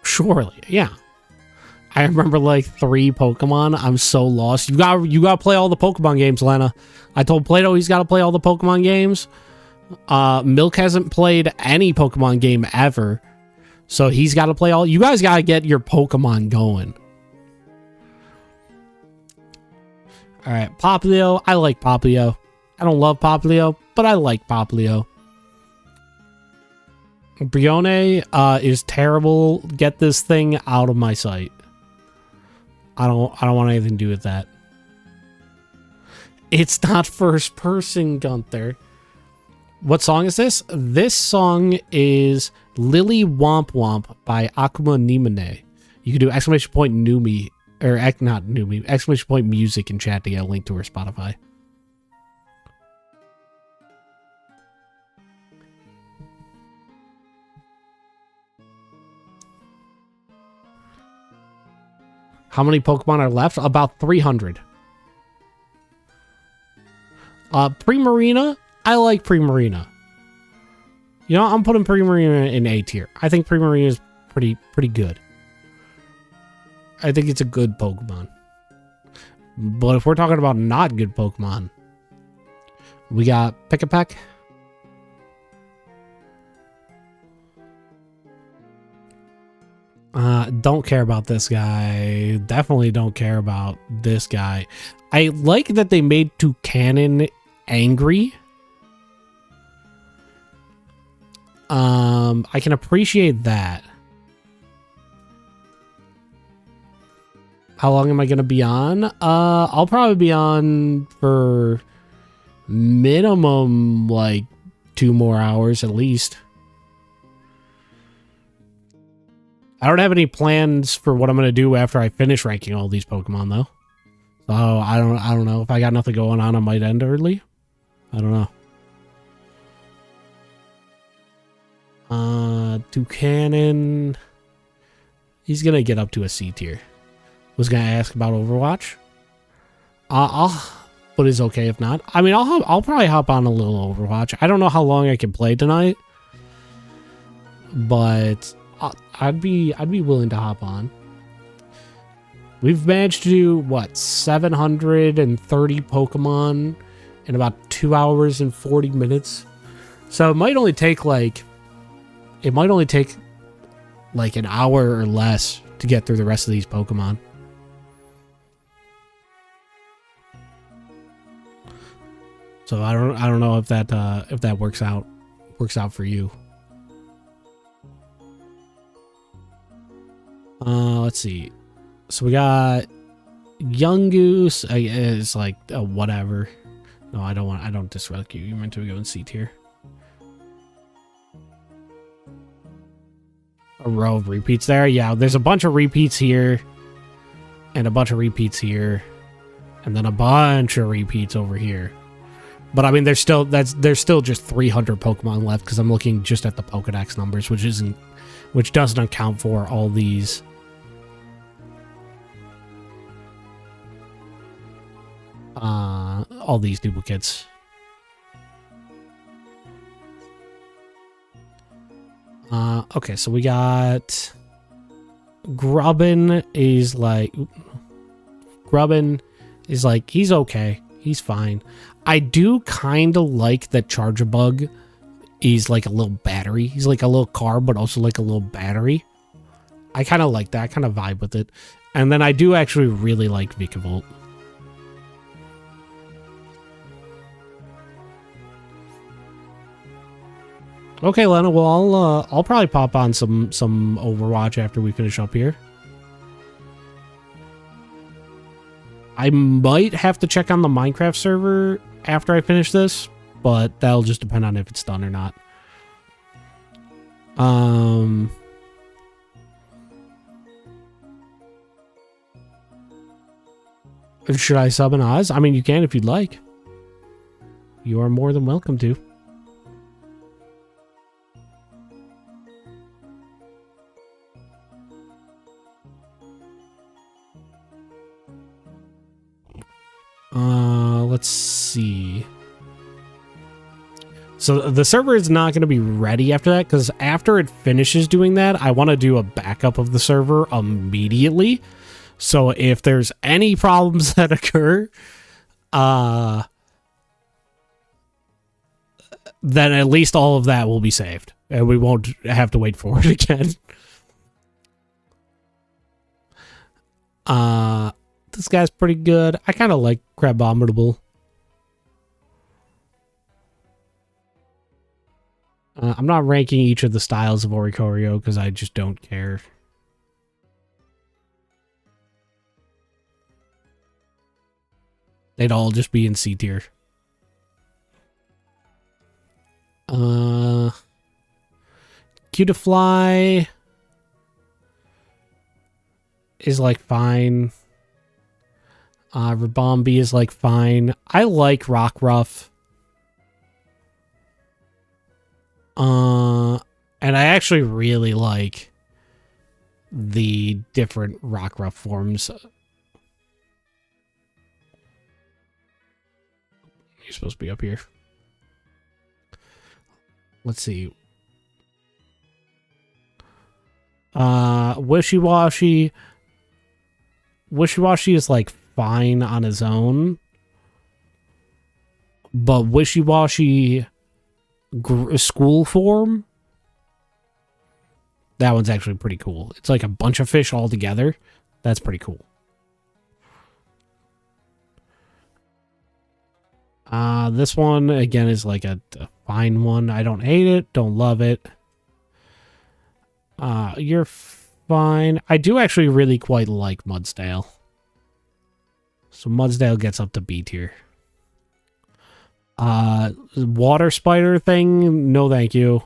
Surely, yeah. I remember like 3 Pokemon. I'm so lost. You gotta play all the Pokemon games, Lena. I told Play-Doh he's gotta play all the Pokemon games. Milk hasn't played any Pokemon game ever. So he's gotta play all. You guys gotta get your Pokemon going. Alright, Poplio. I like Poplio. I don't love Poplio, but I like Poplio. Brione is terrible. Get this thing out of my sight. I don't want anything to do with that. It's not first person, Gunther. What song is this? This song is Lily Womp Womp by Akuma Nimane. You can do exclamation point Numi, or not Numi, exclamation point music in chat to get a link to her Spotify. How many Pokemon are left? About 300. Primarina. I like Primarina. You know, I'm putting Primarina in A tier. I think Primarina is pretty good. I think it's a good Pokemon. But if we're talking about not good Pokemon, we got Pick-a-Peck. Don't care about this guy. Definitely don't care about this guy. I like that they made Toucanon angry. I can appreciate that. How long am I gonna be on? I'll probably be on for minimum like 2 more hours at least. I don't have any plans for what I'm gonna do after I finish ranking all these Pokemon though. So I don't know. If I got nothing going on, I might end early. I don't know. Toucanon. He's gonna get up to a C tier. Was gonna ask about Overwatch. But it's okay if not. I mean, I'll probably hop on a little Overwatch. I don't know how long I can play tonight, but I'd be willing to hop on. We've managed to do what, 730 Pokemon in about 2 hours and 40 minutes. So it might only take like an hour or less to get through the rest of these Pokemon. So I don't know if that works out for you. Let's see. So we got Young Goose. It's like whatever. No, I don't disrespect you. You're meant to go in C tier. A row of repeats there. Yeah, there's a bunch of repeats here, and a bunch of repeats here, and then a bunch of repeats over here. But I mean, there's still just 300 Pokemon left because I'm looking just at the Pokedex numbers, which doesn't account for all these. All these duplicates. Okay, so we got Grubbin is like, Grubbin is like, he's okay. He's fine. I do kind of like that Charjabug is like a little battery. He's like a little car, but also like a little battery. I kind of like that. I kind of vibe with it. And then I do actually really like Vikavolt. Okay, Lena, well, I'll probably pop on some Overwatch after we finish up here. I might have to check on the Minecraft server after I finish this, but that'll just depend on if it's done or not. Should I sub an Oz? I mean, you can if you'd like. You are more than welcome to. Let's see. So the server is not going to be ready after that, because after it finishes doing that, I want to do a backup of the server immediately. So if there's any problems that occur, then at least all of that will be saved, and we won't have to wait for it again. This guy's pretty good. I kind of like Crabominable. I'm not ranking each of the styles of Oricorio because I just don't care. They'd all just be in C tier. Cutiefly is like fine. Rabombi is like fine. I like Rockruff. And I actually really like the different Rockruff forms. You're supposed to be up here. Let's see. Wishy-Washy. Wishy-Washy is like fine on his own. But Wishy-Washy school form, that one's actually pretty cool. It's like a bunch of fish all together. That's pretty cool. This one again is like a fine one. I don't hate it, don't love it. You're fine. I do actually really quite like Mudsdale. So Mudsdale gets up to B tier. Water spider thing, no thank you.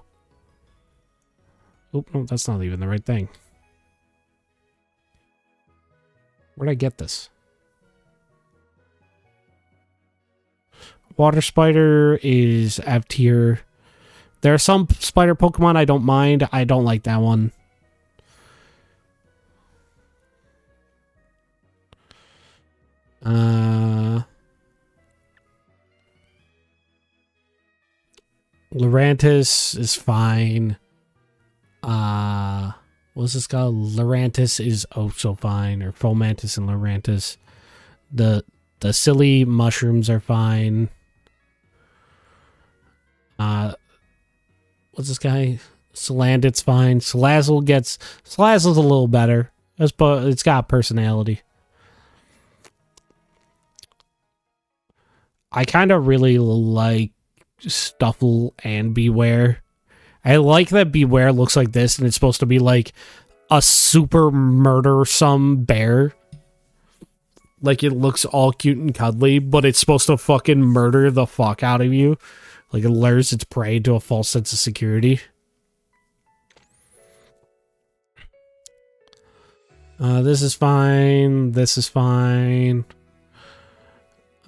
Oh, no, that's not even the right thing. Where'd I get this? Water spider is F tier. There are some spider Pokemon I don't mind. I don't like that one. Lurantis is fine. What's this called? Lurantis is oh so fine. Or Fomantis and Lurantis. The silly mushrooms are fine. What's this guy? Salandit's fine. Salazzle's a little better. It's got personality. I kind of really like Stuffle and Beware. I like that Beware looks like this, and it's supposed to be like a super murdersome bear. Like it looks all cute and cuddly, but it's supposed to fucking murder the fuck out of you. Like it lures its prey to a false sense of security. This is fine. This is fine.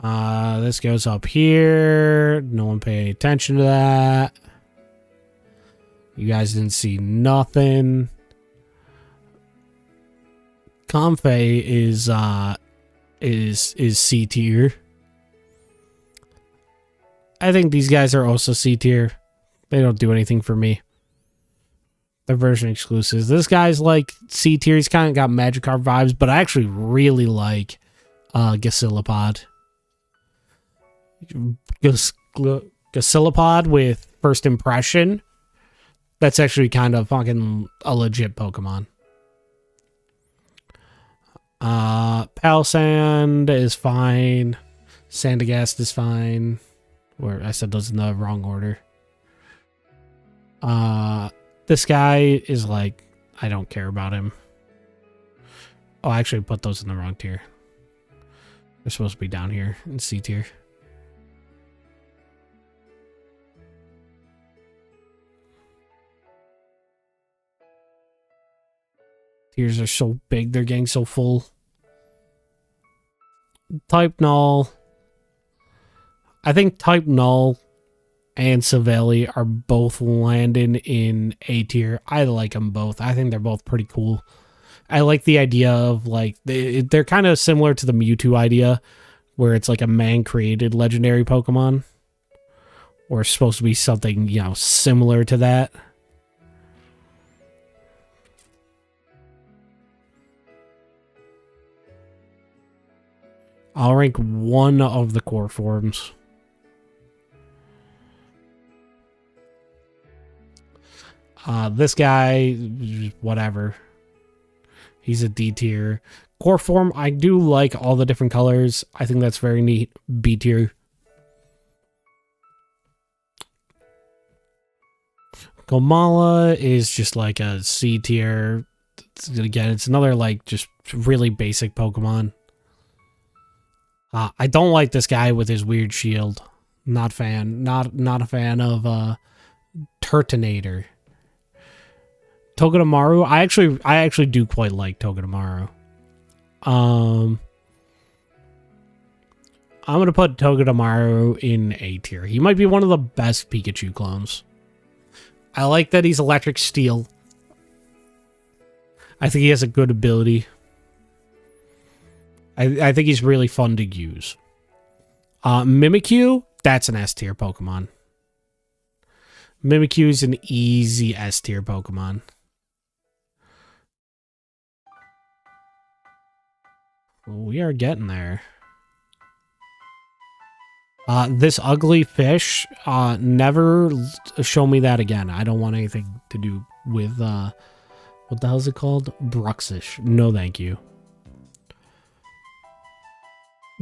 This goes up here. No one paid any attention to that. You guys didn't see nothing. Comfey is C tier. I think these guys are also C tier. They don't do anything for me. They're version exclusives. This guy's like C tier. He's kind of got Magikarp vibes, but I actually really like Gosilopod. Gosilopod with first impression. That's actually kind of fucking a legit Pokemon. Palisand is fine. Sandagast is fine. Or I said those in the wrong order. This guy is like, I don't care about him. Oh, I actually put those in the wrong tier. They're supposed to be down here in C tier. Tiers are so big, they're getting so full. Type Null. I think Type Null and Savelli are both landing in A tier. I like them both. I think they're both pretty cool. I like the idea of like, they're kind of similar to the Mewtwo idea, where it's like a man-created legendary Pokemon. Or it's supposed to be something, you know, similar to that. I'll rank one of the core forms. This guy, whatever. He's a D tier. Core form, I do like all the different colors. I think that's very neat. B tier. Gomala is just like a C tier. Again, it's another like just really basic Pokemon. I don't like this guy with his weird shield. Not fan. Not a fan of Turtonator. Togedemaru. I actually do quite like Togedemaru. I'm gonna put Togedemaru in A tier. He might be one of the best Pikachu clones. I like that he's electric steel. I think he has a good ability. I think he's really fun to use. Mimikyu, that's an S tier Pokemon. Mimikyu is an easy S tier Pokemon. We are getting there. This ugly fish, never show me that again. I don't want anything to do with, what the hell is it called? Bruxish. No, thank you.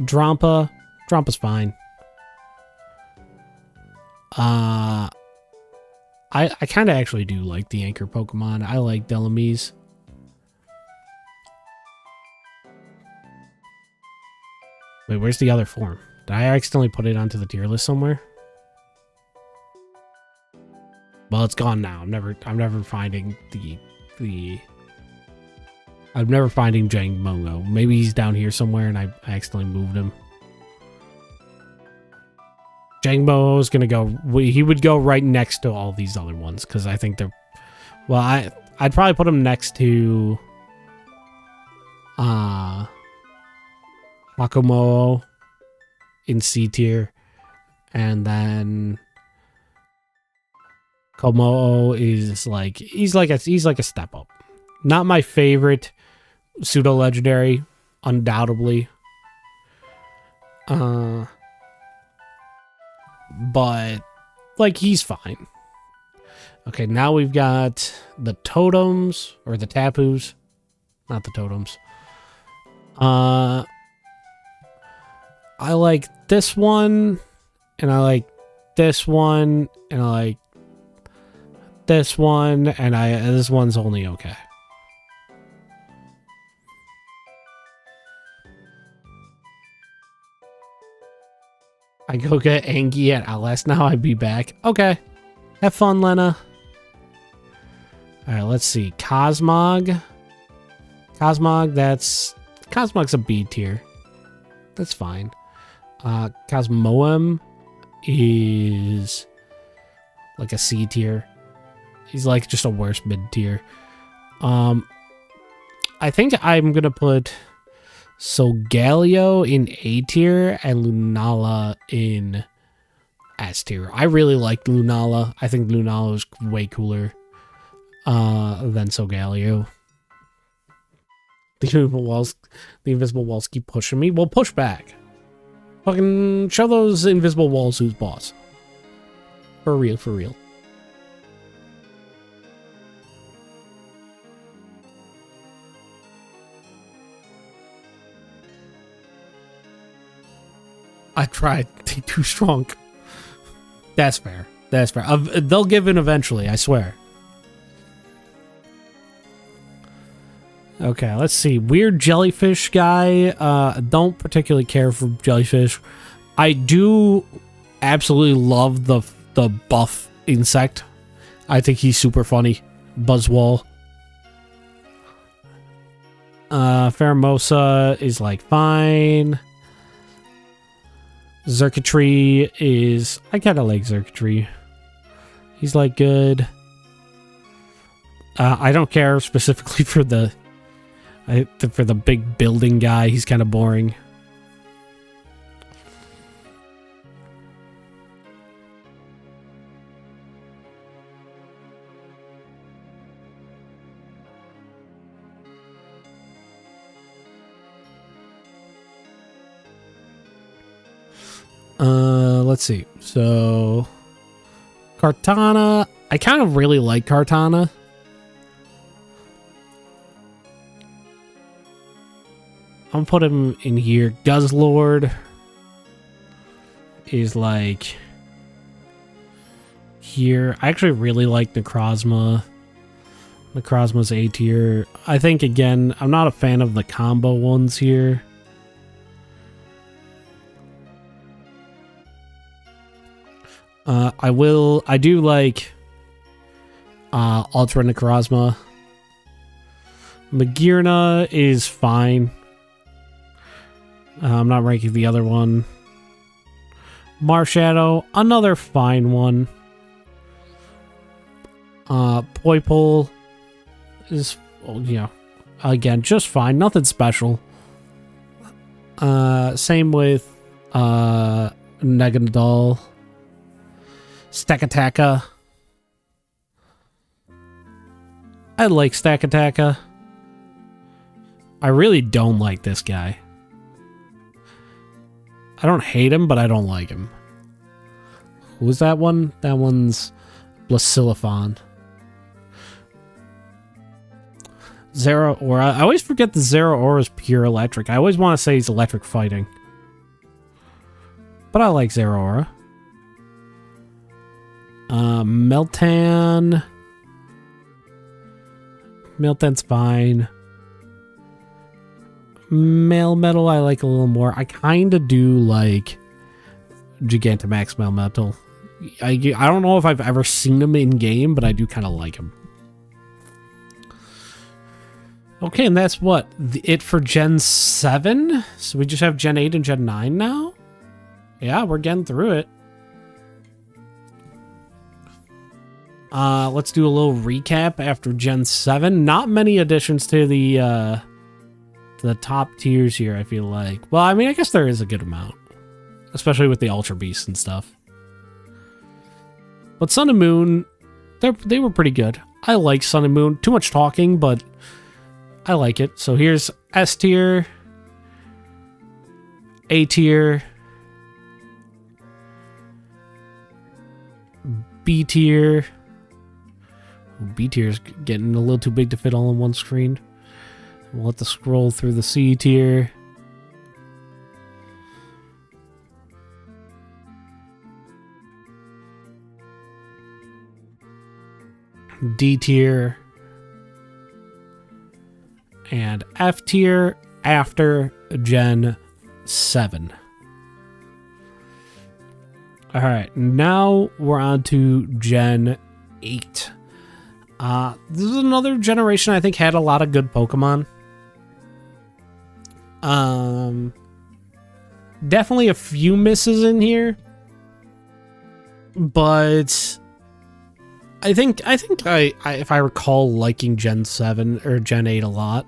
Drompa's fine. I kind of actually do like the anchor Pokemon. I like Delamise. Wait, where's the other form? Did I accidentally put it onto the tier list somewhere? Well, it's gone now. I'm never finding I'm never finding Jangmongo. Maybe he's down here somewhere and I accidentally moved him. Jangmongo's gonna go. He would go right next to all these other ones because I think they're. Well, I'd probably put him next to. Hakumo in C tier, and then Komodo is like he's like a step up. Not my favorite pseudo legendary, undoubtedly. But like he's fine. Okay, now we've got the totems or the tapus, not the totems. I like this one, and I like this one, and I like this one, and this one's only okay. I go get Angie at Outlast now. I'd be back. Okay. Have fun, Lena. Alright, let's see. Cosmog. Cosmog's a B tier. That's fine. Cosmoem is like a C tier. He's like just a worse mid tier. I think I'm gonna put Solgaleo in A tier and Lunala in S tier. I really like Lunala. I think Lunala is way cooler than Solgaleo. The invisible walls keep pushing me. Well, push back. Fucking show those invisible walls who's boss. For real, for real. I tried. They too strong. That's fair. That's fair. They'll give in eventually, I swear. Okay, let's see. Weird jellyfish guy. Don't particularly care for jellyfish. I do absolutely love the buff insect. I think he's super funny. Buzzwall. Pheromosa is like fine. Xurkitree is... I kind of like Xurkitree. He's like good. I don't care specifically for the big building guy. He's kind of boring. Let's see. So, Kartana. I kind of really like Kartana. I'm gonna put him in here. Guzzlord is like here. I actually really like Necrozma. Necrozma's A tier. I think, again, I'm not a fan of the combo ones here. I do like Ultra Necrozma. Magearna is fine. I'm not ranking the other one. Marshadow, another fine one. Poipole is, you know, again, just fine. Nothing special. Same with Neganadal. Stakataka. I like Stakataka. I really don't like this guy. I don't hate him, but I don't like him. Who's that one? That one's Basilophon. Zeraora. I always forget the Zeraora is pure electric. I always want to say he's electric fighting. But I like Zeraora. Meltan. Meltan's fine. Melmetal I like a little more. I kind of do like Gigantamax Melmetal. I don't know if I've ever seen him in game, but I do kind of like him. Okay, and that's what? It for Gen 7? So we just have Gen 8 and Gen 9 now? Yeah, we're getting through it. Let's do a little recap after Gen 7. Not many additions to the top tiers here, I feel like. Well, I mean, I guess there is a good amount. Especially with the Ultra Beasts and stuff. But Sun and Moon, they were pretty good. I like Sun and Moon. Too much talking, but I like it. So here's S tier. A tier. B tier. B tier is getting a little too big to fit all on one screen. We'll have to scroll through the C tier. D tier. And F tier after Gen 7. Alright, now we're on to Gen 8. This is another generation I think had a lot of good Pokemon. Definitely a few misses in here. But I think I if I recall liking Gen 7 or Gen 8 a lot.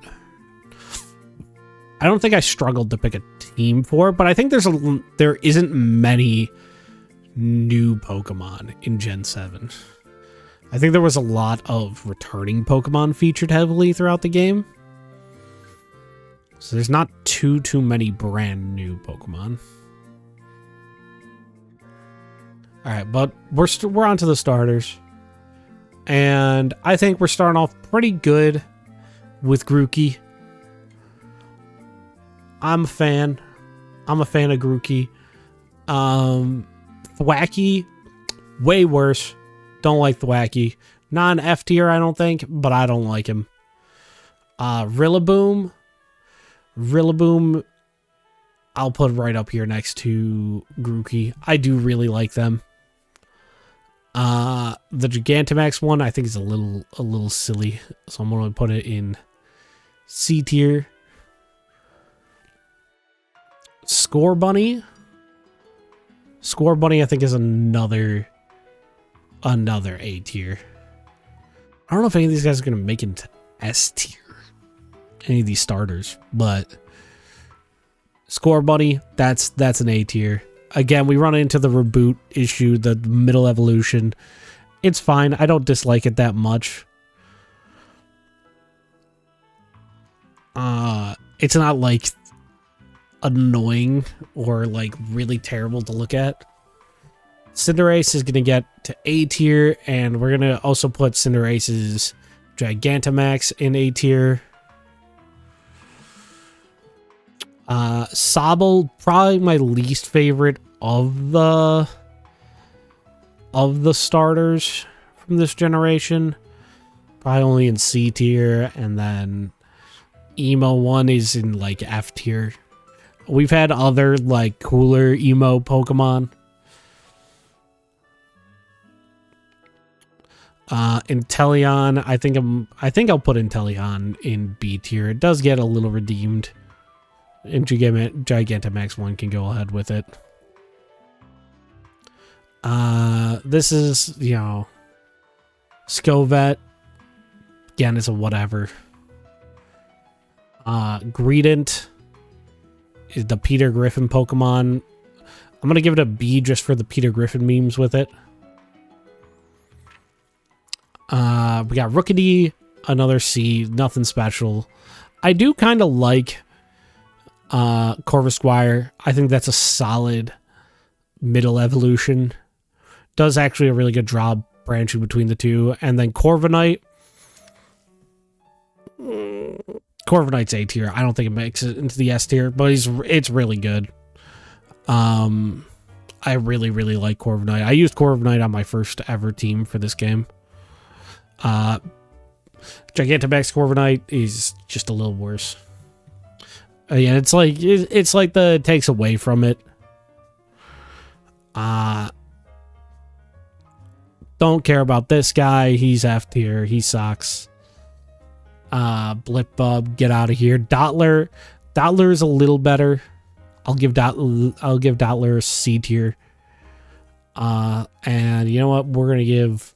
I don't think I struggled to pick a team for it, but I think there isn't many new Pokemon in Gen 7. I think there was a lot of returning Pokemon featured heavily throughout the game. So there's not too many brand new Pokemon. All right, but we're on to the starters. And I think we're starting off pretty good with Grookey. I'm a fan. I'm a fan of Grookey. Thwacky, way worse. Don't like Thwacky. Not an F tier, I don't think, but I don't like him. Rillaboom, I'll put right up here next to Grookey. I do really like them. The Gigantamax one, I think is a little silly, so I'm gonna put it in C tier. Scorbunny, I think is another A tier. I don't know if any of these guys are gonna make it into S tier. Any of these starters, but Scorbunny, that's an A tier. Again, we run into the reboot issue, the middle evolution. It's fine. I don't dislike it that much. It's not like annoying or like really terrible to look at. Cinderace is gonna get to A tier, and we're gonna also put Cinderace's Gigantamax in A tier. Sobble, probably my least favorite of the starters from this generation. Probably only in C tier, and then Emo 1 is in like F tier. We've had other like cooler emo Pokemon. Inteleon, I think I'll put Inteleon in B tier. It does get a little redeemed. And Gigantamax 1 can go ahead with it. This is, you know, Scovet. Again, it's a whatever. Greedent is the Peter Griffin Pokemon. I'm gonna give it a B just for the Peter Griffin memes with it. We got Rookidee, another C, nothing special. I do kind of like Corvisquire. I think that's a solid middle evolution. Does actually a really good job branching between the two. And then Corviknight. Corviknight's A tier. I don't think it makes it into the S tier, but it's really good. I really like Corviknight. I used Corviknight on my first ever team for this game. Gigantamax Corviknight is just a little worse. Yeah, it's like it takes away from it. Don't care about this guy. He's F tier. He sucks. Blipbub, get out of here. Dottler is a little better. I'll give Dottler a C tier. And you know what? We're gonna give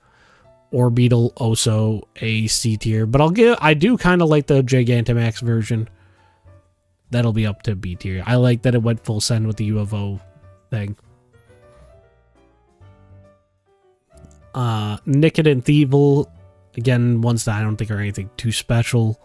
Orbeetle also a C tier. But I do kind of like the Gigantamax version. That'll be up to B tier. I like that it went full send with the UFO thing. Nickit and Thievul, again, ones that I don't think are anything too special.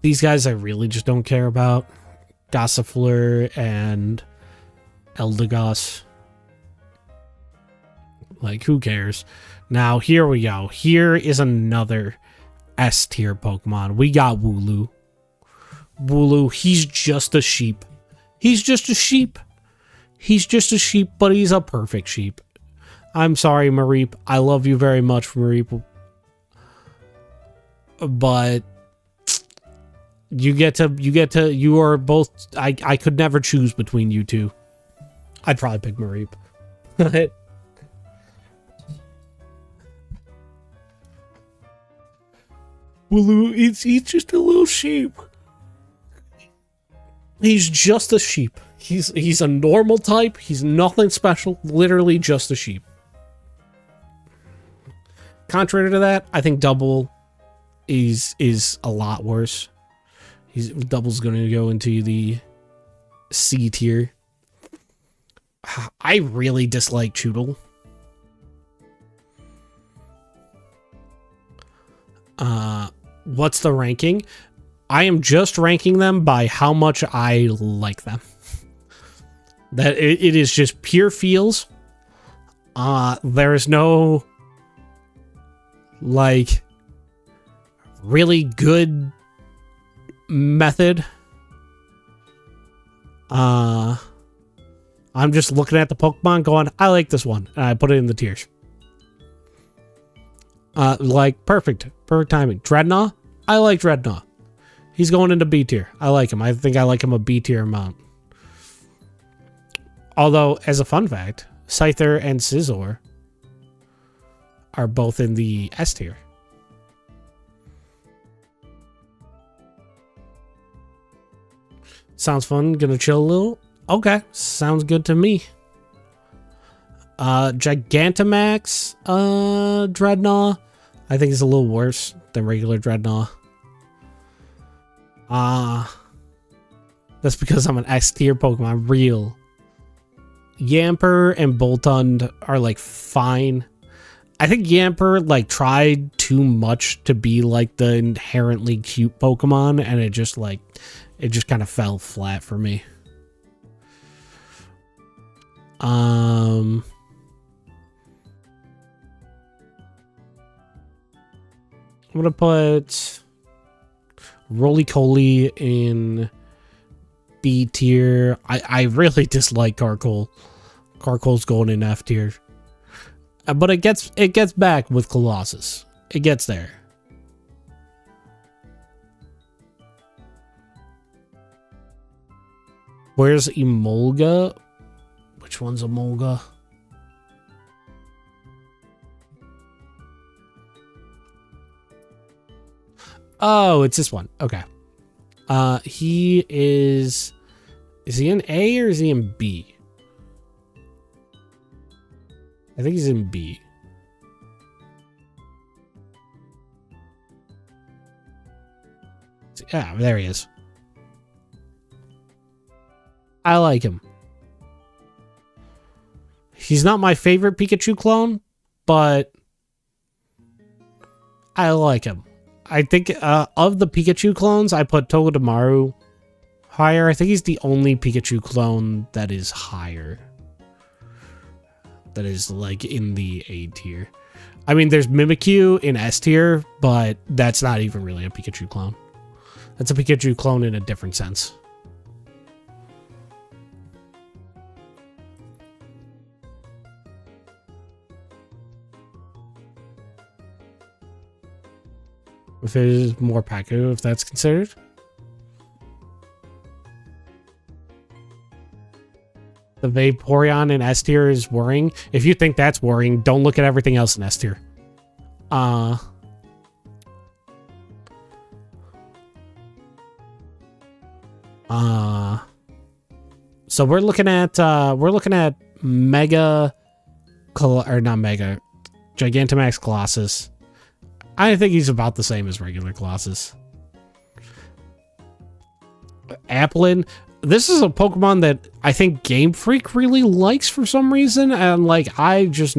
These guys I really just don't care about. Gossifleur and Eldegoss. Like, who cares? Now, here we go. Here is another S tier Pokemon. We got Wooloo. Wooloo, he's just a sheep. He's just a sheep. He's just a sheep, but he's a perfect sheep. I'm sorry, Mareep. I love you very much, Mareep. But you are both, I could never choose between you two. I'd probably pick Mareep. Wooloo, he's just a little sheep. He's just a sheep. He's a normal type. He's nothing special. Literally just a sheep. Contrary to that, I think Double is a lot worse. Double's going to go into the C tier. I really dislike Choodle. What's the ranking? I am just ranking them by how much I like them. That it is just pure feels. There is no like really good method. I'm just looking at the Pokemon going, I like this one, and I put it in the tiers. Like perfect timing. Dreadnought, I like Dreadnought. He's going into B tier. I like him. I think I like him a B tier amount. Although, as a fun fact, Scyther and Scizor are both in the S tier. Sounds fun. Gonna chill a little. Okay, sounds good to me. Gigantamax Dreadnought, I think is a little worse than regular Dreadnought. That's because I'm an S tier Pokemon. Real. Yamper and Boltund are like fine. I think Yamper like tried too much to be like the inherently cute Pokemon, and it just kind of fell flat for me. I'm gonna put Roly-Coly in B tier. I really dislike Carkol. Carkol's going in F tier. But it gets back with Colossus. It gets there. Where's Emolga? Which one's Emolga? Oh, it's this one. Okay. He is he in A or is he in B? I think he's in B. Yeah, there he is. I like him. He's not my favorite Pikachu clone, but I like him. I think of the Pikachu clones, I put Togedemaru higher. I think he's the only Pikachu clone that is higher. That is like in the A tier. I mean, there's Mimikyu in S tier, but that's not even really a Pikachu clone. That's a Pikachu clone in a different sense. If it is more Paku, if that's considered. The Vaporeon in S tier is worrying. If you think that's worrying, don't look at everything else in S tier. So we're looking at Mega, or not Mega, Gigantamax Colossus. I think he's about the same as regular Colossus. Applin. This is a Pokemon that I think Game Freak really likes for some reason, and like I just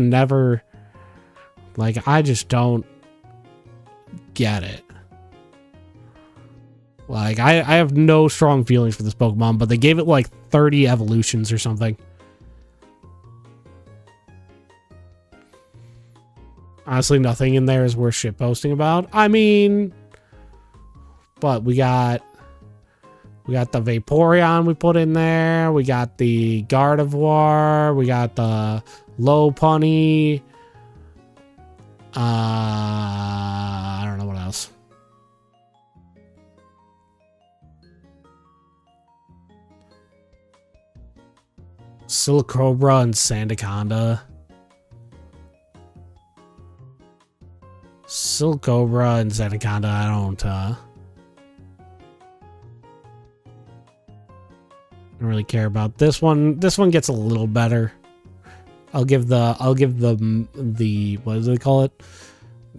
don't get it. Like I have no strong feelings for this Pokemon, but they gave it like 30 evolutions or something. Honestly, nothing in there is worth shit posting about. I mean, but we got the Vaporeon we put in there. We got the Gardevoir. We got the Lopunny. I don't know what else. Silicobra and Sandaconda. Silicobra and Sandaconda, I don't really care about this one. This one gets a little better. I'll give the what do they call it?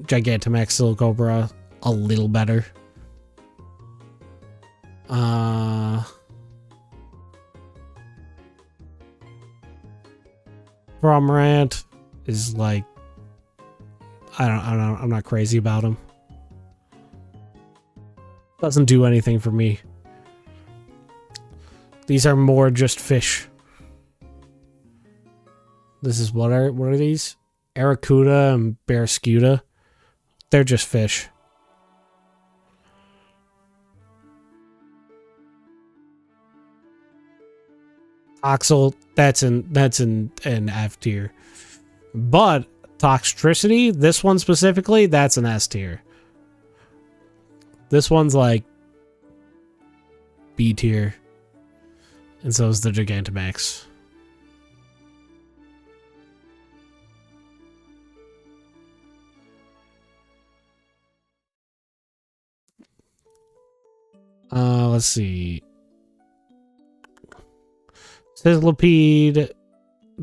Gigantamax Silicobra a little better. Cramorant is like, I'm not crazy about him. Doesn't do anything for me. These are more just fish. This is what are these? Aracuda and Barraskewda. They're just fish. Toxel, that's in F tier. But Toxtricity, this one specifically, that's an S tier. This one's like B tier. And so is the Gigantamax. Let's see. Sizzlipede,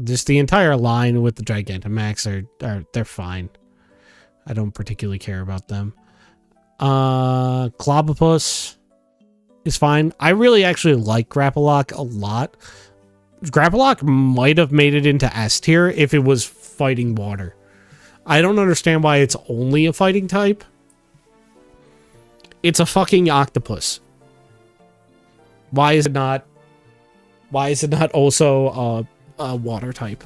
just the entire line with the Gigantamax they're fine. I don't particularly care about them. Clobopus is fine. I really actually like Grapplock a lot. Grapplock might have made it into S tier if it was fighting water. I don't understand why it's only a fighting type. It's a fucking octopus. Why is it not also a water type?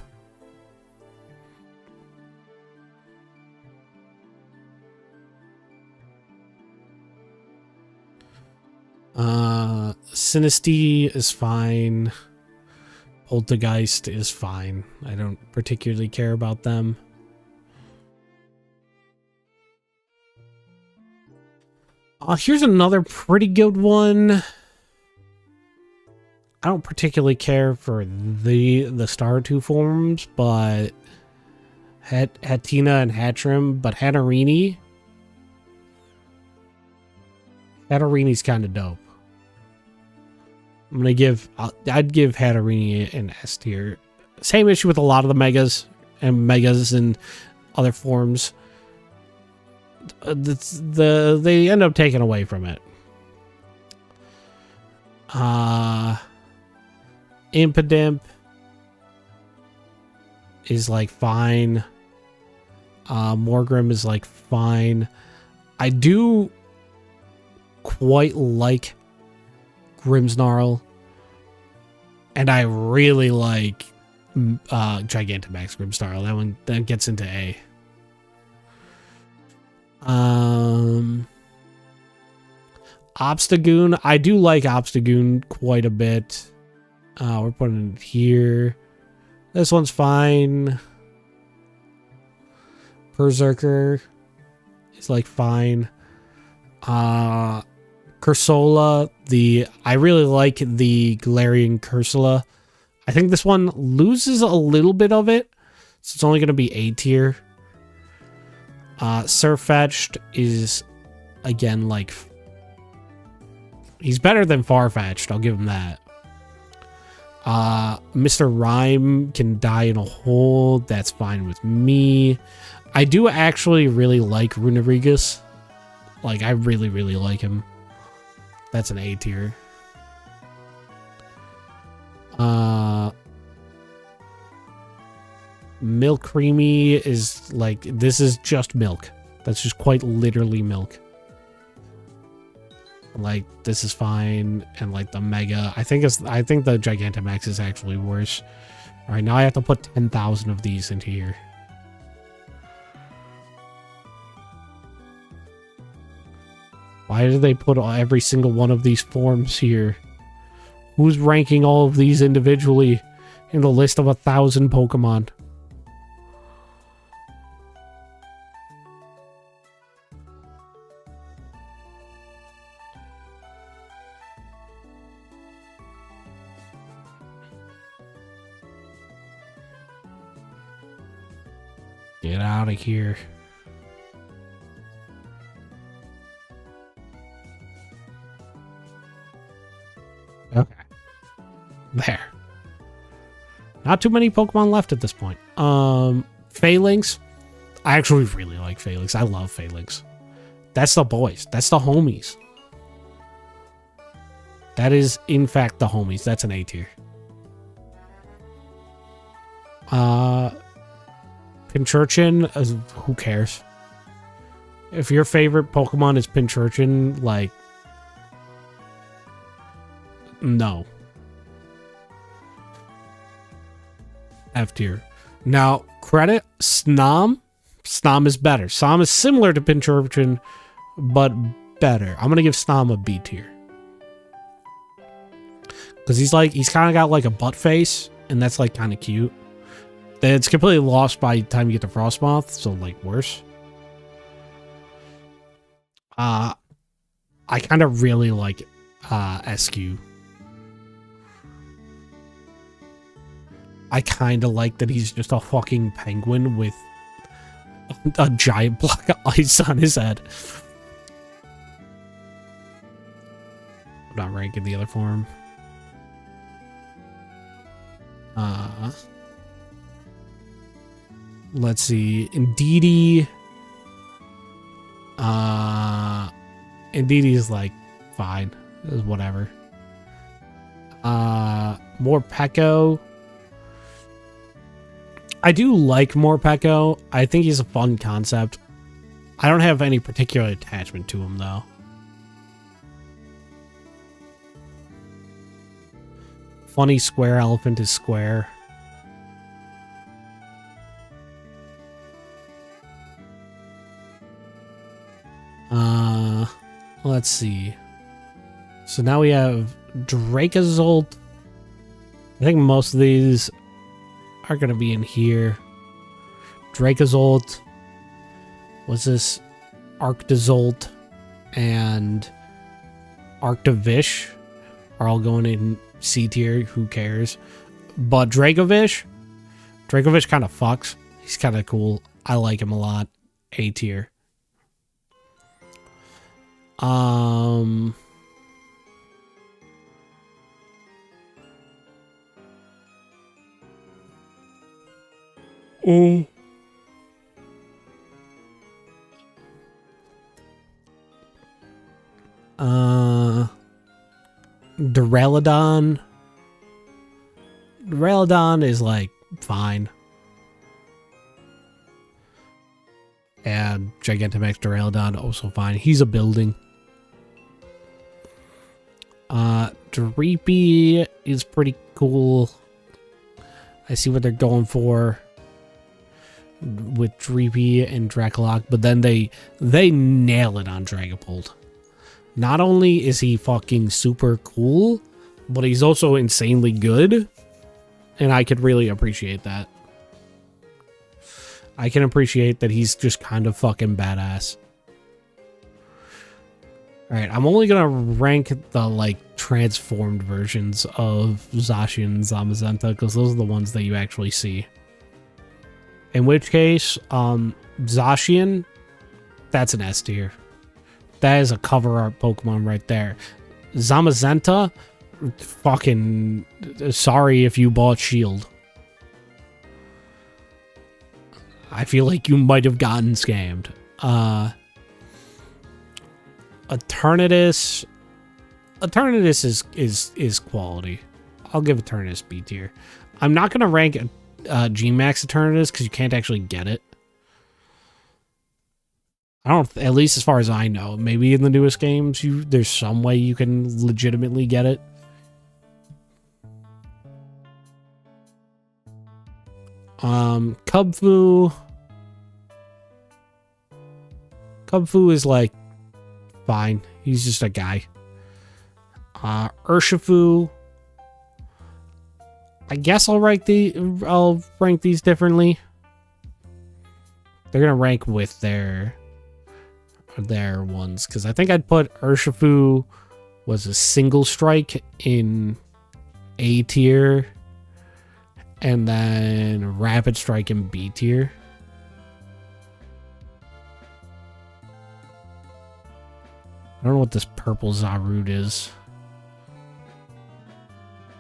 Sinistea is fine. Poltergeist is fine. I don't particularly care about them. Here's another pretty good one. I don't particularly care for the Star 2 forms, but Hatina and Hatchrim, but Hatterene. Hattereni's kind of dope. I'd give Hatterene an S tier. Same issue with a lot of the megas and other forms. They end up taking away from it. Impidimp is like fine. Morgrim is like fine. I do quite like Grimmsnarl, and I really like Gigantamax Grimmsnarl. That gets into A. Obstagoon, I do like Obstagoon quite a bit. We're putting it here. This one's fine. Berserker is like fine. Cursola, I really like the Galarian Cursola. I think this one loses a little bit of it, so it's only going to be A tier. Surfetched is, again, like, he's better than Farfetch'd, I'll give him that. Mr. Rhyme can die in a hole, that's fine with me. I do actually really like Runerigus. Like, I really, really like him. That's an A tier. Milk Creamy is like, this is just milk. That's just quite literally milk. Like, this is fine. And like the Mega, I think the Gigantamax is actually worse. All right, now I have to put 10,000 of these into here. Why did they put every single one of these forms here? Who's ranking all of these individually in the list of 1,000 Pokemon? Get out of here. Okay. There. Not too many Pokemon left at this point. Phalanx. I actually really like Phalanx. I love Phalanx. That's the boys. That's the homies. That is, in fact, the homies. That's an A tier. Pincurchin, who cares? If your favorite Pokemon is Pincurchin, like, no. F tier. Now, credit Snom. Snom is better. Snom is similar to Pincurchin, but better. I'm gonna give Snom a B tier. Because he's kind of got like a butt face, and that's like kind of cute. It's completely lost by the time you get to Frostmoth, so like worse. I kind of really like SQ. I kind of like that he's just a fucking penguin with a giant block of ice on his head. I'm not ranking the other form. Let's see. Indeedee. Indeedee is like fine. It's whatever. Morpeko. I do like Morpeko. I think he's a fun concept. I don't have any particular attachment to him though. Funny square elephant is square. Let's see. So now we have Dracozolt. I think most of these are going to be in here. Dracozolt. What's this? Arctozolt and Arctovish are all going in C tier. Who cares? But Dracovish kind of fucks. He's kind of cool. I like him a lot. A tier. Duraludon. Duraludon is like fine. And Gigantamax Duraludon also fine. He's a building. Dreepy is pretty cool. I see what they're going for with Dreepy and Dracolock, but then they nail it on Dragapult. Not only is he fucking super cool, but he's also insanely good, and I could really appreciate that. I can appreciate that he's just kind of fucking badass. Alright, I'm only gonna rank the, like, transformed versions of Zacian and Zamazenta, because those are the ones that you actually see. In which case, Zacian, that's an S tier. That is a cover art Pokemon right there. Zamazenta, fucking sorry if you bought Shield. I feel like you might have gotten scammed. Eternatus is quality. I'll give Eternatus B tier. I'm not gonna rank Gmax Eternatus because you can't actually get it. I don't, at least as far as I know. Maybe in the newest games, there's some way you can legitimately get it. Kubfu is like fine. He's just a guy. Urshifu. I guess I'll rank these differently. They're gonna rank with their ones, because I think I'd put Urshifu was a single strike in A tier, and then Rapid Strike in B tier. I don't know what this purple Zarude is.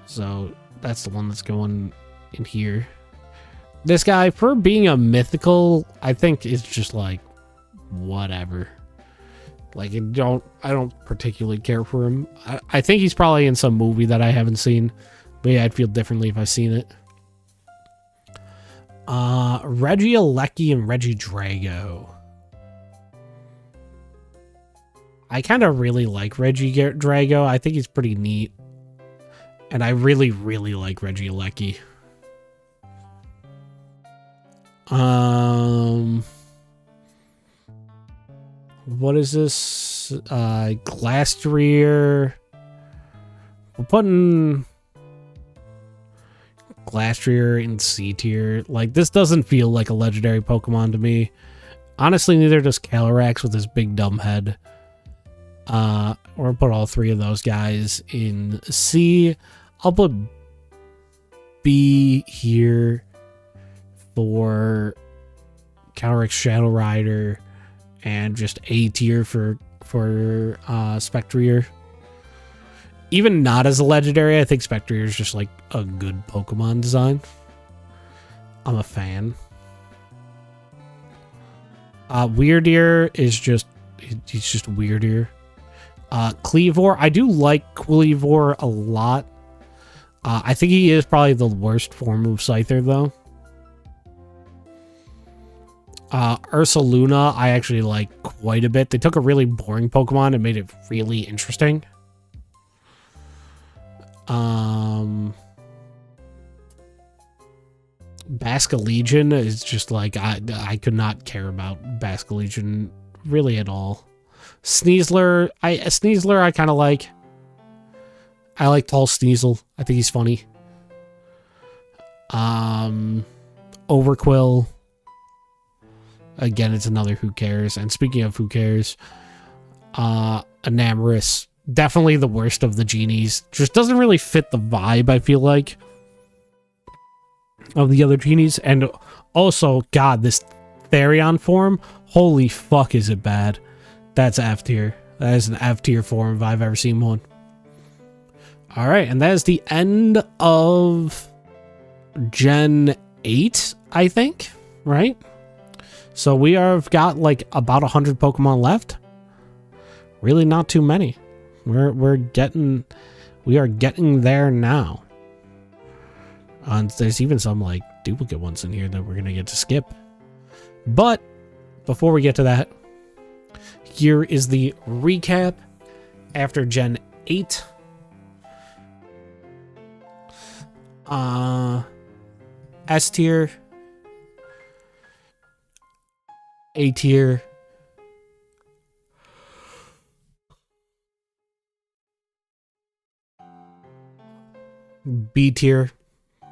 So that's the one that's going in here. This guy, for being a mythical, I think is just like whatever. Like I don't particularly care for him. I think he's probably in some movie that I haven't seen. But yeah, I'd feel differently if I've seen it. Regieleki and Regidrago. I kind of really like Regidrago. I think he's pretty neat. And I really, really like Regieleki. What is this? Glastrier. We're putting Glastrier in C tier. Like, this doesn't feel like a legendary Pokemon to me. Honestly, neither does Calyrex with his big dumb head. We're gonna put all three of those guys in C. I'll put B here for Calyrex Shadow Rider, and just A tier for Spectrier. Even not as a legendary, I think Spectrier is just like a good Pokemon design. I'm a fan. Weirdier is just, he's just Weirdier. Cleavor, I do like Cleavor a lot. I think he is probably the worst form of Scyther though. Ursaluna, I actually like quite a bit. They took a really boring Pokemon and made it really interesting. Basculegion is just like, I could not care about Basculegion really at all. Sneasler, I kind of like. I like Tall Sneasel. I think he's funny. Overquill. Again, it's another who cares. And speaking of who cares, Enamorus, definitely the worst of the genies. Just doesn't really fit the vibe, I feel like, of the other genies. And also, God, this Therion form, holy fuck is it bad. That's F tier. That is an F tier form if I've ever seen one. Alright, and that is the end of Gen 8, I think, right? So we have got like about 100 Pokemon left. Really not too many. We are getting there now. And there's even some like duplicate ones in here that we're gonna get to skip. But before we get to that, here is the recap after Gen 8. S tier, A tier, B tier,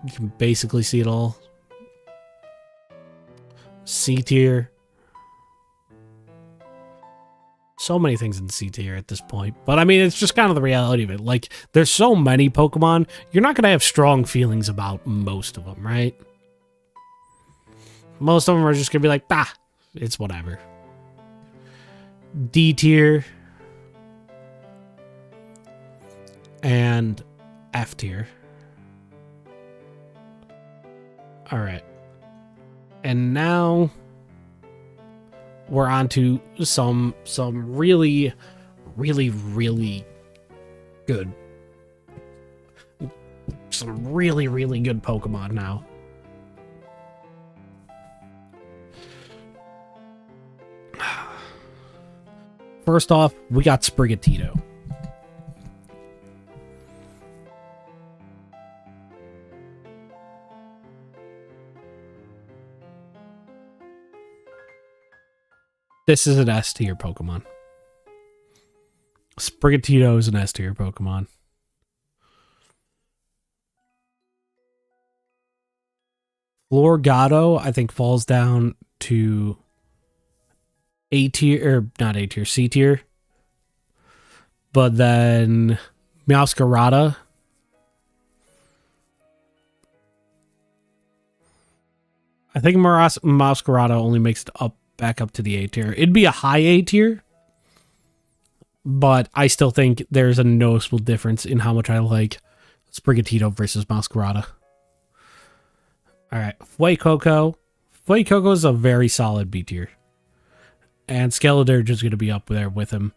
you can basically see it all. C tier. So many things in C tier at this point. But I mean, it's just kind of the reality of it. Like, there's so many Pokemon, you're not going to have strong feelings about most of them, right? Most of them are just going to be like, it's whatever. D tier. And F tier. Alright. And now we're on to some really, really, really good. Some really, really good Pokemon now. First off, we got Sprigatito. This is an S tier Pokemon. Sprigatito is an S tier Pokemon. Florgato, I think, falls down to A tier, or not A tier, C tier. But then Meowscarada. I think Meowscarada only makes it up back up to the A tier. It'd be a high A tier, but I still think there's a noticeable difference in how much I like Sprigatito versus Meowscarada. Alright, Fuecoco. Fuecoco is a very solid B tier. And Skeledirge is going to be up there with him.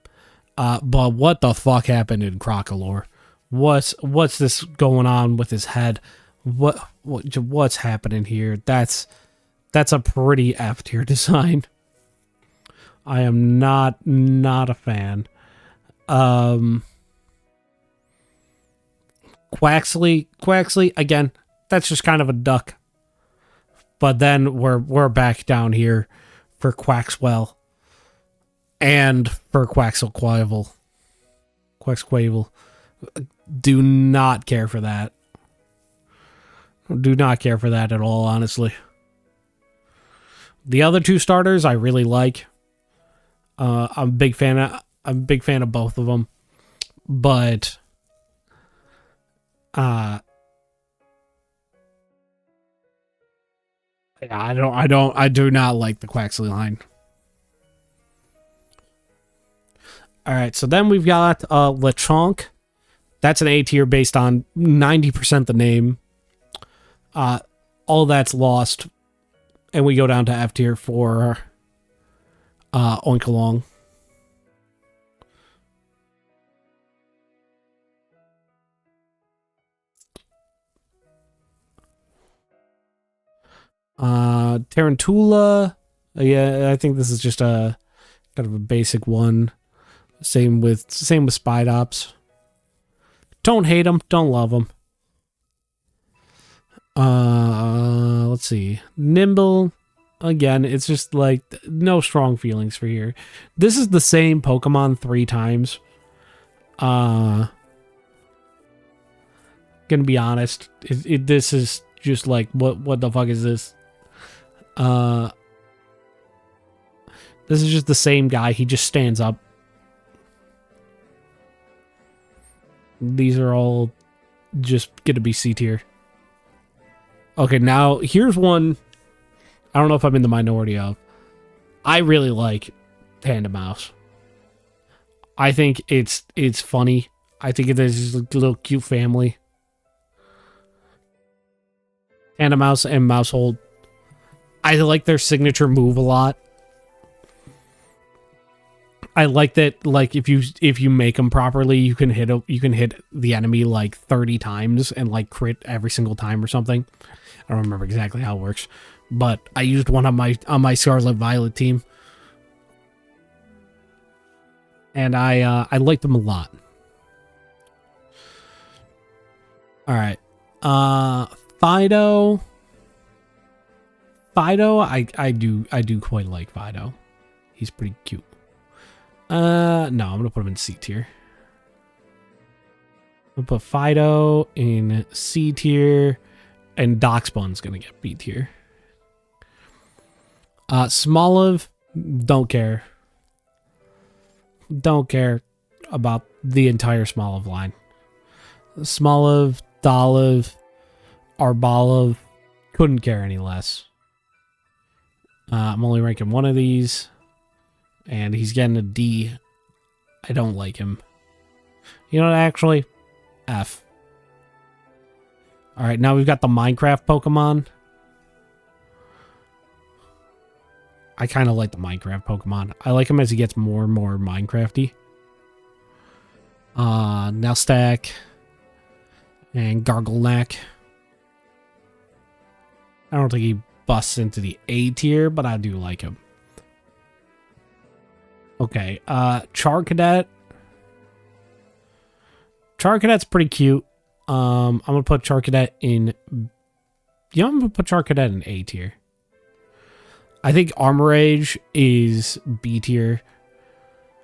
But what the fuck happened in Crocolore? What's this going on with his head? What's happening here? That's That's a pretty F tier design. I am not a fan. Quaxley again, that's just kind of a duck. But then we're back down here for Quaxwell and for Quaxlquavel. Do not care for that. Do not care for that at all, honestly. The other two starters I really like. I'm a big fan of both of them. But yeah, I do not like the Quaxley line. All right, so then we've got Lechonk. That's an A tier based on 90% the name. All that's lost, and we go down to F tier for Oinkalong. Tarantula. Yeah, I think this is just a kind of a basic one. Same with Spidops. Don't hate them, don't love them. Let's see. Nimble. Again, it's just like no strong feelings for here. This is the same Pokemon 3 times. Gonna be honest. This is just like what the fuck is this? This is just the same guy. He just stands up. These are all just gonna be C tier. Okay, now here's one I don't know if I'm in the minority of. I really like Panda Mouse. I think it's funny. I think it is a little cute family. Panda Mouse and Mousehold. I like their signature move a lot. I like that, like, if you make them properly, you can hit the enemy like 30 times and like crit every single time or something. I don't remember exactly how it works, but I used one on my Scarlet Violet team, and I liked them a lot. All right, Fido. I do quite like Fido. He's pretty cute. No, I'm gonna put him in C tier. I'm gonna put Fido in C tier, and Doxbun's gonna get B tier. Smoliv, don't care. Don't care about the entire Smoliv line. Smoliv, Doliv, Arboliv, couldn't care any less. I'm only ranking one of these. And he's getting a D. I don't like him. You know what, actually? F. Alright, now we've got the Minecraft Pokemon. I kind of like the Minecraft Pokemon. I like him as he gets more and more Minecrafty. Nelstack. And Garglenack. I don't think he busts into the A tier, but I do like him. Okay, Charcadet. Charcadet's pretty cute. I'm gonna put Charcadet in... Yeah, I'm gonna put Charcadet in A tier. I think Armorage is B tier.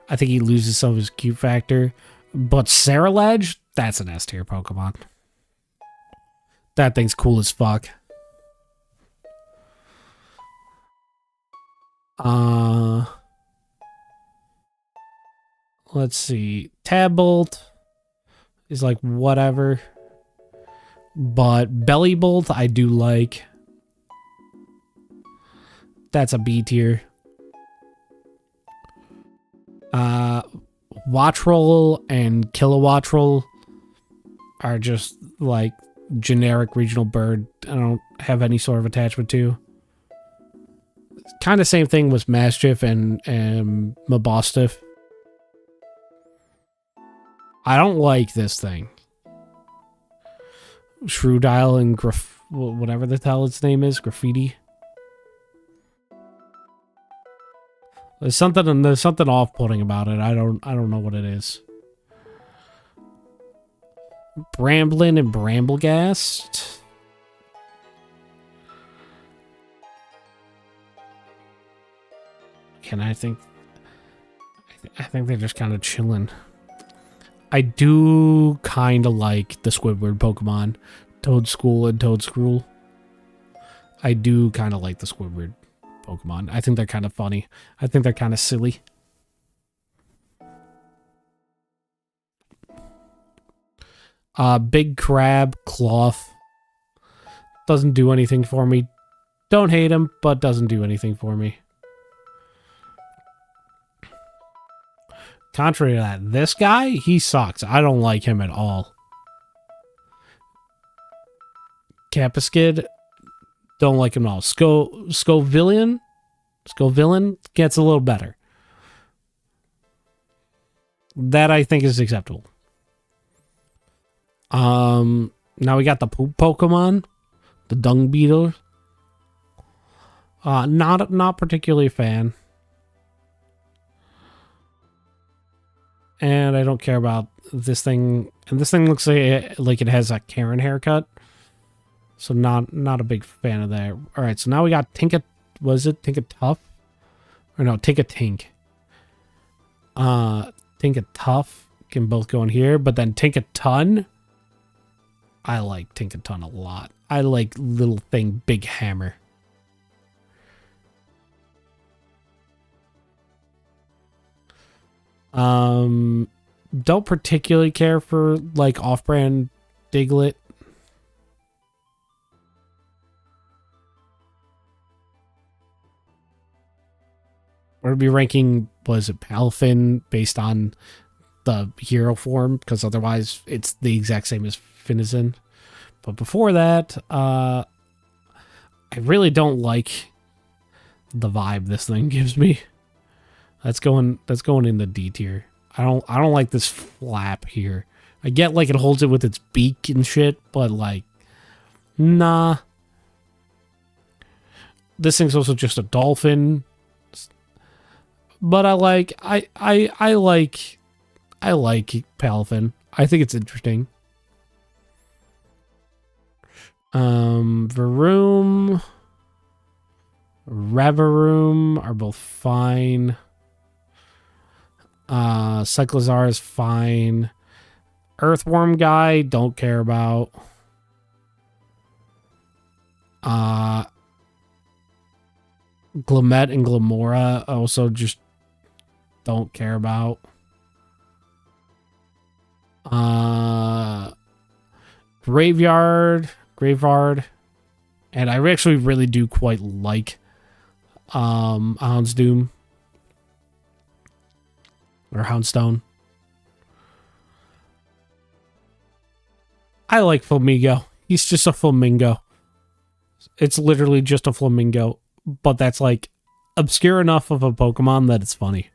I think he loses some of his cute factor. But Cerulege, that's an S tier Pokemon. That thing's cool as fuck. Let's see. Tabbolt is like whatever. But Bellybolt I do like. That's a B tier. Wattrel and Kilowattrel are just like generic regional bird. I don't have any sort of attachment to. Kind of same thing with Mastiff and Mabostiff. I don't like this thing. Shreudile and whatever the hell its name is, Graffiti. There's something off-putting about it. I don't know what it is. Bramblin and Bramblegast. I think they're just kind of chilling. I do kind of like the Squidward Pokemon, Toadschool and Toadscruel. I do kind of like the Squidward Pokemon. I think they're kind of funny. I think they're kind of silly. Big Crab, Cloth. Doesn't do anything for me. Don't hate him, but doesn't do anything for me. Contrary to that, this guy, he sucks. I don't like him at all. Capiskid, don't like him at all. Scovillian gets a little better. That I think is acceptable. Now we got the poop Pokemon, the Dung Beetle. Not particularly a fan. And I don't care about this thing. And this thing looks like it has a Karen haircut. So not a big fan of that. All right, so now we got Tinka. Was it Tinka Tough? Or no, Tinka Tink. Tinka Tough can both go in here, but then Tinka Ton. I like Tinka Ton a lot. I like little thing, big hammer. Don't particularly care for like off-brand Diglett. We're gonna be ranking, was it Palafin based on the hero form, because otherwise it's the exact same as Finizen. But before that, I really don't like the vibe this thing gives me. That's going in the D tier. I don't like this flap here. I get like it holds it with its beak and shit, but like, nah. This thing's also just a dolphin. But I like Palafin. I think it's interesting. Varoom, Ravaroom are both fine. Cyclizar is fine. Earthworm guy, don't care about. Glamet and Glamora also just don't care about. Graveyard, and I actually really do quite like Houndsdoom or Houndstone. I like Flamingo. He's just a flamingo. It's literally just a flamingo, but that's like obscure enough of a Pokemon that it's funny.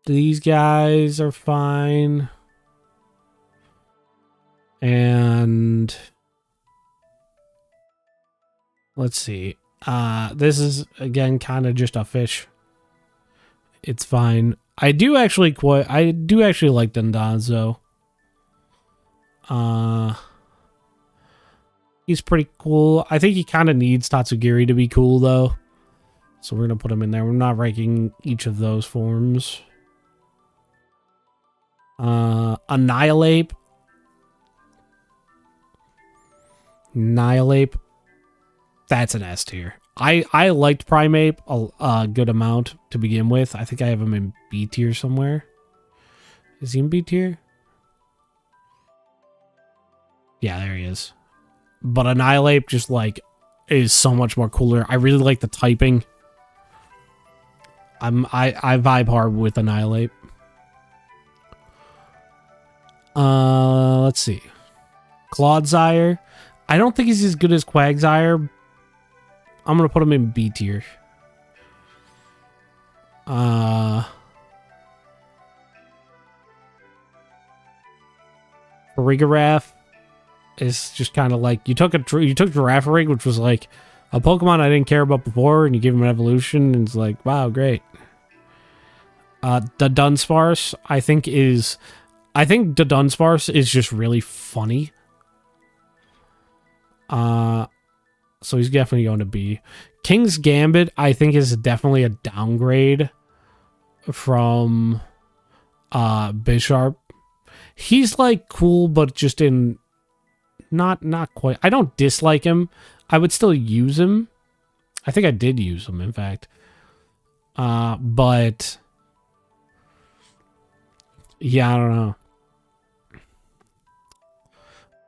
These guys are fine. And let's see. This is again kind of just a fish. It's fine. I do actually like Dondozo. He's pretty cool. I think he kind of needs Tatsugiri to be cool though. So we're going to put him in there. We're not ranking each of those forms. Annihilate. That's an S tier. I liked Primeape a good amount to begin with. I think I have him in B tier somewhere. Is he in B tier? Yeah, there he is. But Annihilate just like is so much more cooler. I really like the typing. I vibe hard with Annihilate. Let's see. Clodsire. I don't think he's as good as Quagsire. I'm gonna put him in B tier. Farigiraf is just kind of like you took Girafarig, which was like a Pokemon I didn't care about before, and you give him an evolution, and it's like, wow, great. The Dunsparce, I think the Dunsparce is just really funny. So he's definitely going to be. King's Gambit, I think, is definitely a downgrade from Bisharp. He's like cool, but just in not quite. I don't dislike him. I would still use him. I think I did use him, in fact. But yeah, I don't know.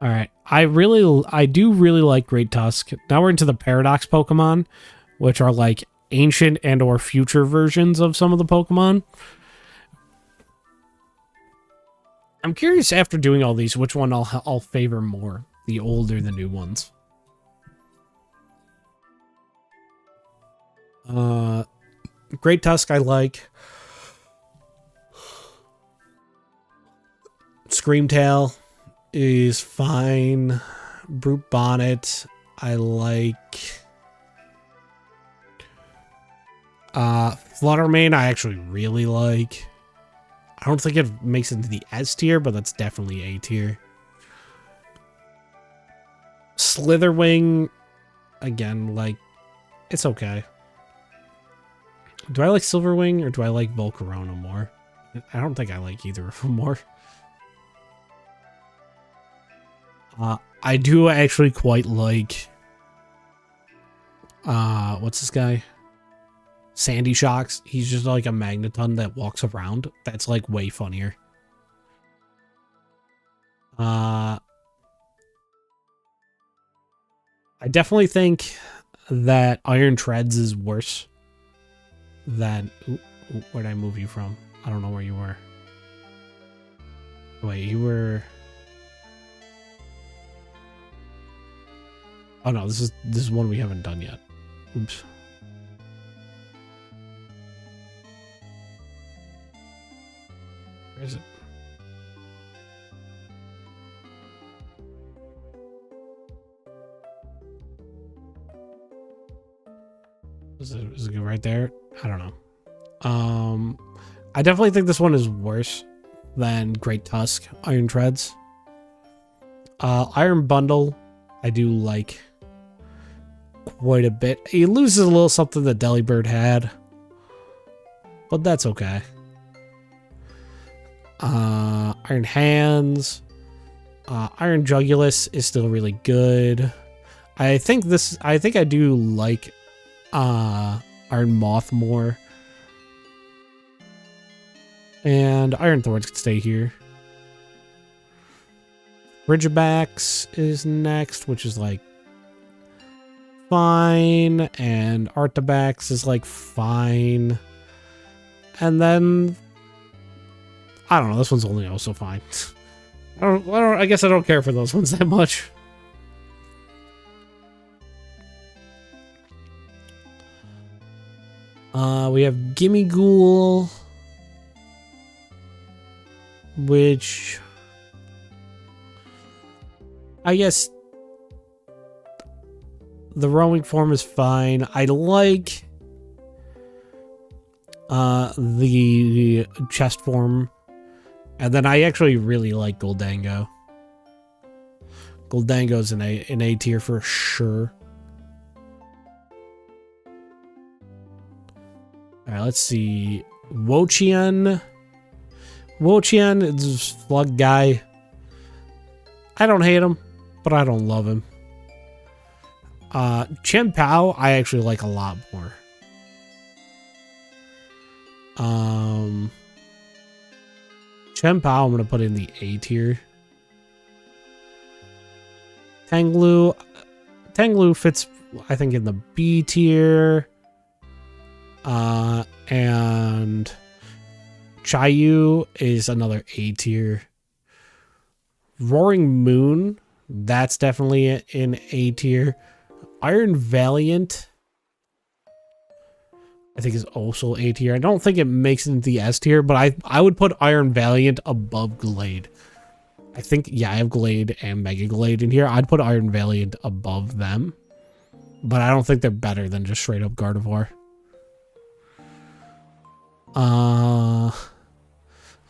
All right. I do really like Great Tusk. Now we're into the Paradox Pokemon, which are like ancient and or future versions of some of the Pokemon. I'm curious after doing all these, which one I'll favor more, the old or the new ones. Great Tusk I like. Screamtail is fine. Brute Bonnet I like. Fluttermane I actually really like. I don't think it makes it into the S tier, but that's definitely A tier. Slitherwing, again, like, it's okay. Do I like Silverwing or do I like Volcarona more? I don't think I like either of them more. I do actually quite like, what's this guy? Sandy Shocks. He's just like a Magneton that walks around. That's like way funnier. I definitely think that Iron Treads is worse than... Where'd I move you from? I don't know where you were. Wait, you were... Oh no, this is one we haven't done yet. Oops. Where is it? Is it right there? I don't know. I definitely think this one is worse than Great Tusk, Iron Treads. Iron Bundle, I do like quite a bit. He loses a little something that Delibird had, but that's okay. Iron Hands, Iron Jugulus is still really good. I think I do like Iron Moth more. And Iron Thorns can stay here. Ridgebacks is next, which is like fine. And Artabax is like fine. And then I don't know, this one's only also fine. I guess I don't care for those ones that much. We have Gimmighoul, which I guess the roaming form is fine. I like the chest form, and then I actually really like Goldango. Goldango's an A tier for sure. Alright, let's see. Wochian. Wochian is a slug guy. I don't hate him, but I don't love him. Chien-Pao, I actually like a lot more. Chien-Pao, I'm going to put in the A tier. Tanglu fits, I think, in the B tier. And Chayu is another A tier. Roaring Moon, that's definitely in A tier. Iron Valiant, I think, is also A tier. I don't think it makes it into the S tier, but I would put Iron Valiant above Glade. I think, yeah, I have Glade and Mega Glade in here. I'd put Iron Valiant above them, but I don't think they're better than just straight up Gardevoir.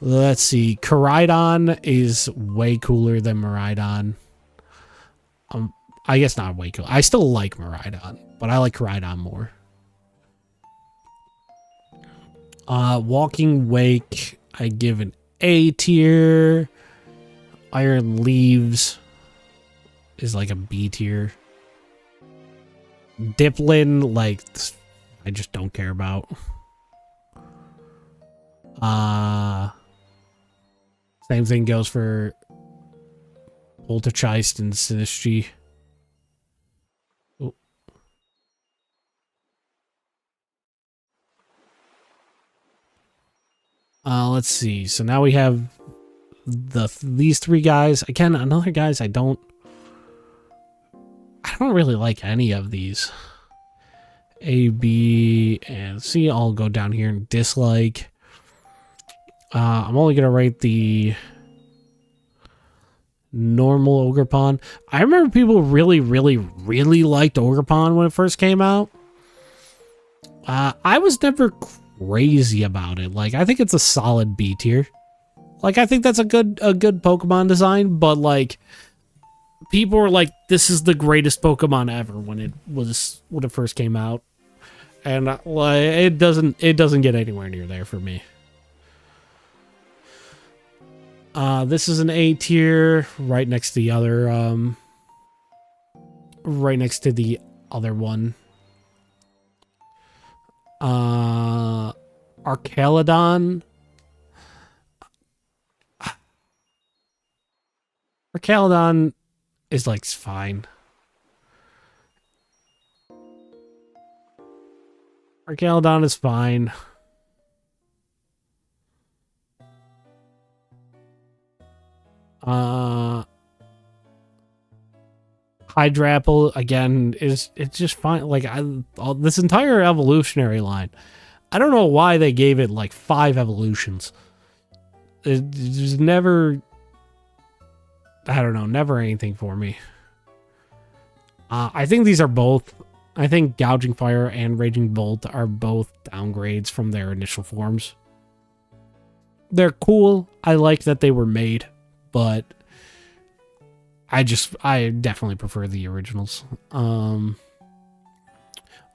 Let's see. Koraidon is way cooler than Miraidon. I guess not way cool. I still like Miraidon, but I like Koraidon more. Walking Wake, I give an A tier. Iron Leaves is like a B tier. Diplin, like, I just don't care about. Same thing goes for Poltergeist and Sinistry. Oh. Let's see. So now we have these three guys. Again, another guys I don't really like any of these. A, B, and C. I'll go down here and dislike. I'm only gonna rate the normal Ogerpon. I remember people really liked Ogerpon when it first came out. I was never crazy about it. Like, I think it's a solid B tier. Like, I think that's a good Pokemon design, but like, people were like, this is the greatest Pokemon ever when it first came out. And like, it doesn't get anywhere near there for me. This is an A tier, right next to the other, one. Archaludon. Archaludon is like fine. Archaludon is fine. Hydrapple again it's just fine. Like, this entire evolutionary line, I don't know why they gave it like 5 evolutions. There's never, I don't know, never anything for me. I think these are both, I think Gouging Fire and Raging Bolt are both downgrades from their initial forms. They're cool. I like that they were made, but I definitely prefer the originals. Iron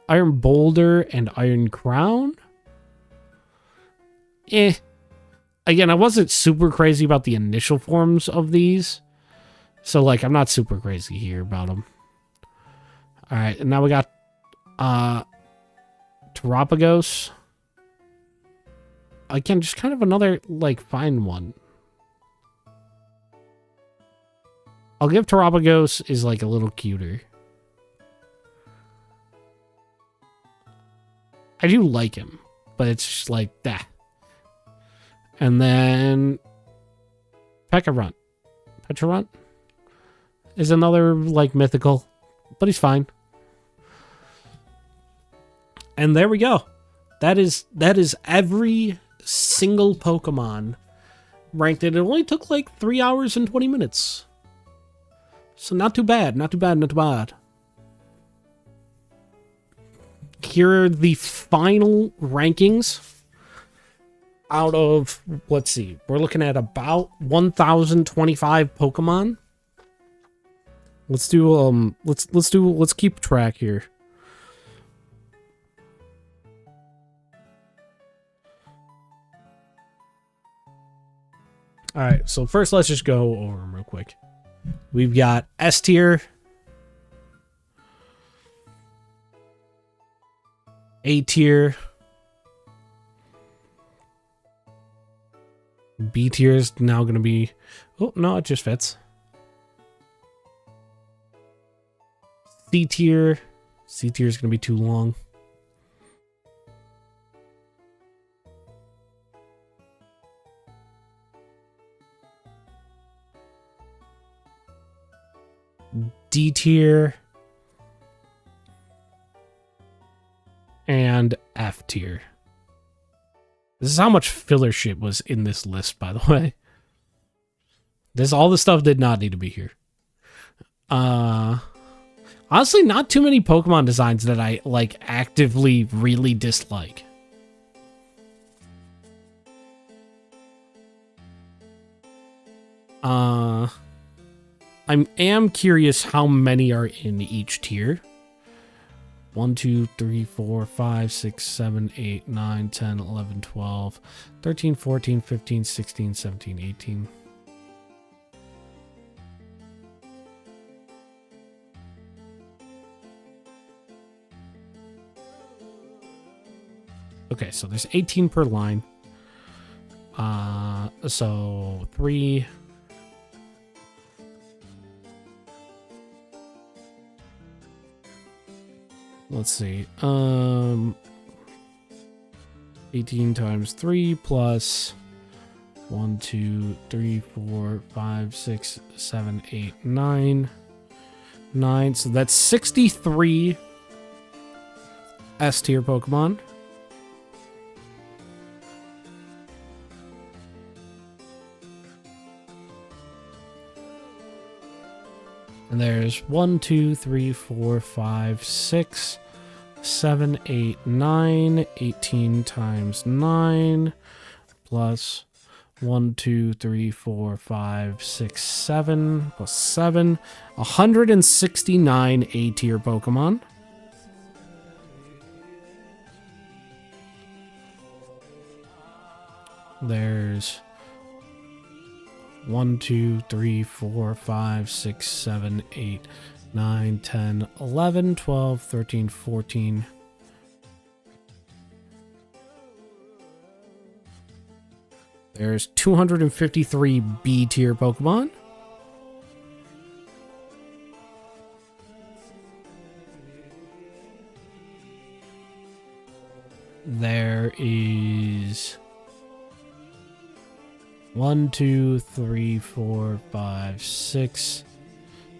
Boulder and Iron Crown. Again, I wasn't super crazy about the initial forms of these. So, like, I'm not super crazy here about them. Alright, and now we got Terapagos. Again, just kind of another, like, fine one. I'll give Terapagos is, like, a little cuter. I do like him, but it's just like, that. And then Pecharunt. Pecharunt is another, like, mythical, but he's fine. And there we go. That is every single Pokemon ranked. It only took like 3 hours and 20 minutes. So not too bad, not too bad, not too bad. Here are the final rankings. Out of, let's see, we're looking at about 1,025 Pokemon. Let's do let's keep track here. All right, so first let's just go over them real quick. We've got S tier, A tier, B tier is now going to be, oh no, it just fits. C tier is going to be too long. D tier and F tier. This is how much filler shit was in this list, by the way. All this stuff did not need to be here. Honestly, not too many Pokemon designs that I like actively really dislike. I am curious how many are in each tier. 1, 2, 3, 4, 5, 6, 7, 8, 9, 10, 11, 12, 13, 14, 15, 16, 17, 18. Okay, so there's 18 per line. So 3. Let's see. 18 times 3 plus 1, 2, 3, 4, 5, 6, 7, 8, 9. 9. So that's 63 S tier Pokemon. And there's 1, 2, 3, 4, 5, 6, 7, 8, 9, 18 times 9, plus 1, 2, 3, 4, 5, 6, 7, plus 7, 169 A tier Pokemon. There's 1, 2, 3, 4, 5, 6, 7, 8, 9, 10, 11, 12, 13, 14. There's 253 B tier Pokemon. There is 1, 2, 3, 4, 5, 6,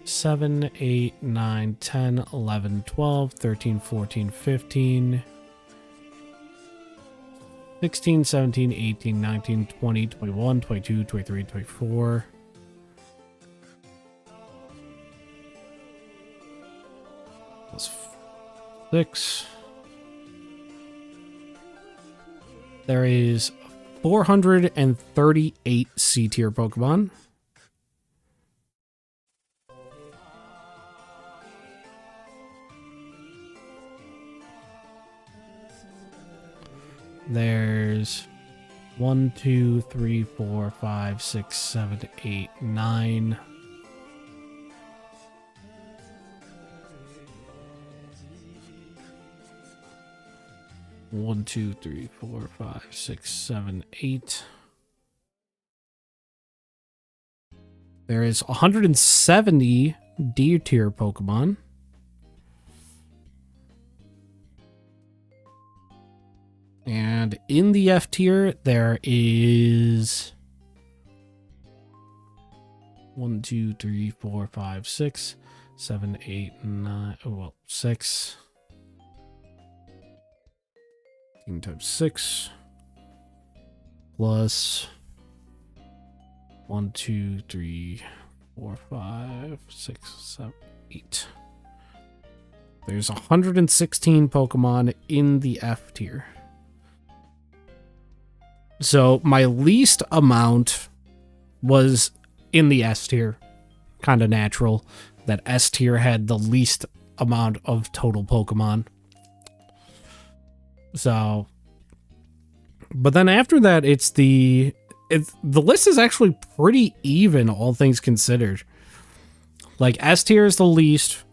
7, 8, 9, 10, 11, 12, 13, 14, 15, 16, 17, 18, 19, 20, 21, 22, 23, 24. Plus 6. There is 438 C tier Pokemon. There's 1, 2, 3, 4, 5, 6, 7, 8, 9. One, 2, 3, 4, 5, 6, 7, 8. There is 170 D tier Pokemon. And in the F tier, there is 1, 2, 3, 4, 5, 6, 7, 8, 9. Oh, well, 6. 18 times 6 plus 1, 2, 3, 4, 5, 6, 7, 8. There's 116 Pokemon in the F tier. So my least amount was in the S tier. Kind of natural that S tier had the least amount of total Pokemon. So, but then after that, the list is actually pretty even, all things considered. Like S tier is the least,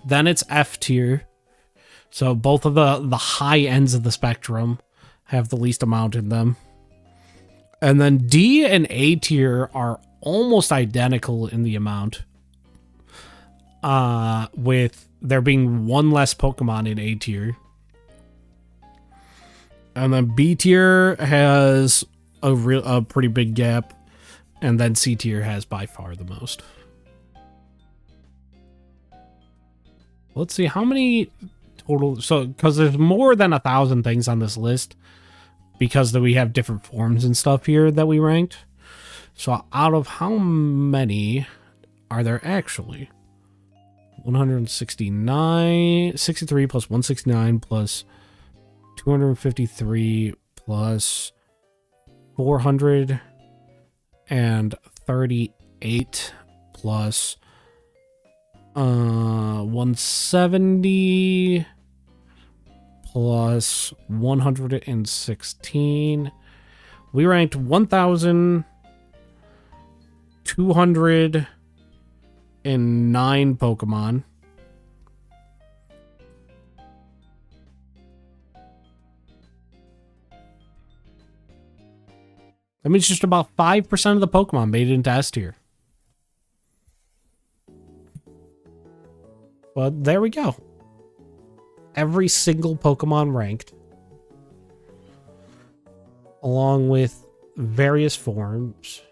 then it's F tier. So both of the high ends of the spectrum have the least amount in them. And then D and A tier are almost identical in the amount. With there being one less Pokemon in A tier. And then B tier has a pretty big gap. And then C tier has by far the most. Let's see how many total. So, because there's more than 1,000 things on this list. Because we have different forms and stuff here that we ranked. So out of how many are there actually? 169, 63 plus 169 plus 253 plus 438 plus 170 plus 116. We ranked 1,209 Pokemon. That means just about 5% of the Pokemon made it into S tier. But there we go. Every single Pokemon ranked, along with various forms.